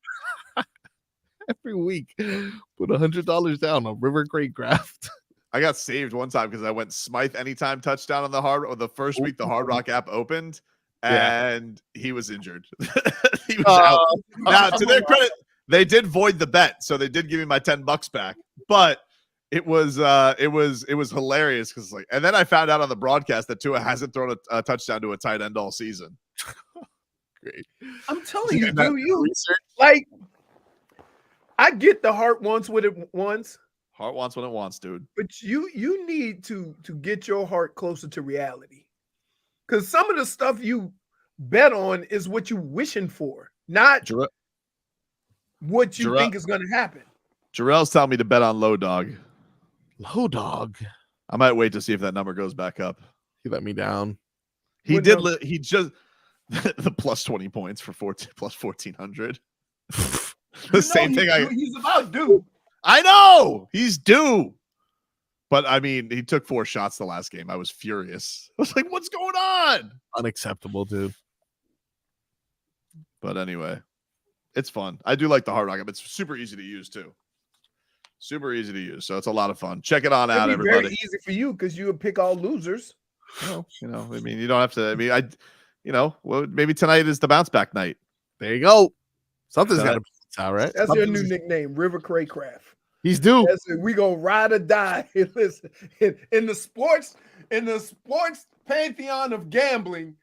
Every week. Put $100 down on River Craycraft. I got saved one time because I went Smythe anytime touchdown on the first week the Hard Rock app opened. And he was injured. He was out. Now, to their credit, they did void the bet, so they did give me my $10 back. But it was hilarious because and then I found out on the broadcast that Tua hasn't thrown a touchdown to a tight end all season. Great. I'm telling you, dude. Like, I get the heart wants what it wants. Heart wants what it wants, dude. But you need to get your heart closer to reality. Because some of the stuff you bet on is what you're wishing for, not what you think is going to happen. Jarrell's telling me to bet on Low Dog. Low Dog? I might wait to see if that number goes back up. He let me down. The the plus 20 points for plus 1400. The same thing. He's about due. I know he's due. But I mean, he took 4 shots the last game. I was furious. I was like, what's going on? Unacceptable, dude. But anyway, it's fun. I do like the Hard Rock app. It's super easy to use too. Super easy to use. So it's a lot of fun. Check it on out, It'd be everybody. very easy for you because you would pick all losers. Well, I mean, you don't have to. I mean, well, maybe tonight is the bounce back night. There you go. Something's got to be out, right? That's your new nickname, River Craycraft. He's due. That's it. We gonna ride or die. Listen, in the sports pantheon of gambling,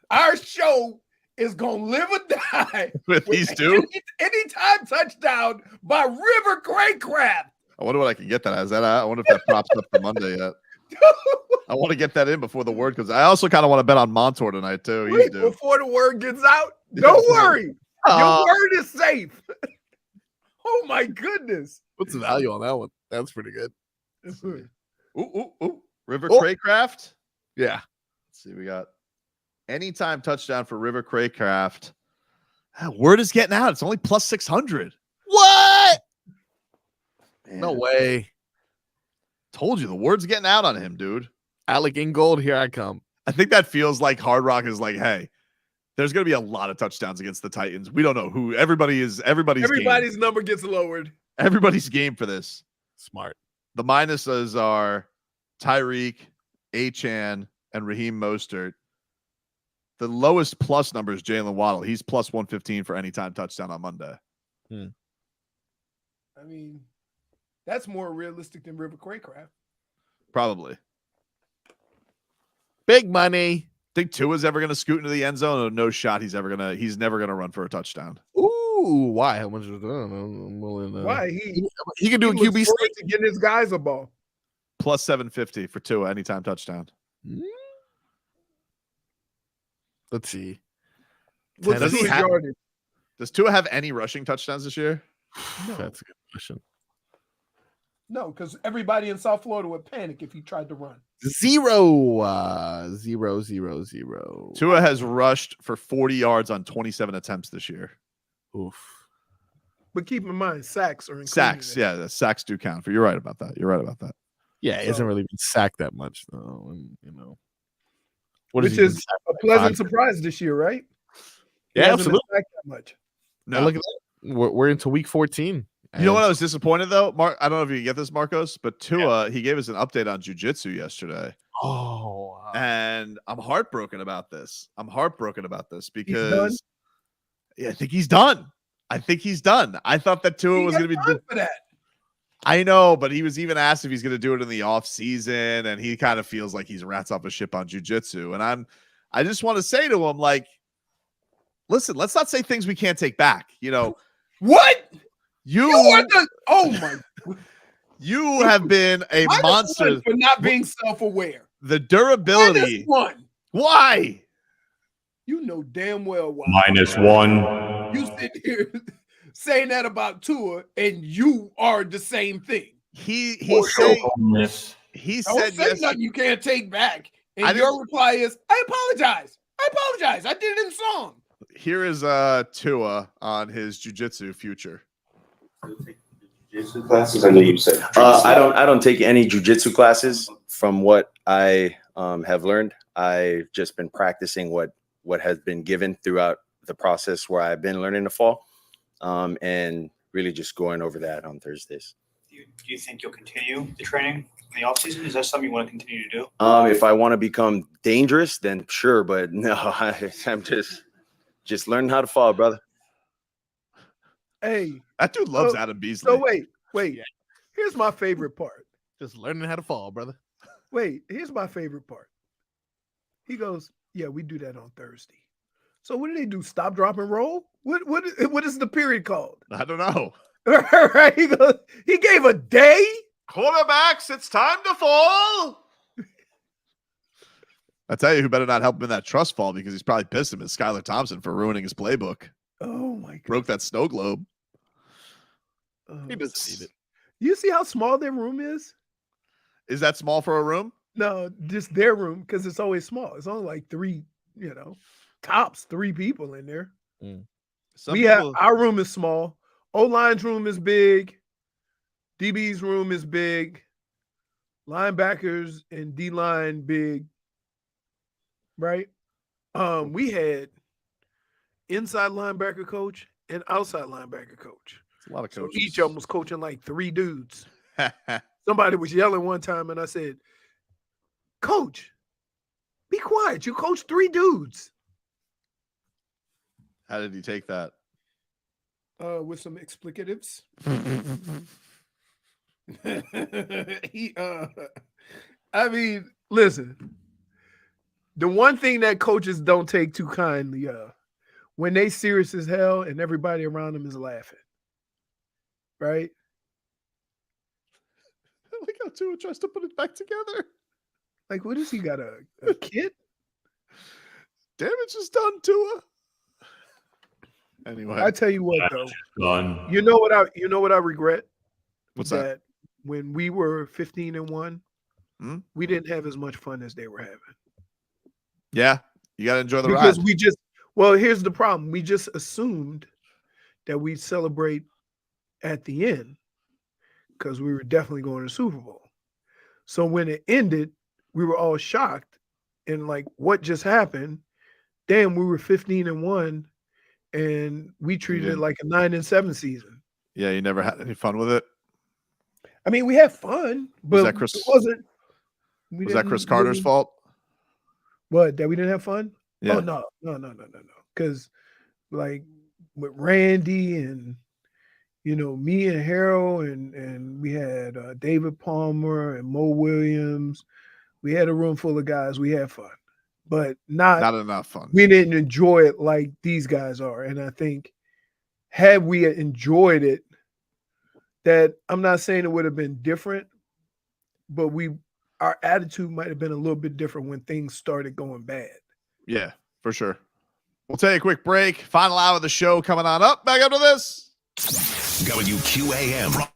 our show is gonna live or die with these two. Anytime touchdown by River Craycraft. I wonder what I can get that as. I wonder if that props up for Monday yet. I want to get that in before the word comes. I also kind of want to bet on Montour tonight too. Wait, before the word gets out, don't worry. Your word is safe. Oh my goodness. What's the value on that one? That's pretty good. Ooh. River Craycraft. Yeah. Let's see. We got anytime touchdown for River Craycraft. Word is getting out. It's only plus 600. What? Man. No way. Told you the word's getting out on him, dude. Alec Ingold, here I come. I think that feels like Hard Rock is like, hey, there's going to be a lot of touchdowns against the Titans. We don't know who. Everybody's game. Number gets lowered. Everybody's game for this. Smart. The minuses are Tyreek, Achane, and Raheem Mostert. The lowest plus number is Jalen Waddle. He's plus 115 for anytime touchdown on Monday. I mean, that's more realistic than River Craycraft. Probably. Big money. Think Tua's ever going to scoot into the end zone? Or no shot. He's never going to run for a touchdown. Ooh, why? How much is that? Why? He can do a QB sneak to get his guys a ball. Plus 750 for Tua anytime touchdown. Let's see. Does Tua have any rushing touchdowns this year? No. That's a good question. No, because everybody in South Florida would panic if he tried to run. 0. Tua has rushed for 40 yards on 27 attempts this year. Oof. But keep in mind, sacks are included. Sacks, yeah, the sacks do count. You're right about that. Yeah, he hasn't really been sacked that much, though. And, which is a pleasant surprise this year, right? Yeah, absolutely. Sacked that much. No, look at that. We're into week 14. You know what I was disappointed though, Mark? I don't know if you can get this, Marcos, but Tua, he gave us an update on jiu-jitsu yesterday. Oh, wow. And I'm heartbroken about this. Because I think he's done. I thought that Tua was going to be for that. I know, but he was even asked if he's going to do it in the off season, and he kind of feels like he's rats off a ship on jiu-jitsu. And I just want to say to him, like, listen, let's not say things we can't take back. What? You have been a monster for not being self-aware. The durability. -1. Why? You know damn well why. -1. You sit here saying that about Tua, and you are the same thing. He Don't said say nothing you can't take back. And your reply is, I apologize. I did it in song. Here is Tua on his jiu-jitsu future. Jiu-jitsu classes? I know you said I don't take any jiu-jitsu classes. From what I have learned, I've just been practicing what has been given throughout the process where I've been learning to fall, and really just going over that on Thursdays. Do you think you'll continue the training in the offseason? Is that something you want to continue to do? If I want to become dangerous, then sure, but no, I'm just learning how to fall, brother. Hey, that dude loves Adam Beasley. So wait. Here's my favorite part. Just learning how to fall, brother. Wait, here's my favorite part. He goes, yeah, we do that on Thursday. So what do they do? Stop, drop, and roll? What is the period called? I don't know. Right? He goes, he gave a day? Quarterbacks, it's time to fall. I tell you who better not help him in that trust fall, because he's probably pissed him at Skylar Thompson for ruining his playbook. Oh my God. Broke that snow globe. He doesn't need it. You see how small their room is? Is that small for a room? No, just their room, because it's always small. It's only like 3, tops 3 people in there. Some We have people, our room is small. O-line's room is big. DB's room is big. Linebackers and D-line big. Right? We had inside linebacker coach and outside linebacker coach. it's a lot of So coaches. each of them was coaching like 3 dudes. Somebody was yelling one time, and I said, "Coach, be quiet. You coach 3 dudes." How did he take that? With some explicatives. I mean, listen. The one thing that coaches don't take too kindly, when they serious as hell and everybody around them is laughing. Right? Look how Tua tries to put it back together. Like, what is he got a kid? Damage is done, Tua. Anyway, I tell you what, though. Done. You know what I regret? What's that? When we were 15-1, we didn't have as much fun as they were having. Yeah, you got to enjoy the Because ride. here's the problem. We just assumed that we'd celebrate at the end because we were definitely going to the Super Bowl. So when it ended, we were all shocked and like, what just happened? Damn, we were 15-1 and we treated it like a 9-7 season. Yeah, you never had any fun with it. I mean, we had fun, but it wasn't. Was that Chris Carter's fault? What, that we didn't have fun? Yeah. Oh, no. Because like with Randy and, me and Harold and we had David Palmer and Mo Williams. We had a room full of guys. We had fun, but not enough fun. We didn't enjoy it like these guys are. And I think had we enjoyed it, that I'm not saying it would have been different, but our attitude might have been a little bit different when things started going bad. Yeah, for sure. We'll take a quick break. Final hour of the show coming on up. Back up to this. WQAM.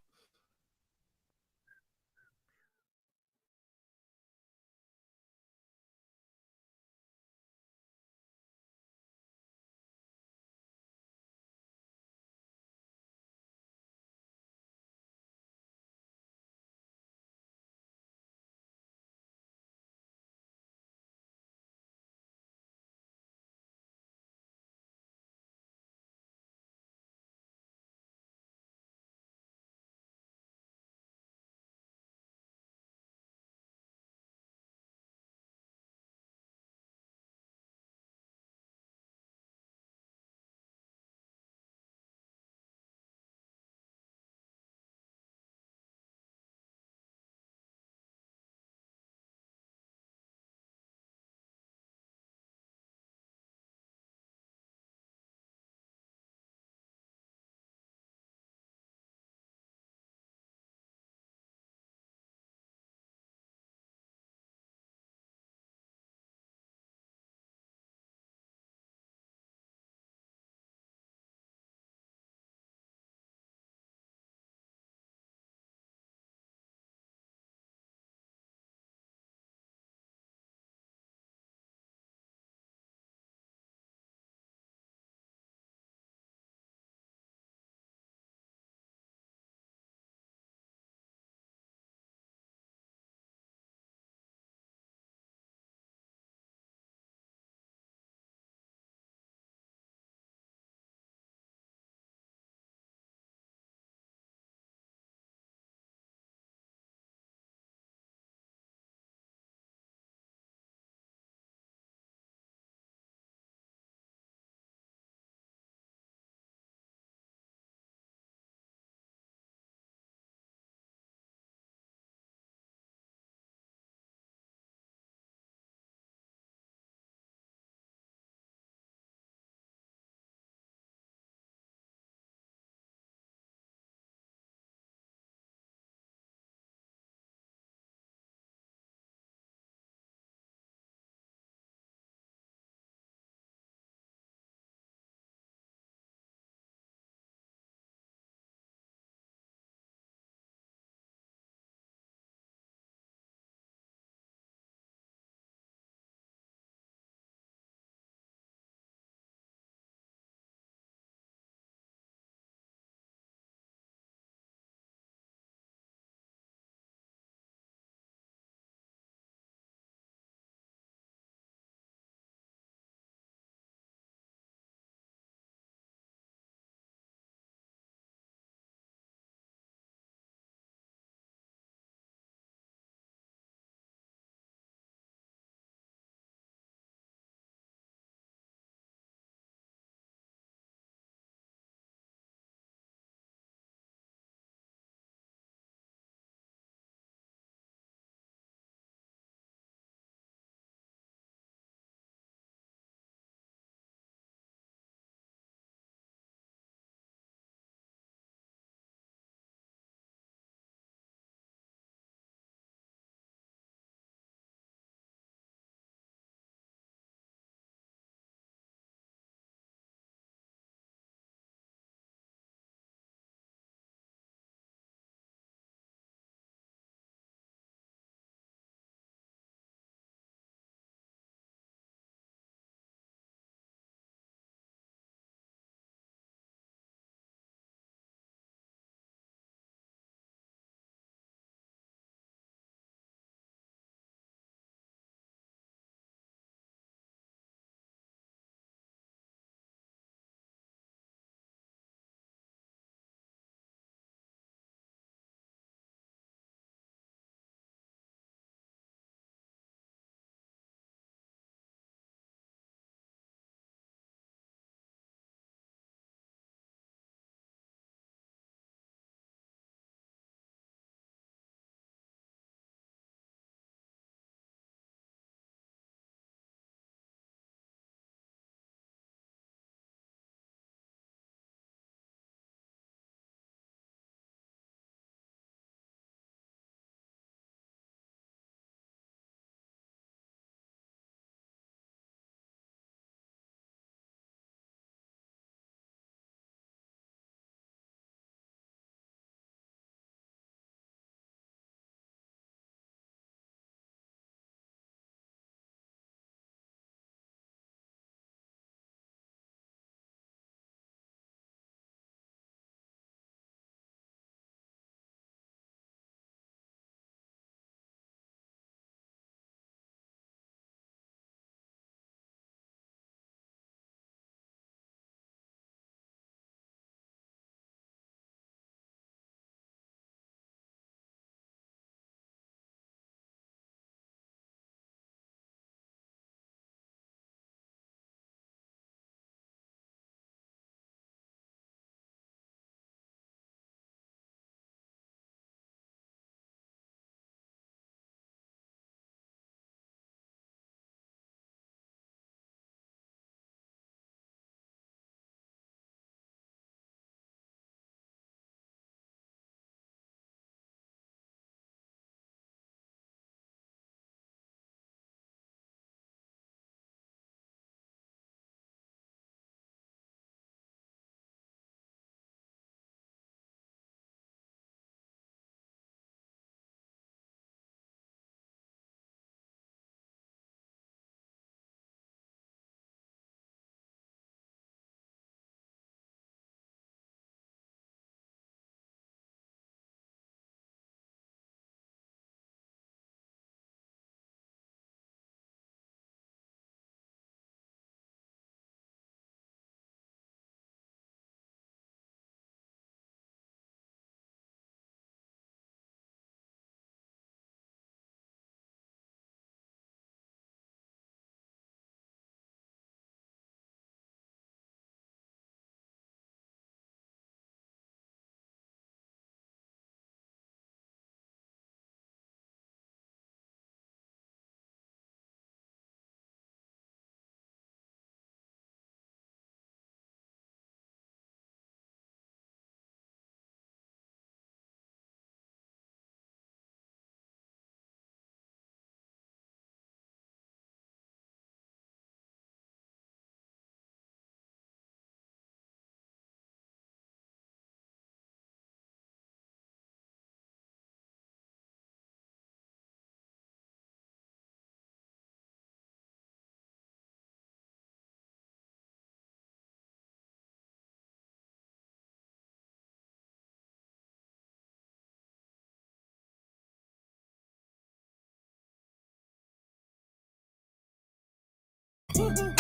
Welcome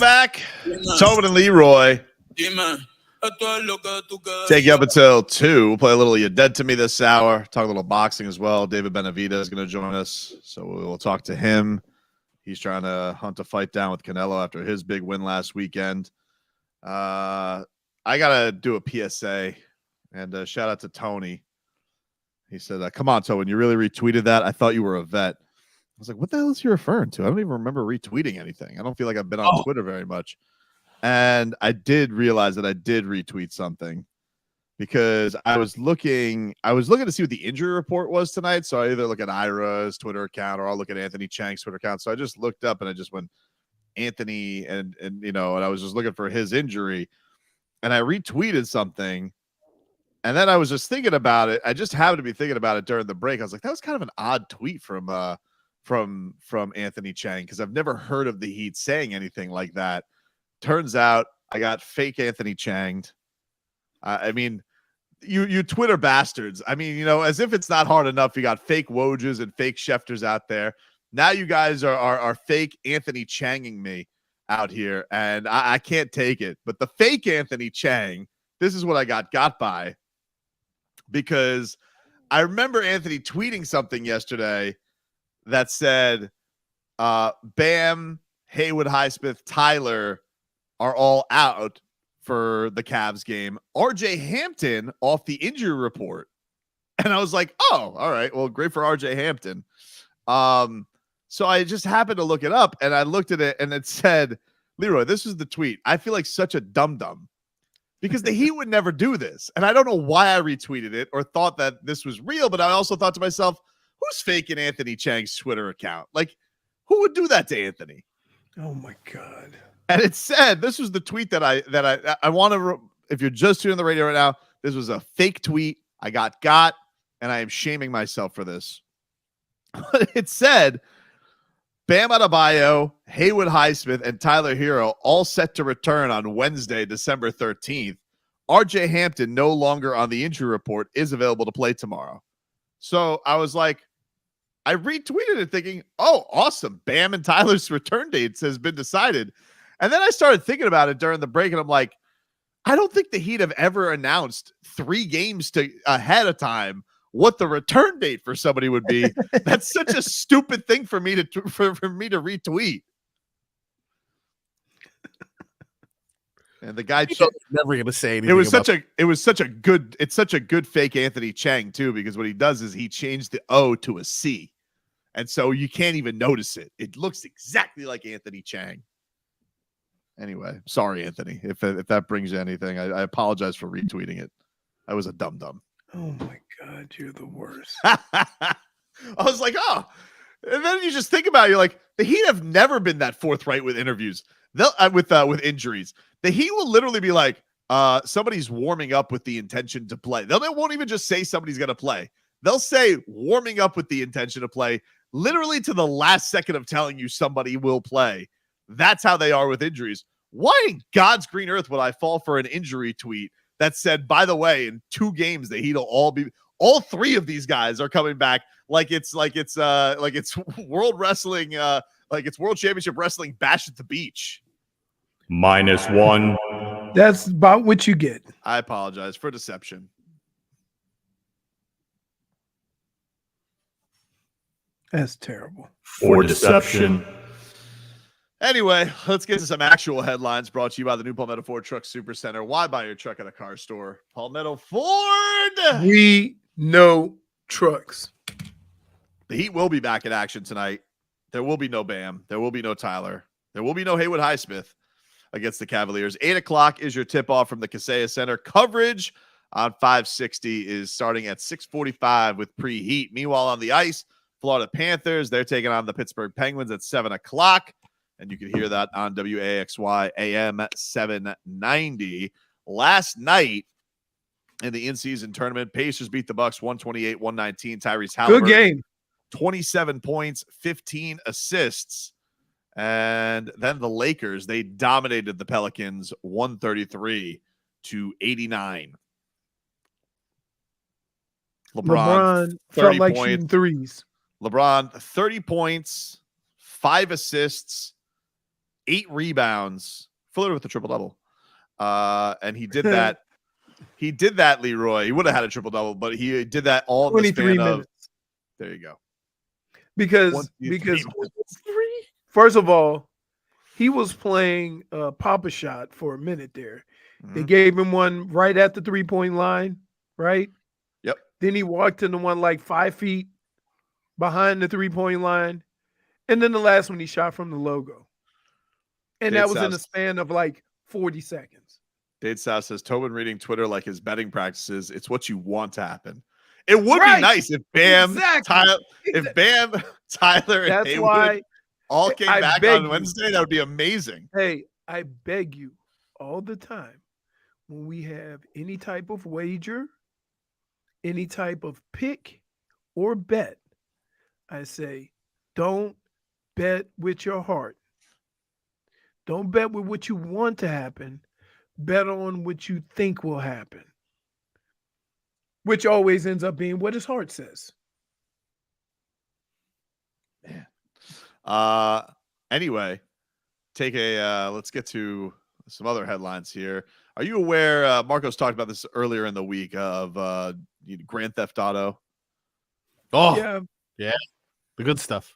back. Tobin and Leroy. Take you up until 2. We'll play a little You Dead to Me this hour. Talk a little boxing as well. David Benavidez is going to join us. So we'll talk to him. He's trying to hunt a fight down with Canelo after his big win last weekend. I got to do a PSA. And shout out to Tony. He said, come on, Tobin, you really retweeted that? I thought you were a vet. I was like, what the hell is he referring to? I don't even remember retweeting anything. I don't feel like I've been on Twitter very much. And I did realize that I did retweet something because I was looking to see what the injury report was tonight. So I either look at Ira's Twitter account or I'll look at Anthony Chang's Twitter account. So I just looked up and I just went Anthony and I was just looking for his injury and I retweeted something. And then I was just thinking about it. I just happened to be thinking about it during the break. I was like, that was kind of an odd tweet from Anthony Chang because I've never heard of the Heat saying anything like that. Turns out I got fake Anthony Changed. I mean, you Twitter bastards. I mean, as if it's not hard enough. You got fake Wojs and fake Schefters out there. Now you guys are fake Anthony Changing me out here, and I can't take it. But the fake Anthony Chang, this is what I got by. Because I remember Anthony tweeting something yesterday that said, Bam, Haywood, Highsmith, Tyler are all out for the Cavs game. RJ Hampton off the injury report. And I was like, oh, all right. Well, great for RJ Hampton. So I just happened to look it up and I looked at it and it said, Leroy, this is the tweet. I feel like such a dum-dum. Because the Heat would never do this. And I don't know why I retweeted it or thought that this was real, but I also thought to myself, who's faking Anthony Chang's Twitter account? Like, who would do that to Anthony? Oh, my God. And it said, this was the tweet that I want to, if you're just hearing the radio right now, this was a fake tweet. I got, and I am shaming myself for this. It said, Bam Adebayo, Haywood Highsmith, and Tyler Hero all set to return on Wednesday, December 13th. RJ Hampton, no longer on the injury report, is available to play tomorrow. So I was like, I retweeted it thinking, oh, awesome. Bam and Tyler's return dates has been decided. And then I started thinking about it during the break, and I'm like, I don't think the Heat have ever announced 3 games ahead of time what the return date for somebody would be. That's such a stupid thing for me to retweet. And the guy never going to say anything. It's such a good fake Anthony Chang too, because what he does is he changed the O to a C. And so you can't even notice it. It looks exactly like Anthony Chang. Anyway, sorry, Anthony. If that brings you anything, I apologize for retweeting it. I was a dum-dum. Oh my God, you're the worst. I was like, oh, and then you just think about it, you're like, the Heat have never been that forthright with interviews. They'll with injuries. The Heat will literally be like, somebody's warming up with the intention to play. They won't even just say somebody's going to play. They'll say warming up with the intention to play, literally to the last second of telling you somebody will play. That's how they are with injuries. Why in God's green earth would I fall for an injury tweet that said, by the way, in 2 games, the Heat will all 3 of these guys are coming back like it's world wrestling, like it's World Championship Wrestling Bash at the Beach. -1. That's about what you get. I apologize for deception. That's terrible. For deception. Anyway, let's get to some actual headlines brought to you by the new Palmetto Ford Truck Supercenter. Why buy your truck at a car store? Palmetto Ford! We know trucks. The Heat will be back in action tonight. There will be no Bam. There will be no Tyler. There will be no Haywood Highsmith against the Cavaliers. 8 o'clock is your tip-off from the Kaseya Center. Coverage on 560 is starting at 6:45 with pre-heat. Meanwhile, on the ice, Florida Panthers, they're taking on the Pittsburgh Penguins at 7 o'clock. And you can hear that on WAXY AM 790. Last night in the in-season tournament, Pacers beat the Bucks 128-119. Tyrese Halliburton. Good game. 27 points, 15 assists. And then the Lakers, they dominated the Pelicans 133-89. LeBron 30 felt like points. shooting threes. LeBron 30 points, 5 assists, 8 rebounds, flirted with a triple double. And he did that. He did that, Leroy. He would have had a triple double, but he did that all in the 23 span minutes. of. There you go. Because 23 first of all, he was playing Papa Shot for a minute there. They gave him one right at the 3-point line, right? Yep. Then he walked into one like 5 feet behind the 3-point line. And then the last one he shot from the logo. And Dade that was in South. the span of like 40 seconds. Dade South says, Tobin reading Twitter like his betting practices. It's what you want to happen. It would be nice if Bam, Tyler, Tyler, and That's Haywood why all came I back beg on you. Wednesday. That would be amazing. Hey, I beg you all the time when we have any type of wager, any type of pick or bet, I say, don't bet with your heart. Don't bet with what you want to happen. Bet on what you think will happen, which always ends up being what his heart says. Anyway, let's get to some other headlines here. Are you aware, Marcos talked about this earlier in the week, of Grand Theft Auto? Oh, yeah. The good stuff.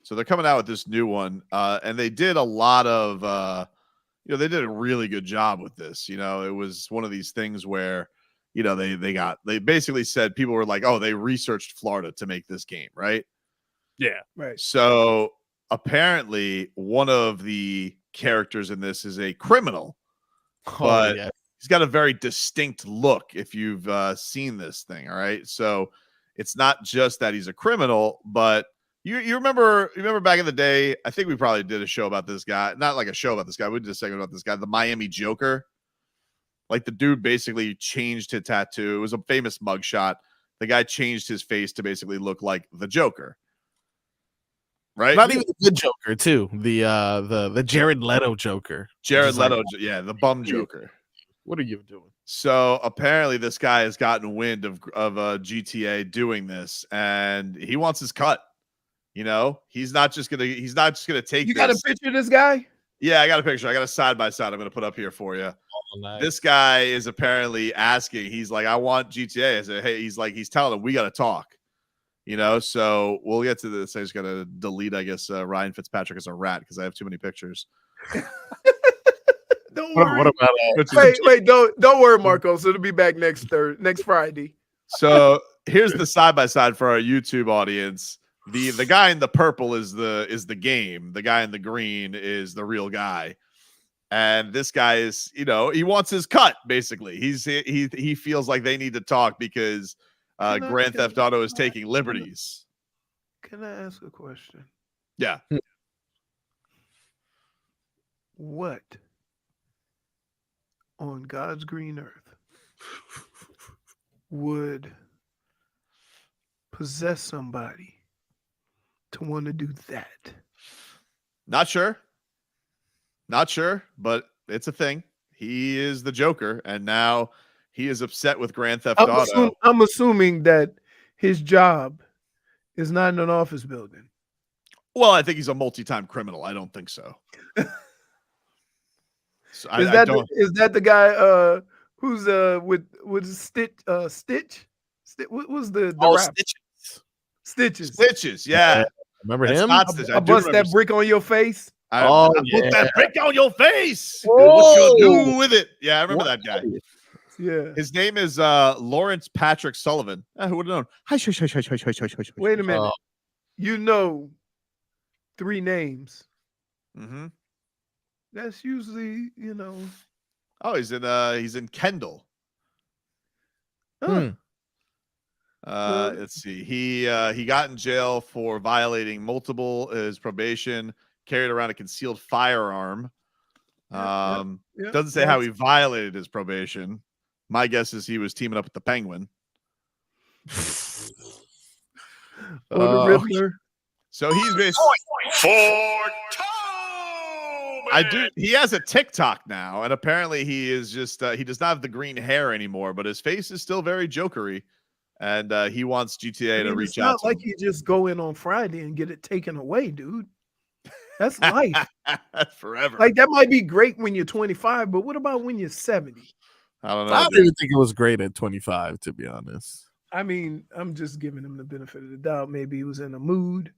So they're coming out with this new one, and they did a lot of, they did a really good job with this. It was one of these things where, they basically said, people were like, oh, they researched Florida to make this game, right? Yeah. Right. So apparently one of the characters in this is a criminal, but he's got a very distinct look if you've seen this thing. All right. So it's not just that he's a criminal, but you remember back in the day, I think we probably did a show about this guy, not like a show about this guy. We did a segment about this guy, the Miami Joker. Like the dude basically changed his tattoo. It was a famous mugshot. The guy changed his face to basically look like the Joker. Right? Not even the good Joker, too. The Jared Leto Joker. Jared Leto, the bum Joker. What are you doing? So apparently this guy has gotten wind of GTA doing this, and he wants his cut. He's not just gonna take. You got a picture of this guy? Yeah, I got a picture. I got a side by side. I'm gonna put up here for you. Oh, nice. This guy is apparently asking. He's like, I want GTA. I said, hey, he's telling him we got to talk. So we'll get to this. I just got to delete, I guess, Ryan Fitzpatrick as a rat because I have too many pictures. Don't worry. What about wait, don't worry, Marcos. It'll be back next Friday. So here's the side by side for our YouTube audience. The guy in the purple is the game. The guy in the green is the real guy. And this guy is, he wants his cut. Basically, he feels like they need to talk because Grand Theft Auto is taking liberties. Can I ask a question? Yeah. What on God's green earth would possess somebody to want to do that? Not sure, but it's a thing. He is the Joker, and now he is upset with Grand Theft Auto. I'm assuming that his job is not in an office building. Well, I think he's a multi-time criminal. I don't think so. Is that the guy who's with Stitch? What was the rap? Stitches, yeah. Remember That's him? not Stitch. I bust that brick on your face. I put that brick on your face. What you gonna do with it? Yeah, I remember that guy. Yeah. His name is Lawrence Patrick Sullivan. Who would have known? Wait a minute. You know 3 names. Mm-hmm. That's usually, Oh, he's in Kendall. Let's see. He got in jail for violating his probation, carried around a concealed firearm. Doesn't say how he violated his probation. My guess is he was teaming up with the Penguin. The Riddler. So he's basically he has a TikTok now, and apparently he is just he does not have the green hair anymore, but his face is still very jokery. and he wants GTA to reach it's out not to like him. you just go in on Friday and get it taken away, dude. That's life. Forever. Like that might be great when you're 25, but what about when you're 70? I don't know. I don't even think it was great at 25, to be honest. I mean, I'm just giving him the benefit of the doubt. Maybe he was in a mood.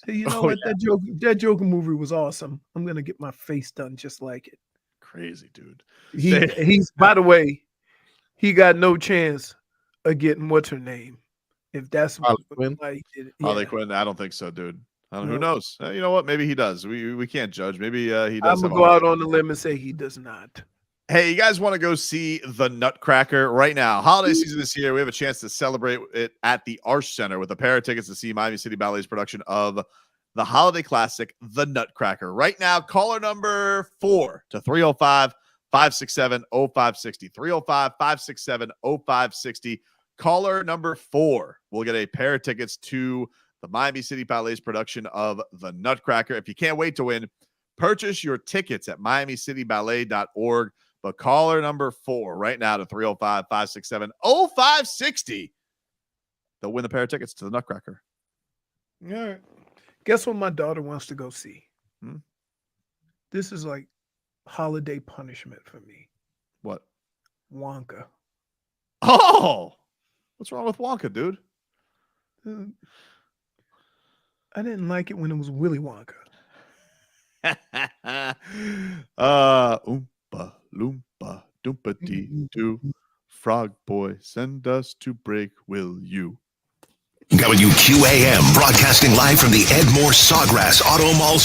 Say, you know Oh, what? That Joker movie was awesome. I'm gonna get my face done just like it. Crazy, dude. He's by the way, he got no chance of getting what's her name. If that's Harley Quinn. Harley Quinn. I don't think so, dude. Who No. knows? You know what? Maybe he does. We can't judge. Maybe he I'm does. gonna go out on the limb and say he does not. Hey, you guys want to go see the Nutcracker right now? Holiday season is here. We have a chance to celebrate it at the Arch Center with a pair of tickets to see Miami City Ballet's production of the holiday classic, The Nutcracker. Right now, caller number 4 to 305-567-0560. 305-567-0560. Caller number 4 will get a pair of tickets to the Miami City Ballet's production of The Nutcracker. If you can't wait to win, purchase your tickets at miamicityballet.org. But caller number 4 right now to 305-567-0560. They'll win a pair of tickets to the Nutcracker. All right. Guess what my daughter wants to go see? Hmm? This is like holiday punishment for me. What? Wonka. Oh! What's wrong with Wonka, dude? I didn't like it when it was Willy Wonka. Oompa, loompa, doompa dee doo. Frog boy, send us to break, will you? WQAM broadcasting live from the Ed Moore Sawgrass Auto Mall.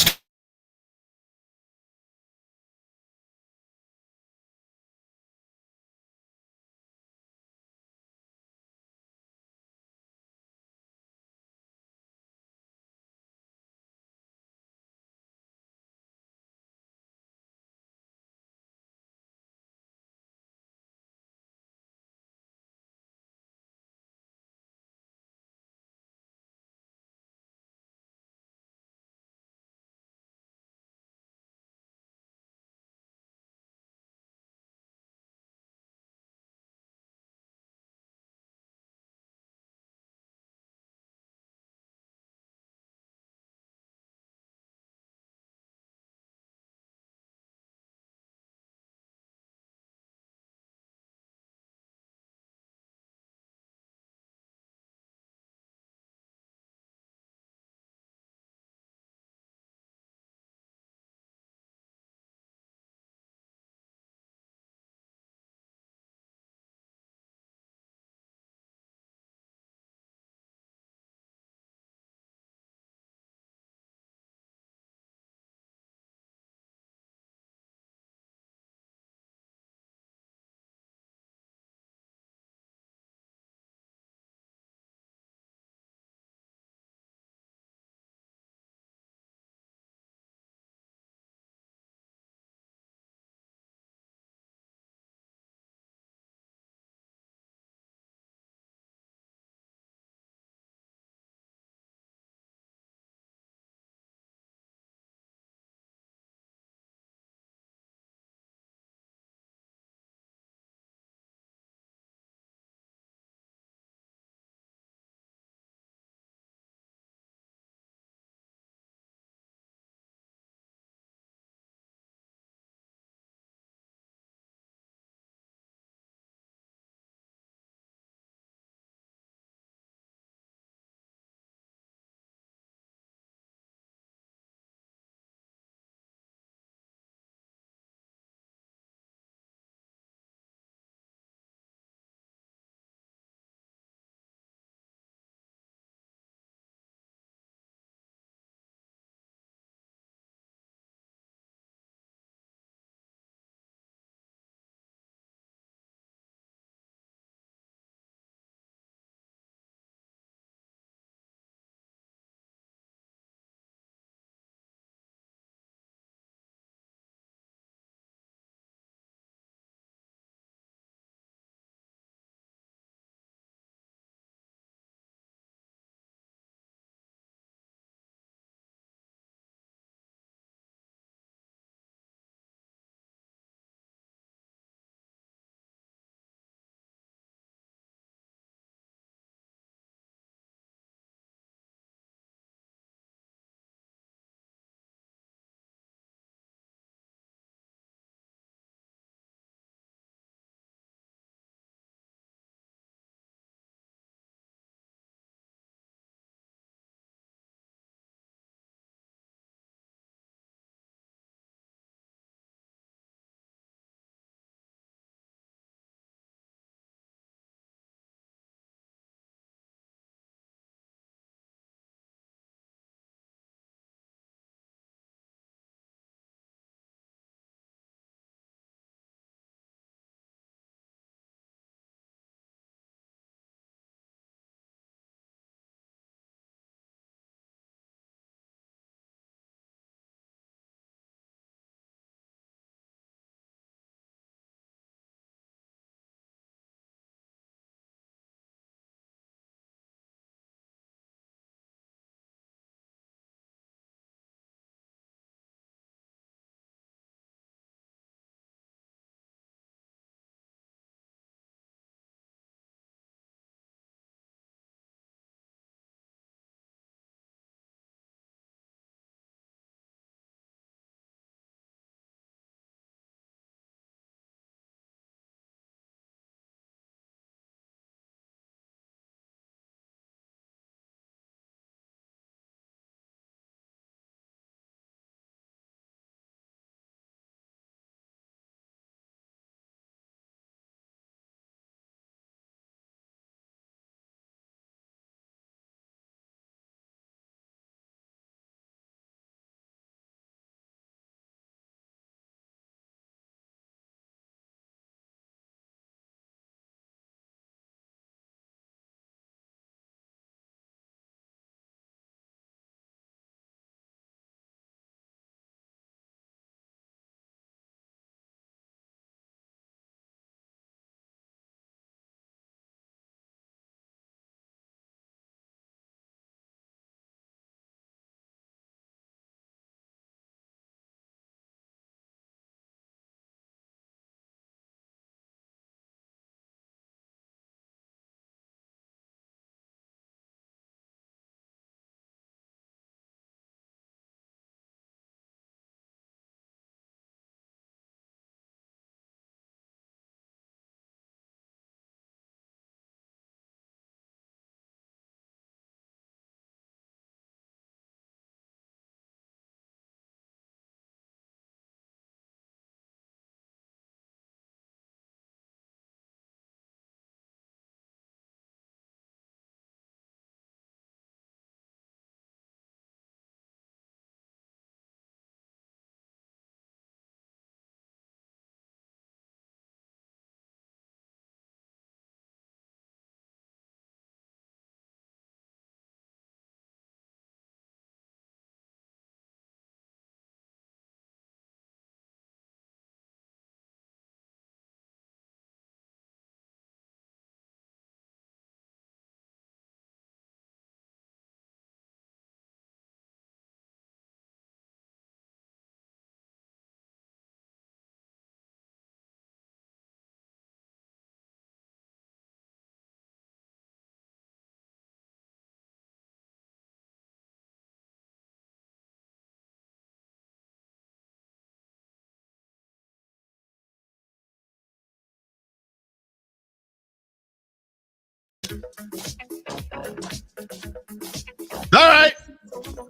All right.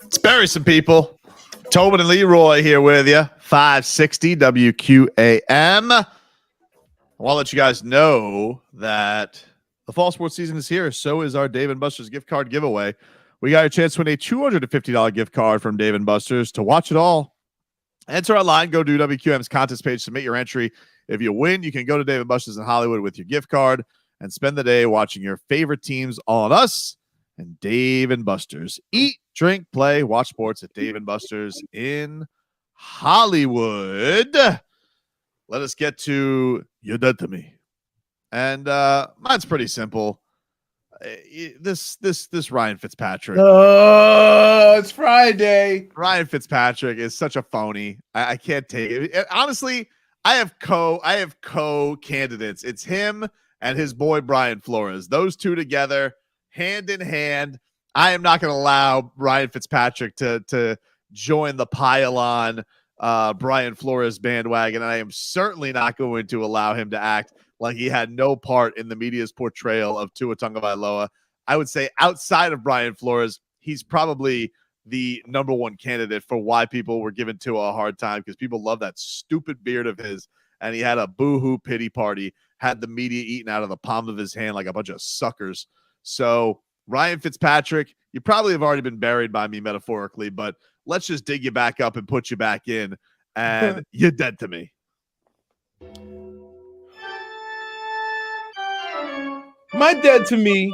Let's bury some people. Tobin and Leroy here with you. 560 WQAM. I want to let you guys know that the fall sports season is here. So is our Dave & Buster's gift card giveaway. We got a chance to win a $250 gift card from Dave & Buster's. To watch it all, enter online. Go to WQM's contest page. Submit your entry. If you win, you can go to Dave & Buster's in Hollywood with your gift card and spend the day watching your favorite teams on us and Dave & Buster's. Eat, drink, play, watch sports at Dave & Buster's in Hollywood. Let us get to You're Dead to Me. And mine's pretty simple. This Ryan Fitzpatrick. Oh, it's Friday. Ryan Fitzpatrick is such a phony. I can't take it. Honestly, I have co-candidates. It's him and his boy Brian Flores. Those two together, hand in hand. I am not going to allow Ryan Fitzpatrick to join the pile-on Brian Flores bandwagon. And I am certainly not going to allow him to act like he had no part in the media's portrayal of Tua Tagovailoa. I would say outside of Brian Flores, he's probably the number one candidate for why people were giving Tua a hard time, because people love that stupid beard of his. And he had a boo-hoo pity party, had the media eaten out of the palm of his hand like a bunch of suckers. So Ryan Fitzpatrick, you probably have already been buried by me metaphorically, but let's just dig you back up and put you back in, and you're dead to me. My dead to me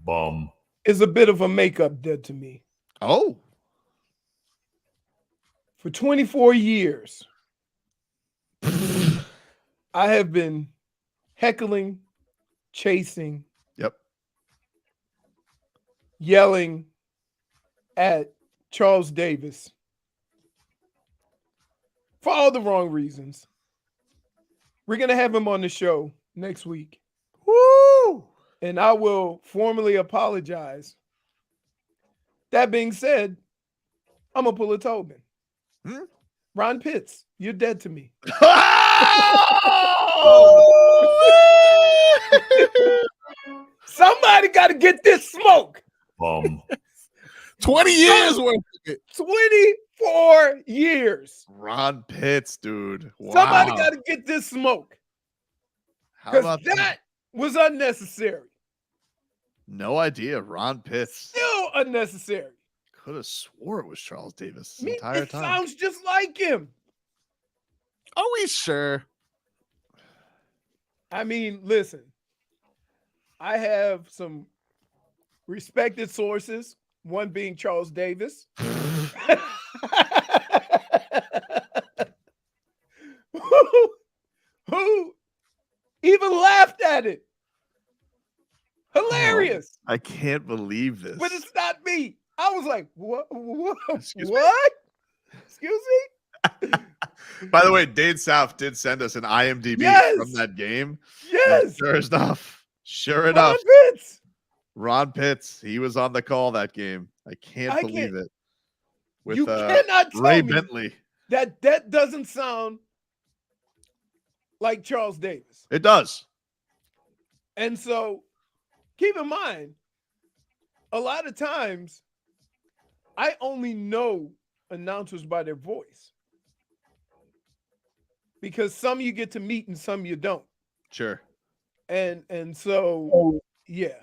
Bum. is a bit of a makeup dead to me. Oh. For 24 years, I have been heckling, chasing, yelling at Charles Davis for all the wrong reasons. We're going to have him on the show next week. Woo! And I will formally apologize. That being said, I'm going to pull a Tobin. Ron Pitts, you're dead to me. Somebody got to get this smoke. 20 years worth of it. 24 years. Ron Pitts, dude. Wow. Somebody got to get this smoke. How Because about that was unnecessary. No idea. Ron Pitts. Still unnecessary. Could have swore it was Charles Davis this Me, entire it time. sounds just like him. Are we sure? I mean, listen. I have some respected sources, one being Charles Davis. who even laughed at it. Hilarious. I can't believe this. But it's not me. I was like, what? Excuse What? Excuse me? By the way, Dade South did send us an IMDb from that game. Yes. Sure enough. Ron Pitts. He was on the call that game. I can't believe it. With you cannot tell Ray me Bentley. that doesn't sound like Charles Davis. It does. And so keep in mind, a lot of times I only know announcers by their voice, because some you get to meet and some you don't. Sure. And so yeah,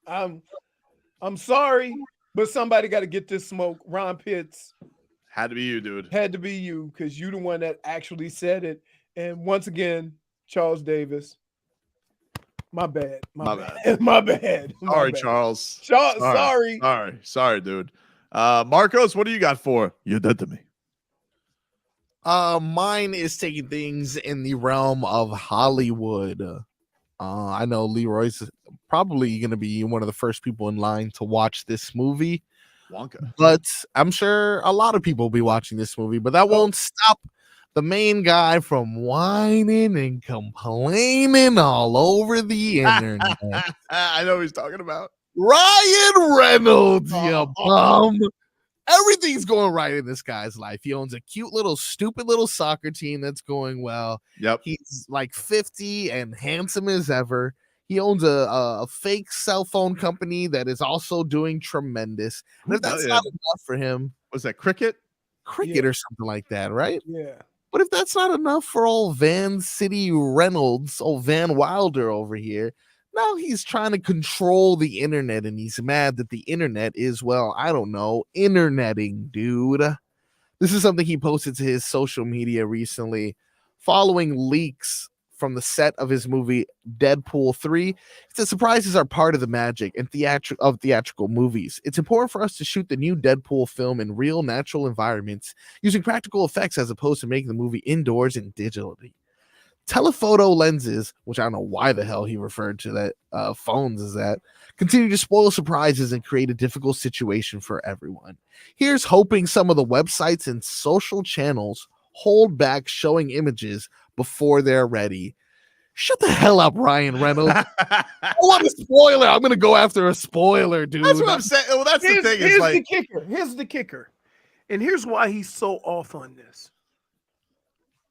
I'm sorry, but somebody got to get this smoke. Ron Pitts. Had to be you, dude. Had to be you, because you're the one that actually said it. And once again, Charles Davis. My bad. My bad. My bad. Sorry, Charles. Sorry. Sorry, dude. Marcos, what do you got for You're Dead to Me? Mine is taking things in the realm of Hollywood. I know Leroy's probably going to be one of the first people in line to watch this movie. Wonka. But I'm sure a lot of people will be watching this movie, but that won't stop the main guy from whining and complaining all over the internet. I know who he's talking about. Ryan Reynolds, you bum. Everything's going right in this guy's life. He owns a cute little, stupid little soccer team that's going well. Yep. He's like 50 and handsome as ever. He owns a fake cell phone company that is also doing tremendous. And if that's not enough for him, was that Cricket or something like that, right? Yeah. But if that's not enough for old Van City Reynolds, old Van Wilder over here, now he's trying to control the internet, and he's mad that the internet is, well, I don't know, interneting, dude. This is something he posted to his social media recently following leaks from the set of his movie Deadpool 3. He said surprises are part of the magic and theatrical movies. It's important for us to shoot the new Deadpool film in real natural environments using practical effects as opposed to making the movie indoors and digitally. Telephoto lenses, which I don't know why the hell he referred to that phones as that, continue to spoil surprises and create a difficult situation for everyone. Here's hoping some of the websites and social channels hold back showing images before they're ready. Shut the hell up, Ryan Reynolds. I want a spoiler. I'm going to go after a spoiler, dude. That's what I'm saying. Well, that's the thing. Here's Is like, the kicker. Here's the kicker. And here's why he's so off on this.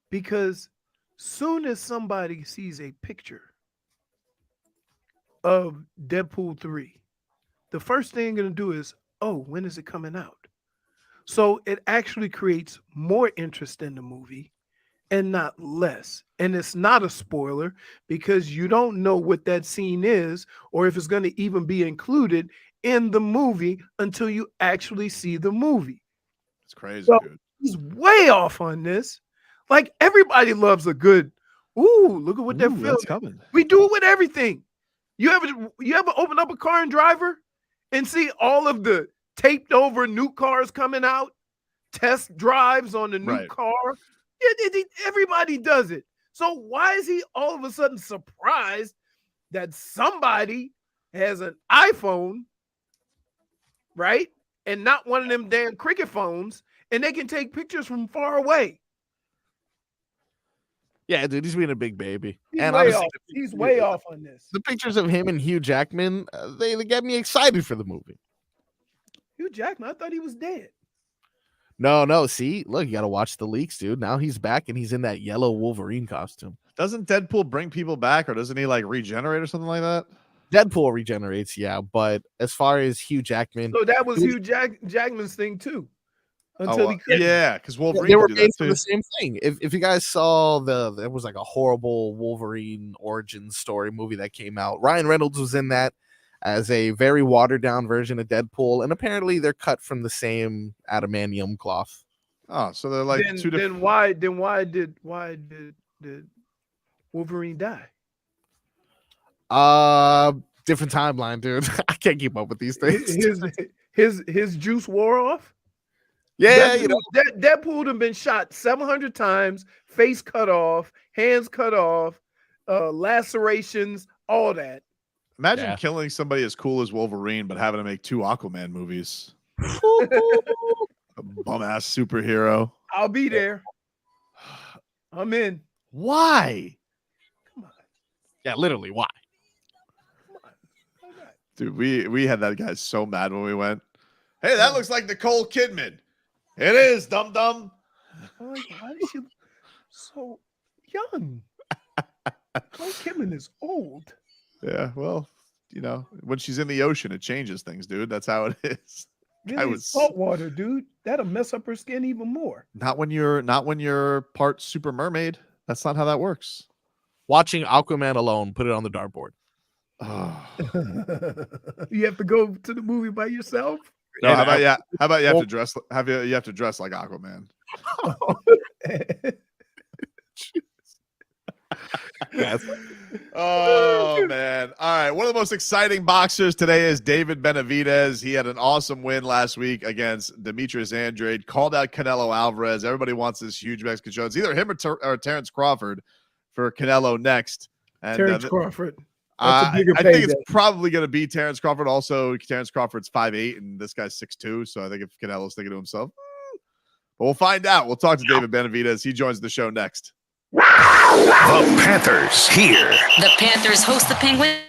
Because soon as somebody sees a picture of Deadpool 3, the first thing they're going to do is, oh, when is it coming out? So it actually creates more interest in the movie and not less. And it's not a spoiler because you don't know what that scene is or if it's going to even be included in the movie until you actually see the movie. It's crazy, So dude. he's way off on this. Like everybody loves a good, ooh, look at what they're Ooh, filming. that's coming. We do it with everything. You ever open up a car and driver and see all of the taped over new cars coming out, test drives on the new car? Everybody does it. So why is he all of a sudden surprised that somebody has an iPhone, right? And not one of them damn cricket phones, and they can take pictures from far away. Yeah, dude, he's being a big baby. He's and way honestly, off. He's way off on this. The pictures of him and Hugh Jackman, they get me excited for the movie. Hugh Jackman, I thought he was dead. No. See, look, you got to watch the leaks, dude. Now he's back and he's in that yellow Wolverine costume. Doesn't Deadpool bring people back, or doesn't he like regenerate or something like that? Deadpool regenerates, yeah. But as far as Hugh Jackman, So that was Hugh Jackman's thing too. Until he couldn't. Yeah, because Wolverine they were could do made that for too. the same thing. If you guys saw there was like a horrible Wolverine origin story movie that came out. Ryan Reynolds was in that as a very watered down version of Deadpool, and apparently they're cut from the same adamantium cloth. Oh, so they're like two different. Then why did Wolverine die? Different timeline, dude. I can't keep up with these things. His juice wore off. Yeah, Deadpool would have been shot 700 times, face cut off, hands cut off, lacerations, all that. Imagine killing somebody as cool as Wolverine, but having to make 2 Aquaman movies. A bum ass superhero. I'll be there. I'm in. Why? Yeah, literally, why? Dude, we had that guy so mad when we went. Hey, that looks like Nicole Kidman. It is, dum dum. I'm like, why is she so young? Nicole Kidman is old. Yeah, well, you know, when she's in the ocean, it changes things, dude. That's how it is. Really, salt water, dude. That'll mess up her skin even more. Not when you're part super mermaid. That's not how that works. Watching Aquaman alone, put it on the dartboard. You have to go to the movie by yourself. No, how about you have to dress you have to dress like Aquaman. Oh man. All right. One of the most exciting boxers today is David Benavidez. He had an awesome win last week against Demetrius Andrade, called out Canelo Alvarez. Everybody wants this huge Mexican show. It's either him or Terrence Crawford for Canelo next. And Terrence Crawford. I think it's probably going to be Terrence Crawford. Also, Terrence Crawford's 5'8", and this guy's 6'2". So I think if Canelo's thinking to himself, but we'll find out. We'll talk to David Benavidez. He joins the show next. The Panthers here. The Panthers host the Penguins.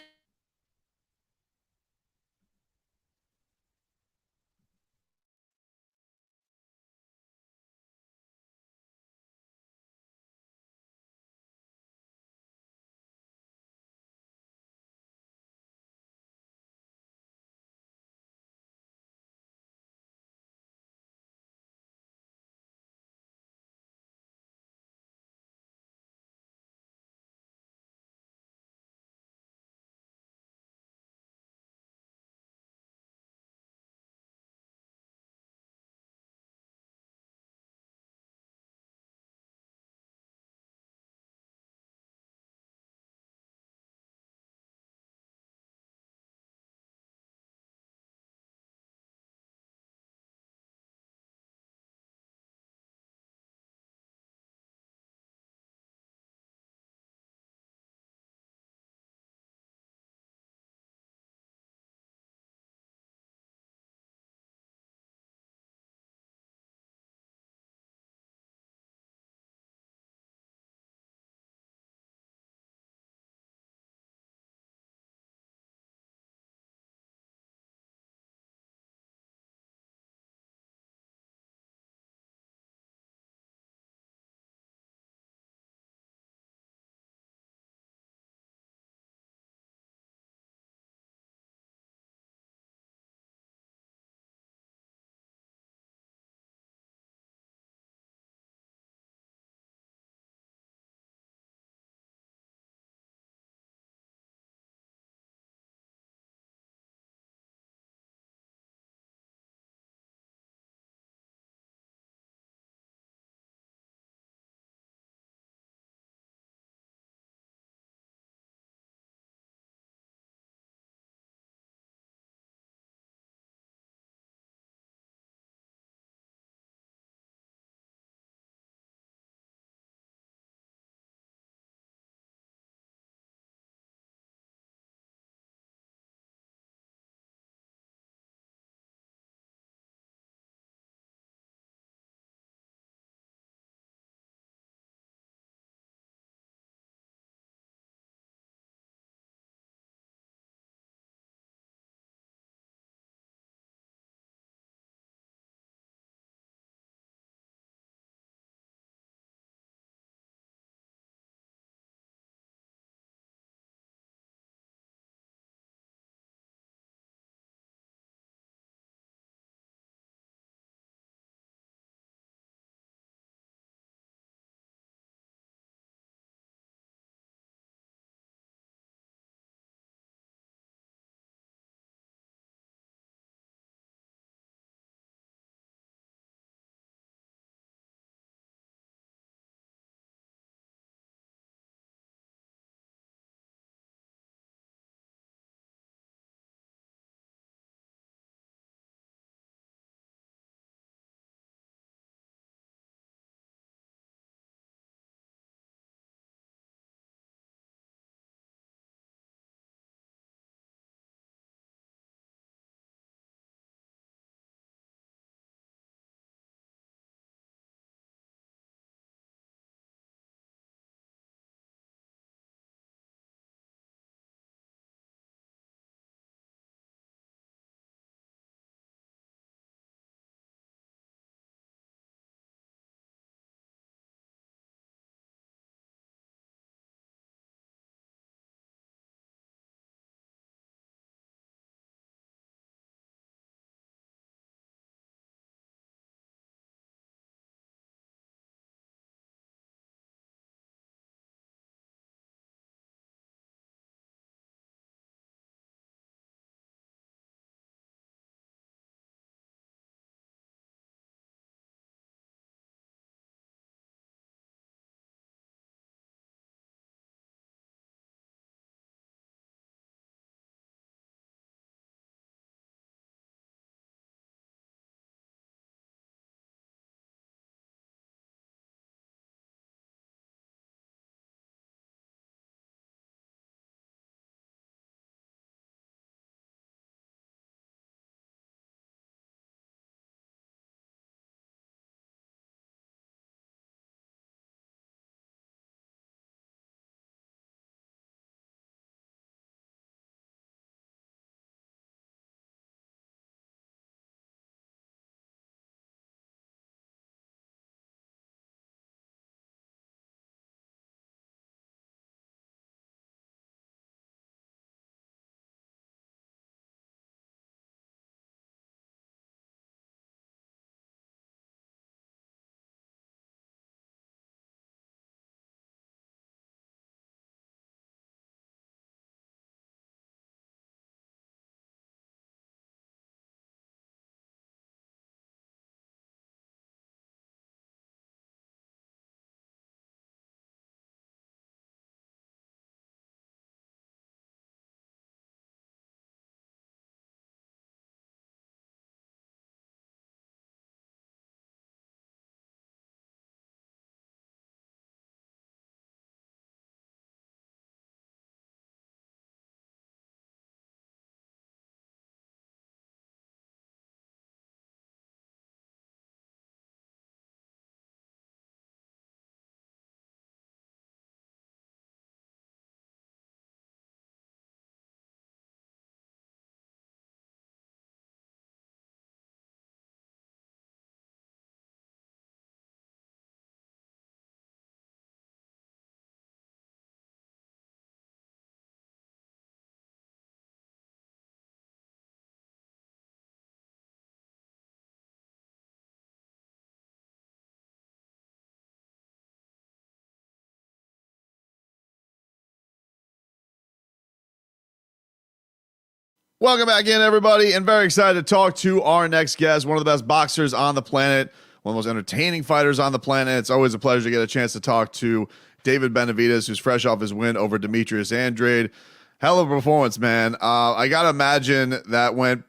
Welcome back in, everybody, and very excited to talk to our next guest, one of the best boxers on the planet, one of the most entertaining fighters on the planet. It's always a pleasure to get a chance to talk to David Benavidez, who's fresh off his win over Demetrius Andrade. Hell of a performance, man. I got to imagine that went,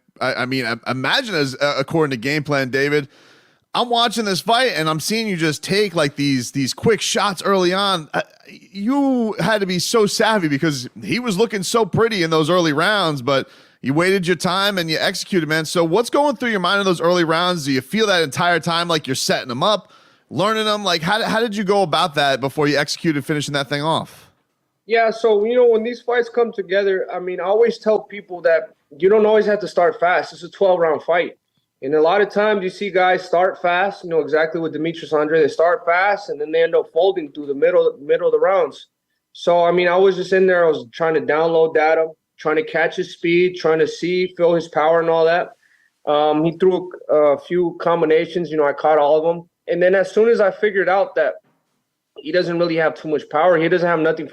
imagine as according to game plan, David, I'm watching this fight and I'm seeing you just take like these quick shots early on. You had to be so savvy because he was looking so pretty in those early rounds, but you waited your time and you executed, man. So what's going through your mind in those early rounds? Do you feel that entire time like you're setting them up, learning them? Like how did you go about that before you executed finishing that thing off? Yeah, so, when these fights come together, I always tell people that you don't always have to start fast. It's a 12-round fight. And a lot of times you see guys start fast, exactly with Demetrius Andrade. They start fast, and then they end up folding through the middle of the rounds. So, I was just in there. I was trying to download data, trying to catch his speed, trying to feel his power and all that. He threw a few combinations. I caught all of them. And then as soon as I figured out that he doesn't really have too much power, he doesn't have nothing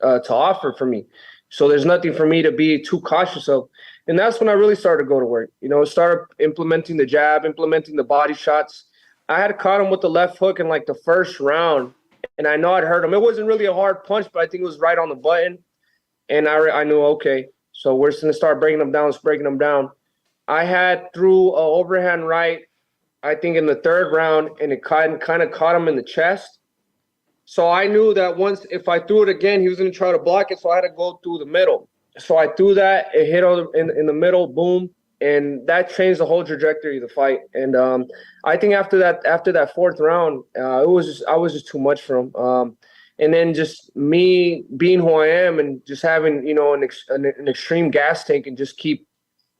to offer for me. So there's nothing for me to be too cautious of. And that's when I really started to go to work. Started implementing the jab, implementing the body shots. I had caught him with the left hook in like the first round, and I know I'd hurt him. It wasn't really a hard punch, but I think it was right on the button. And I knew, okay, so we're just going to start breaking them down. I had threw an overhand right, I think in the third round, and it kind of caught him in the chest. So I knew that if I threw it again, he was going to try to block it, so I had to go through the middle. So I threw that, it hit in the middle, boom, and that changed the whole trajectory of the fight. And I think after that fourth round, I was just too much for him. And then just me being who I am and just having, an extreme gas tank and just keep,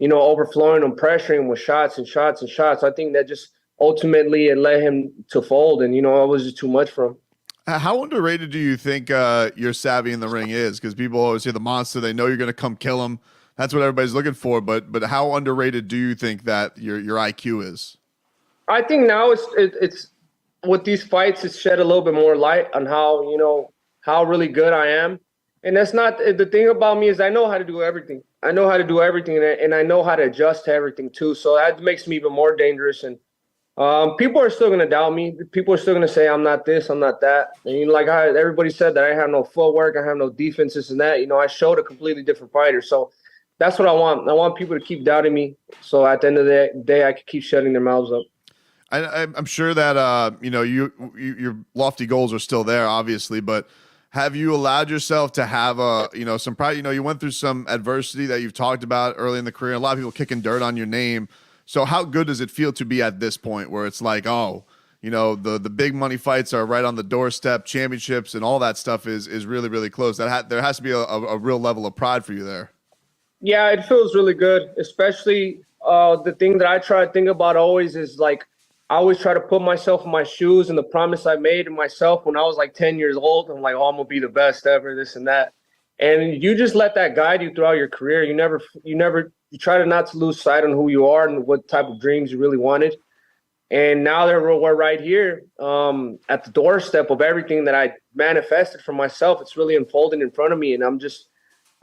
overflowing and pressuring him with shots and shots and shots. I think that just ultimately it led him to fold. And, I was just too much for him. How underrated do you think your savvy in the ring is? Because people always say the monster, they know you're going to come kill him. That's what everybody's looking for. But how underrated do you think that your IQ is? I think now it's with these fights, it's shed a little bit more light on how really good I am. And that's not the thing about me is I know how to do everything. And I know how to adjust to everything too. So that makes me even more dangerous. And people are still going to doubt me. People are still going to say I'm not this, I'm not that. And everybody said that I have no footwork, I have no defense, this and that. I showed a completely different fighter. So that's what I want. I want people to keep doubting me. So at the end of the day, I can keep shutting their mouths up. I'm sure that your lofty goals are still there, obviously, but have you allowed yourself to have some pride? You went through some adversity that you've talked about early in the career. A lot of people kicking dirt on your name. So how good does it feel to be at this point where it's like, the big money fights are right on the doorstep, championships and all that stuff is really, really close. There has to be a real level of pride for you there. Yeah, it feels really good, especially the thing that I try to think about always is like, I always try to put myself in my shoes and the promise I made to myself when I was like 10 years old. I'm like, I'm going to be the best ever, this and that. And you just let that guide you throughout your career. You try to not to lose sight on who you are and what type of dreams you really wanted. And now that we're right here at the doorstep of everything that I manifested for myself, it's really unfolding in front of me. And I'm just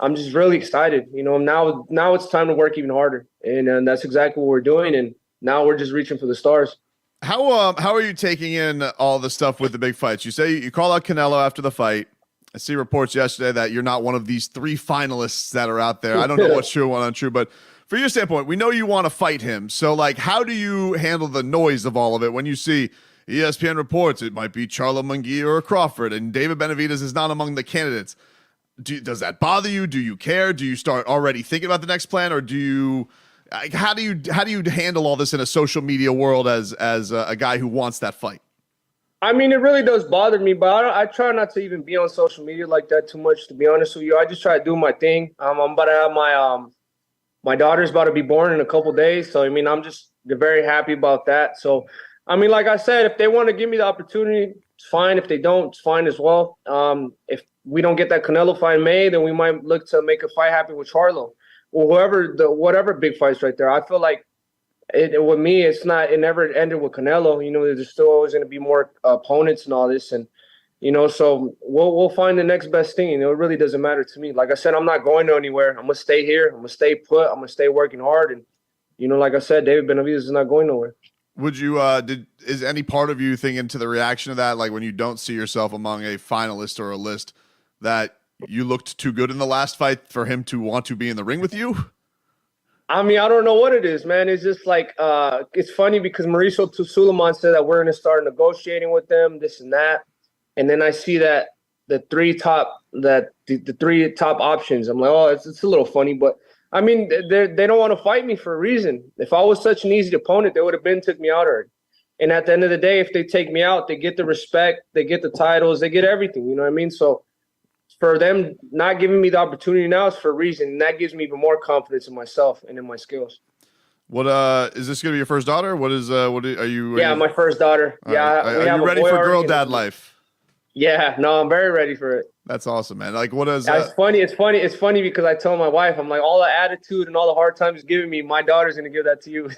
really excited. Now it's time to work even harder. And that's exactly what we're doing. And now we're just reaching for the stars. How are you taking in all the stuff with the big fights? You say you call out Canelo after the fight. I see reports yesterday that you're not one of these 3 finalists that are out there. I don't know what's true, what's untrue, but for your standpoint, we know you want to fight him. So, how do you handle the noise of all of it when you see ESPN reports it might be Charlo Munguia or Crawford, and David Benavidez is not among the candidates? Does that bother you? Do you care? Do you start already thinking about the next plan, or do you? How do you handle all this in a social media world as a guy who wants that fight? It really does bother me, but I try not to even be on social media like that too much, to be honest with you. I just try to do my thing. I'm about to have my daughter's about to be born in a couple days. So, I'm just very happy about that. So, like I said, if they want to give me the opportunity, it's fine. If they don't, it's fine as well. If we don't get that Canelo fight made, then we might look to make a fight happen with Charlo or whatever big fights right there. I feel like with me, it never ended with Canelo. There's still always going to be more opponents and all this. And So we'll find the next best thing. It really doesn't matter to me. Like I said, I'm not going anywhere. I'm gonna stay here. I'm gonna stay put. I'm gonna stay working hard. And like I said, David Benavidez is not going nowhere. Would you is any part of you thinking to the reaction of that, like when you don't see yourself among a finalist or a list, that you looked too good in the last fight for him to want to be in the ring with you? I mean, I don't know what it is, man. It's just like it's funny because Mauricio Suleiman said that we're gonna start negotiating with them, this and that. And then I see that the three top options. I'm like, oh, it's a little funny, but I mean, they don't want to fight me for a reason. If I was such an easy opponent, they would have took me out already. And at the end of the day, if they take me out, they get the respect, they get the titles, they get everything. You know what I mean? So for them not giving me the opportunity now is for a reason, and that gives me even more confidence in myself and in my skills. What is this gonna be your first daughter? What are you? Yeah, my first daughter. Yeah, are you ready for girl dad life? Yeah, no, I'm very ready for it. That's awesome, man. Like, what is? It's funny because I tell my wife, I'm like, all the attitude and all the hard times giving me, my daughter's gonna give that to you.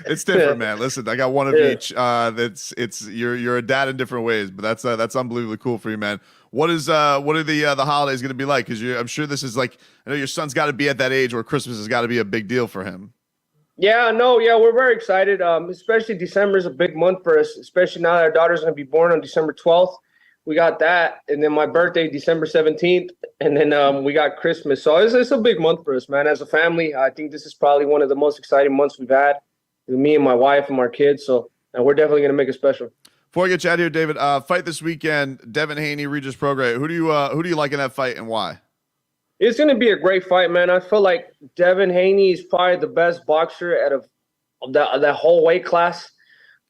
It's different, man. Listen, I got one of each. You're a dad in different ways, but that's unbelievably cool for you, man. What are the holidays gonna be like? Because I'm sure this is like, I know your son's got to be at that age where Christmas has got to be a big deal for him. Yeah, we're very excited. Especially December is a big month for us, especially now that our daughter's going to be born on December 12th. We got that. And then my birthday, December 17th. And then we got Christmas. So it's a big month for us, man. As a family, I think this is probably one of the most exciting months we've had with me and my wife and our kids. So we're definitely going to make it special. Before I get you out of here, David, fight this weekend, Devin Haney, Regis Prograis. Who do you like in that fight and why? It's going to be a great fight, man. I feel like Devin Haney is probably the best boxer out of that whole weight class.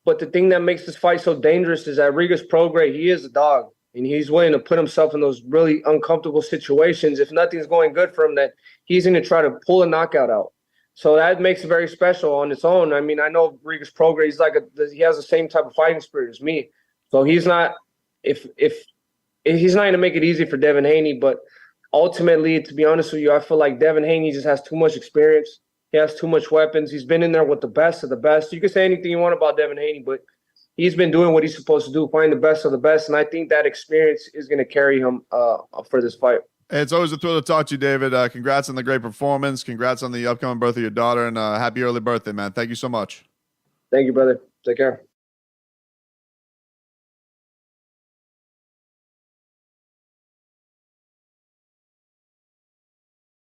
But the thing that makes this fight so dangerous is that Regis Prograis, he is a dog. And he's willing to put himself in those really uncomfortable situations. If nothing's going good for him, that he's going to try to pull a knockout out. So that makes it very special on its own. I mean, I know Regis Prograis, he has the same type of fighting spirit as me. So he's not – if he's not going to make it easy for Devin Haney, but – ultimately, to be honest with you, I feel like Devin Haney just has too much experience. He has too much weapons. He's been in there with the best of the best. You can say anything you want about Devin Haney, but he's been doing what he's supposed to do, find the best of the best. And I think that experience is going to carry him for this fight. Hey, it's always a thrill to talk to you, David. Congrats on the great performance. Congrats on the upcoming birth of your daughter, and happy early birthday, man. Thank you so much. Thank you, brother. Take care.